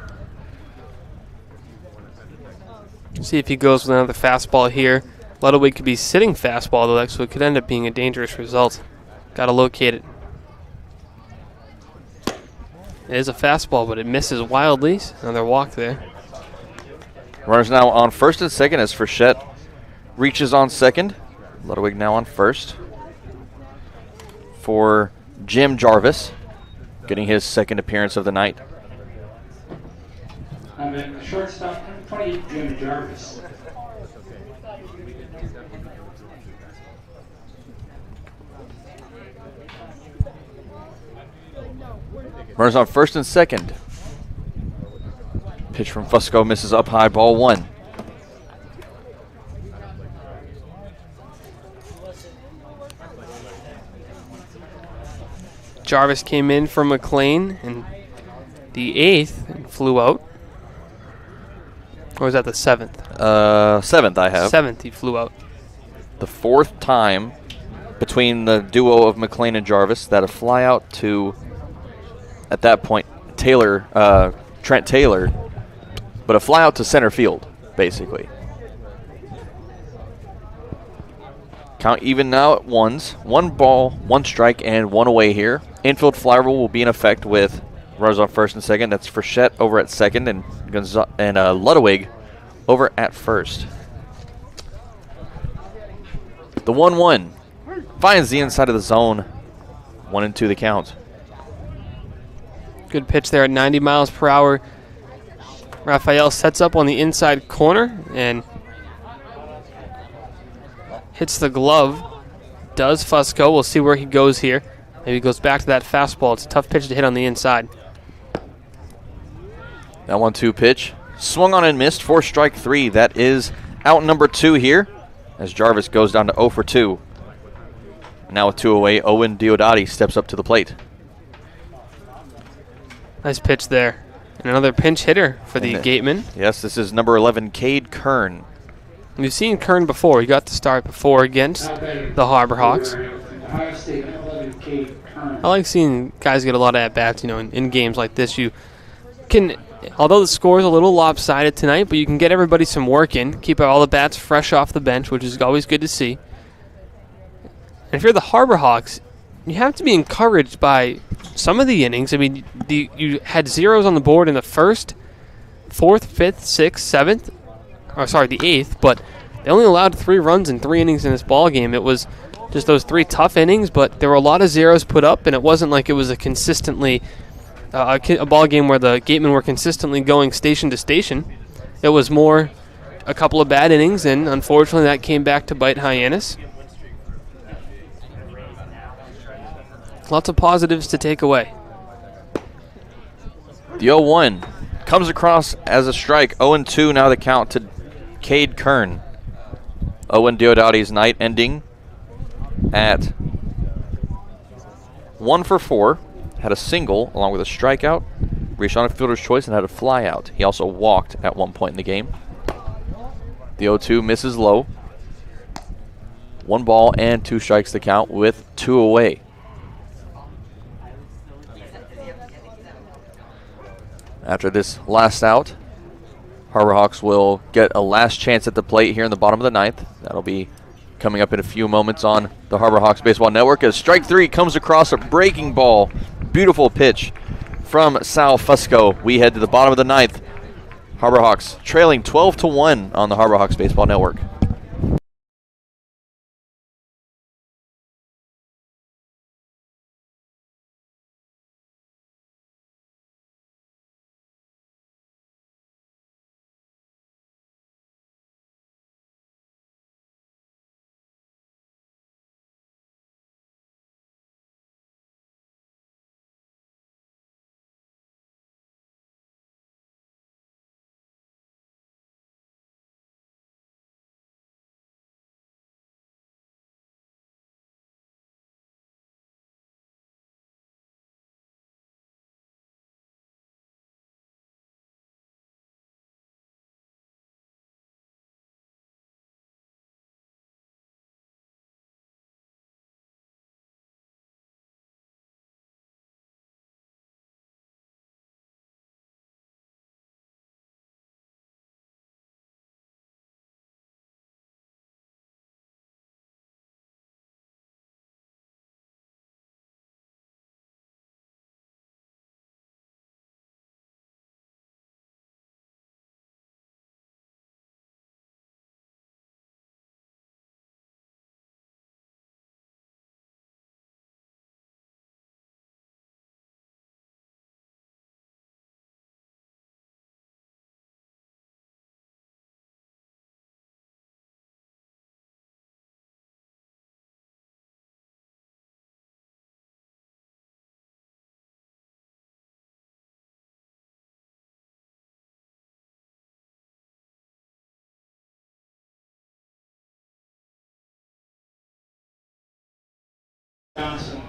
See if he goes with another fastball here. Ludwig could be sitting fastball though, so it could end up being a dangerous result. Got to locate it. It is a fastball, but it misses wildly. Another walk there. Runners now on first and second as Frechette reaches on second. Ludwig now on first. For Jim Jarvis, getting his second appearance of the night. Shortstop, 28, Jim Jarvis. Runners on first and second. Pitch from Fusco misses up high, ball 1. Jarvis came in for McLean in the 8th and flew out. Or was that the 7th? 7th I have. 7th he flew out. The 4th time between the duo of McLean and Jarvis that a fly out to, at that point, Trent Taylor, but a fly out to center field, basically. Count even now at 1s. 1 ball, 1 strike, and 1 away here. Infield fly rule will be in effect with runners on first and second. That's Frechette over at second and Ludwig over at first. The 1-1 finds the inside of the zone. 1-2 the count. Good pitch there at 90 miles per hour. Raphael sets up on the inside corner and hits the glove. Does Fusco. We'll see where he goes here. Maybe he goes back to that fastball. It's a tough pitch to hit on the inside. That 1-2 pitch. Swung on and missed for strike 3. That is out number 2 here as Jarvis goes down to 0 for 2. Now with 2 away, Owen Diodati steps up to the plate. Nice pitch there. And another pinch hitter for the Gateman. Yes, this is number 11, Cade Kern. We've seen Kern before. He got to start before against the Harbor Hawks. I like seeing guys get a lot of at-bats, in games like this. You can, although the score is a little lopsided tonight, but you can get everybody some work in, keep all the bats fresh off the bench, which is always good to see. And if you're the Harbor Hawks, you have to be encouraged by some of the innings. I mean, you had zeros on the board in the 1st, 4th, 5th, 6th, 7th. The 8th, but they only allowed 3 runs in 3 innings in this ball game. It was just those 3 tough innings, but there were a lot of zeros put up, and it wasn't like it was a consistently a ball game where the Gatemen were consistently going station to station. It was more a couple of bad innings, and unfortunately that came back to bite Hyannis. Lots of positives to take away. The 0-1 comes across as a strike. 0-2 now the count to Cade Kern. Owen Diodati's night ending at 1 for 4. Had a single along with a strikeout, reached on a fielder's choice, and had a fly out. He also walked at one point in the game. The 0-2 misses low. 1 ball and 2 strikes the count with 2 away. After this last out, Harbor Hawks will get a last chance at the plate here in the bottom of the 9th. That'll be coming up in a few moments on the Harbor Hawks Baseball Network as strike 3 comes across a breaking ball. Beautiful pitch from Sal Fusco. We head to the bottom of the 9th. Harbor Hawks trailing 12-1 on the Harbor Hawks Baseball Network.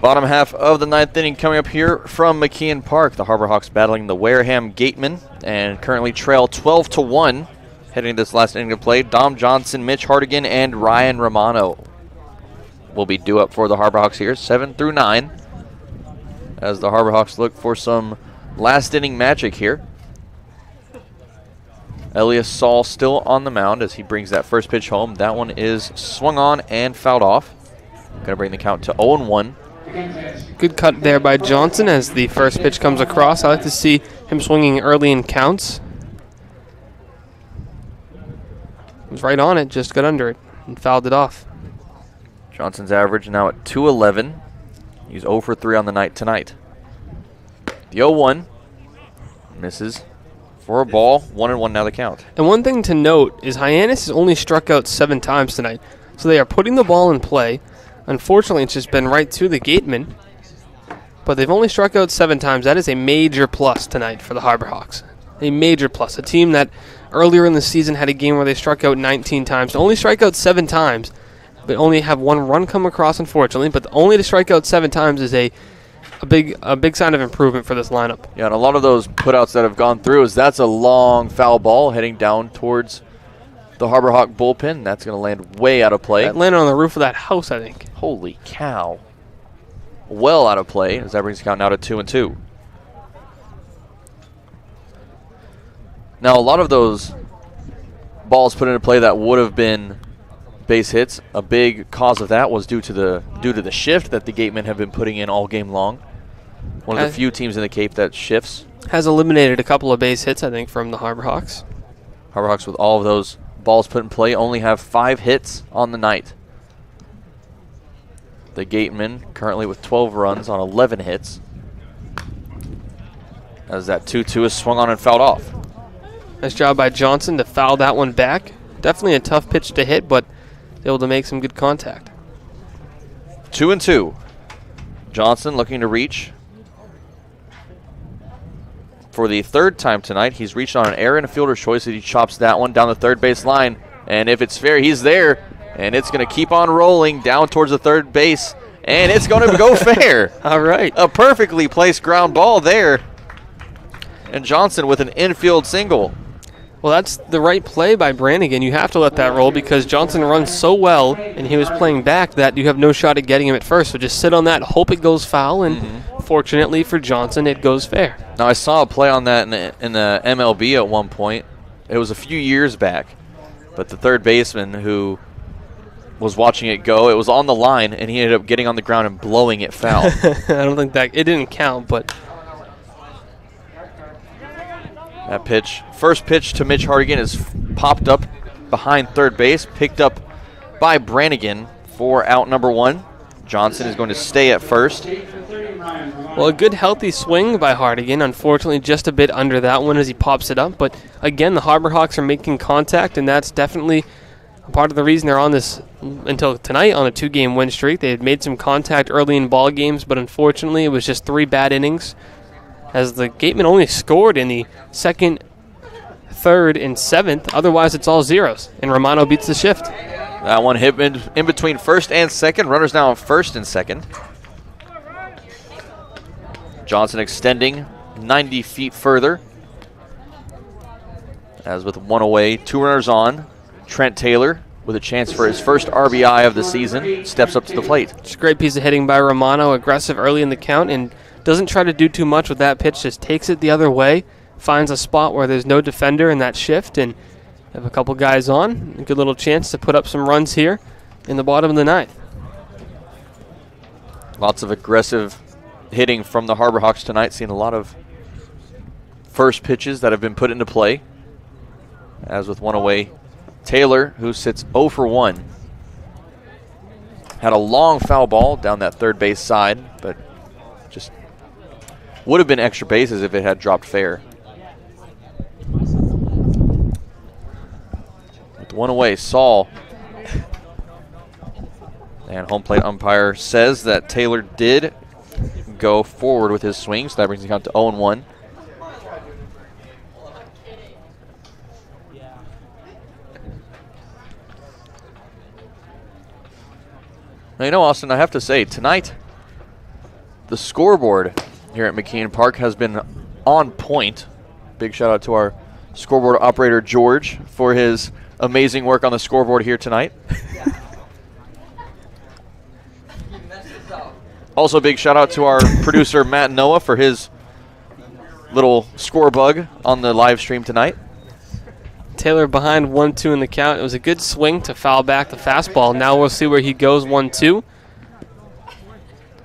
Bottom half of the ninth inning coming up here from McKeon Park. The Harbor Hawks battling the Wareham Gateman and currently trail 12-1. Heading this last inning to play, Dom Johnson, Mitch Hardigan, and Ryan Romano will be due up for the Harbor Hawks here, 7 through 9, as the Harbor Hawks look for some last inning magic here. Elliott Saul still on the mound as he brings that first pitch home. That one is swung on and fouled off. Going to bring the count to 0-1. Good cut there by Johnson as the first pitch comes across. I like to see him swinging early in counts. Was right on it, just got under it and fouled it off. Johnson's average now at 211. He's 0 for 3 on the night tonight. The 0-1 misses for a ball. 1-1 now the count. And one thing to note is Hyannis has only struck out 7 times tonight. So they are putting the ball in play. Unfortunately, it's just been right to the Gateman. But they've only struck out 7 times. That is a major plus tonight for the Harbor Hawks. A major plus. A team that earlier in the season had a game where they struck out 19 times. To only strike out 7 times, but only have 1 run come across, unfortunately. But only to strike out 7 times is a big sign of improvement for this lineup. Yeah, and a lot of those putouts that have gone through is that's a long foul ball heading down towards the Harbor Hawk bullpen. That's going to land way out of play. That landed on the roof of that house, I think. Holy cow. Well out of play as that brings the count now to 2-2. Now, a lot of those balls put into play that would have been base hits, a big cause of that was due to the shift that the Gatemen have been putting in all game long. One of the few teams in the Cape that shifts. Has eliminated a couple of base hits, I think, from the Harbor Hawks. Harbor Hawks with all of those balls put in play only have 5 hits on the night. The Gatemen currently with 12 runs on 11 hits. As that 2-2 is swung on and fouled off. Nice job by Johnson to foul that one back. Definitely a tough pitch to hit, but able to make some good contact. 2-2. Johnson looking to reach. For the 3rd time tonight, he's reached on an error and a fielder's choice as he chops that one down the third base line. And if it's fair, he's there. And it's going to keep on rolling down towards the third base. And it's going to go fair. All right. A perfectly placed ground ball there. And Johnson with an infield single. Well, that's the right play by Brannigan. You have to let that roll because Johnson runs so well, and he was playing back that you have no shot at getting him at first. So just sit on that, hope it goes foul, and fortunately for Johnson, it goes fair. Now, I saw a play on that in the MLB at one point. It was a few years back. But the third baseman who was watching it go, it was on the line, and he ended up getting on the ground and blowing it foul. I don't think it didn't count, but That pitch, first pitch to Mitch Hardigan, is popped up behind third base, picked up by Brannigan for out number 1. Johnson is going to stay at first. Well, a good healthy swing by Hardigan. Unfortunately, just a bit under that one as he pops it up. But again, the Harbor Hawks are making contact, and that's definitely a part of the reason they're on this until tonight on a 2-game win streak. They had made some contact early in ball games, but unfortunately it was just 3 bad innings as the Gateman only scored in the 2nd, 3rd, and 7th. Otherwise, it's all zeros, and Romano beats the shift. That one hit in between first and second. Runners now on first and second. Johnson extending 90 feet further. As with 1 away, 2 runners on. Trent Taylor, with a chance for his first RBI of the season, steps up to the plate. It's a great piece of hitting by Romano, aggressive early in the count, and doesn't try to do too much with that pitch, just takes it the other way, finds a spot where there's no defender in that shift, and have a couple guys on. A good little chance to put up some runs here in the bottom of the 9th. Lots of aggressive hitting from the Harbor Hawks tonight, seeing a lot of first pitches that have been put into play. As with 1 away, Taylor, who sits 0 for 1. Had a long foul ball down that third base side, but just would have been extra bases if it had dropped fair. With 1 away, Sal. And home plate umpire says that Taylor did go forward with his swing, so that brings the count to 0-1. Now, you know, Austin, I have to say, tonight, the scoreboard here at McKeon Park has been on point. Big shout out to our scoreboard operator, George, for his amazing work on the scoreboard here tonight. Also, big shout out to our producer, Matt Noah, for his little score bug on the live stream tonight. Taylor behind 1-2 in the count. It was a good swing to foul back the fastball. Now we'll see where he goes 1-2.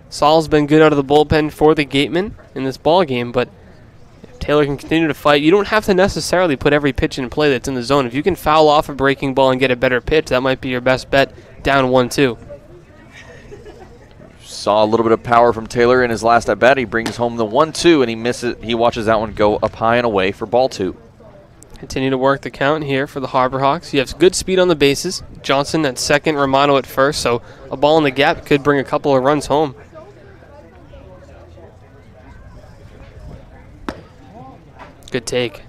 Sal's been good out of the bullpen for the Gateman in this ball game, but if Taylor can continue to fight, you don't have to necessarily put every pitch in play that's in the zone. If you can foul off a breaking ball and get a better pitch, that might be your best bet down 1-2. Saw a little bit of power from Taylor in his last at bat. He brings home the 1-2, and he misses. He watches that one go up high and away for ball 2. Continue to work the count here for the Harbor Hawks. You have good speed on the bases. Johnson at second, Romano at first, so a ball in the gap could bring a couple of runs home. Good take.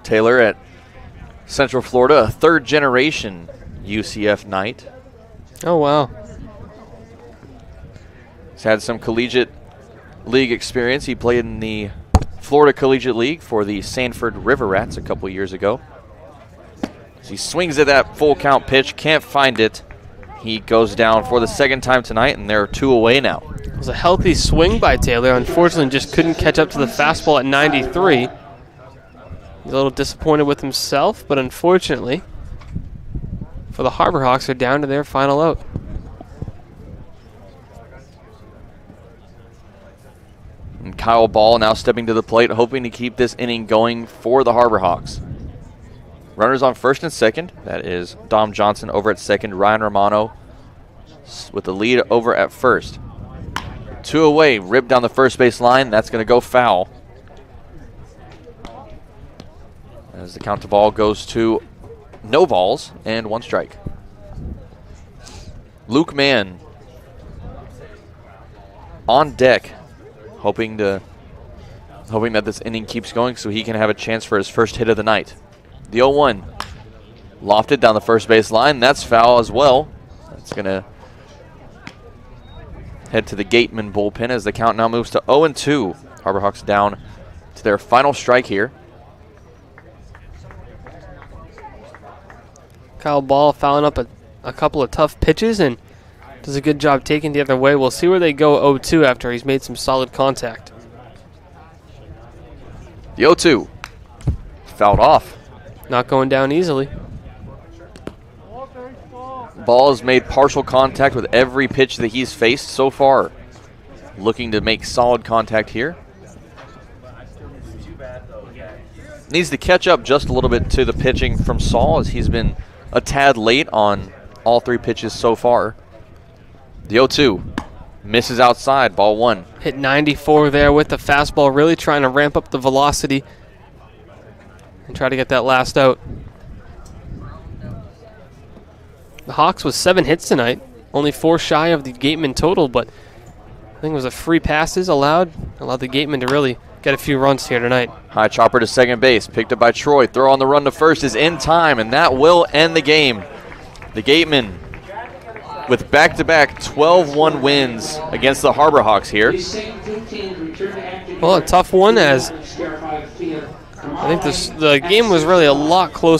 Taylor at Central Florida, a third-generation UCF Knight. Oh, wow. He's had some collegiate league experience. He played in the Florida Collegiate League for the Sanford River Rats a couple years ago. As he swings at that full count pitch, can't find it. He goes down for the second time tonight, and there are 2 away now. It was a healthy swing by Taylor. Unfortunately, just couldn't catch up to the fastball at 93. He's a little disappointed with himself, but unfortunately, for the Harbor Hawks, are down to their final out. And Kyle Ball now stepping to the plate, hoping to keep this inning going for the Harbor Hawks. Runners on first and second. That is Dom Johnson over at second. Ryan Romano with the lead over at first. 2 away, ripped down the first base line. That's going to go foul. As the count to ball goes to no balls and 1 strike. Luke Mann on deck, hoping that this inning keeps going so he can have a chance for his first hit of the night. The 0-1 lofted down the first base line. That's foul as well. That's going to head to the Gateman bullpen as the count now moves to 0-2. Harbor Hawks down to their final strike here. Kyle Ball fouling up a couple of tough pitches and does a good job taking the other way. We'll see where they go 0-2 after he's made some solid contact. The 0-2 fouled off. Not going down easily. Ball has made partial contact with every pitch that he's faced so far. Looking to make solid contact here. Needs to catch up just a little bit to the pitching from Saul, as he's been a tad late on all 3 pitches so far. The 0-2 misses outside, ball 1. Hit 94 there with the fastball, really trying to ramp up the velocity and try to get that last out. The Hawks with 7 hits tonight, only 4 shy of the Gateman total, but I think it was a free passes allowed the Gateman to really get a few runs here tonight. High chopper to second base, picked up by Troy. Throw on the run to first is in time, and that will end the game. The Gateman with back-to-back 12-1 wins against the Harbor Hawks here. Well, a tough one, as I think the game was really a lot closer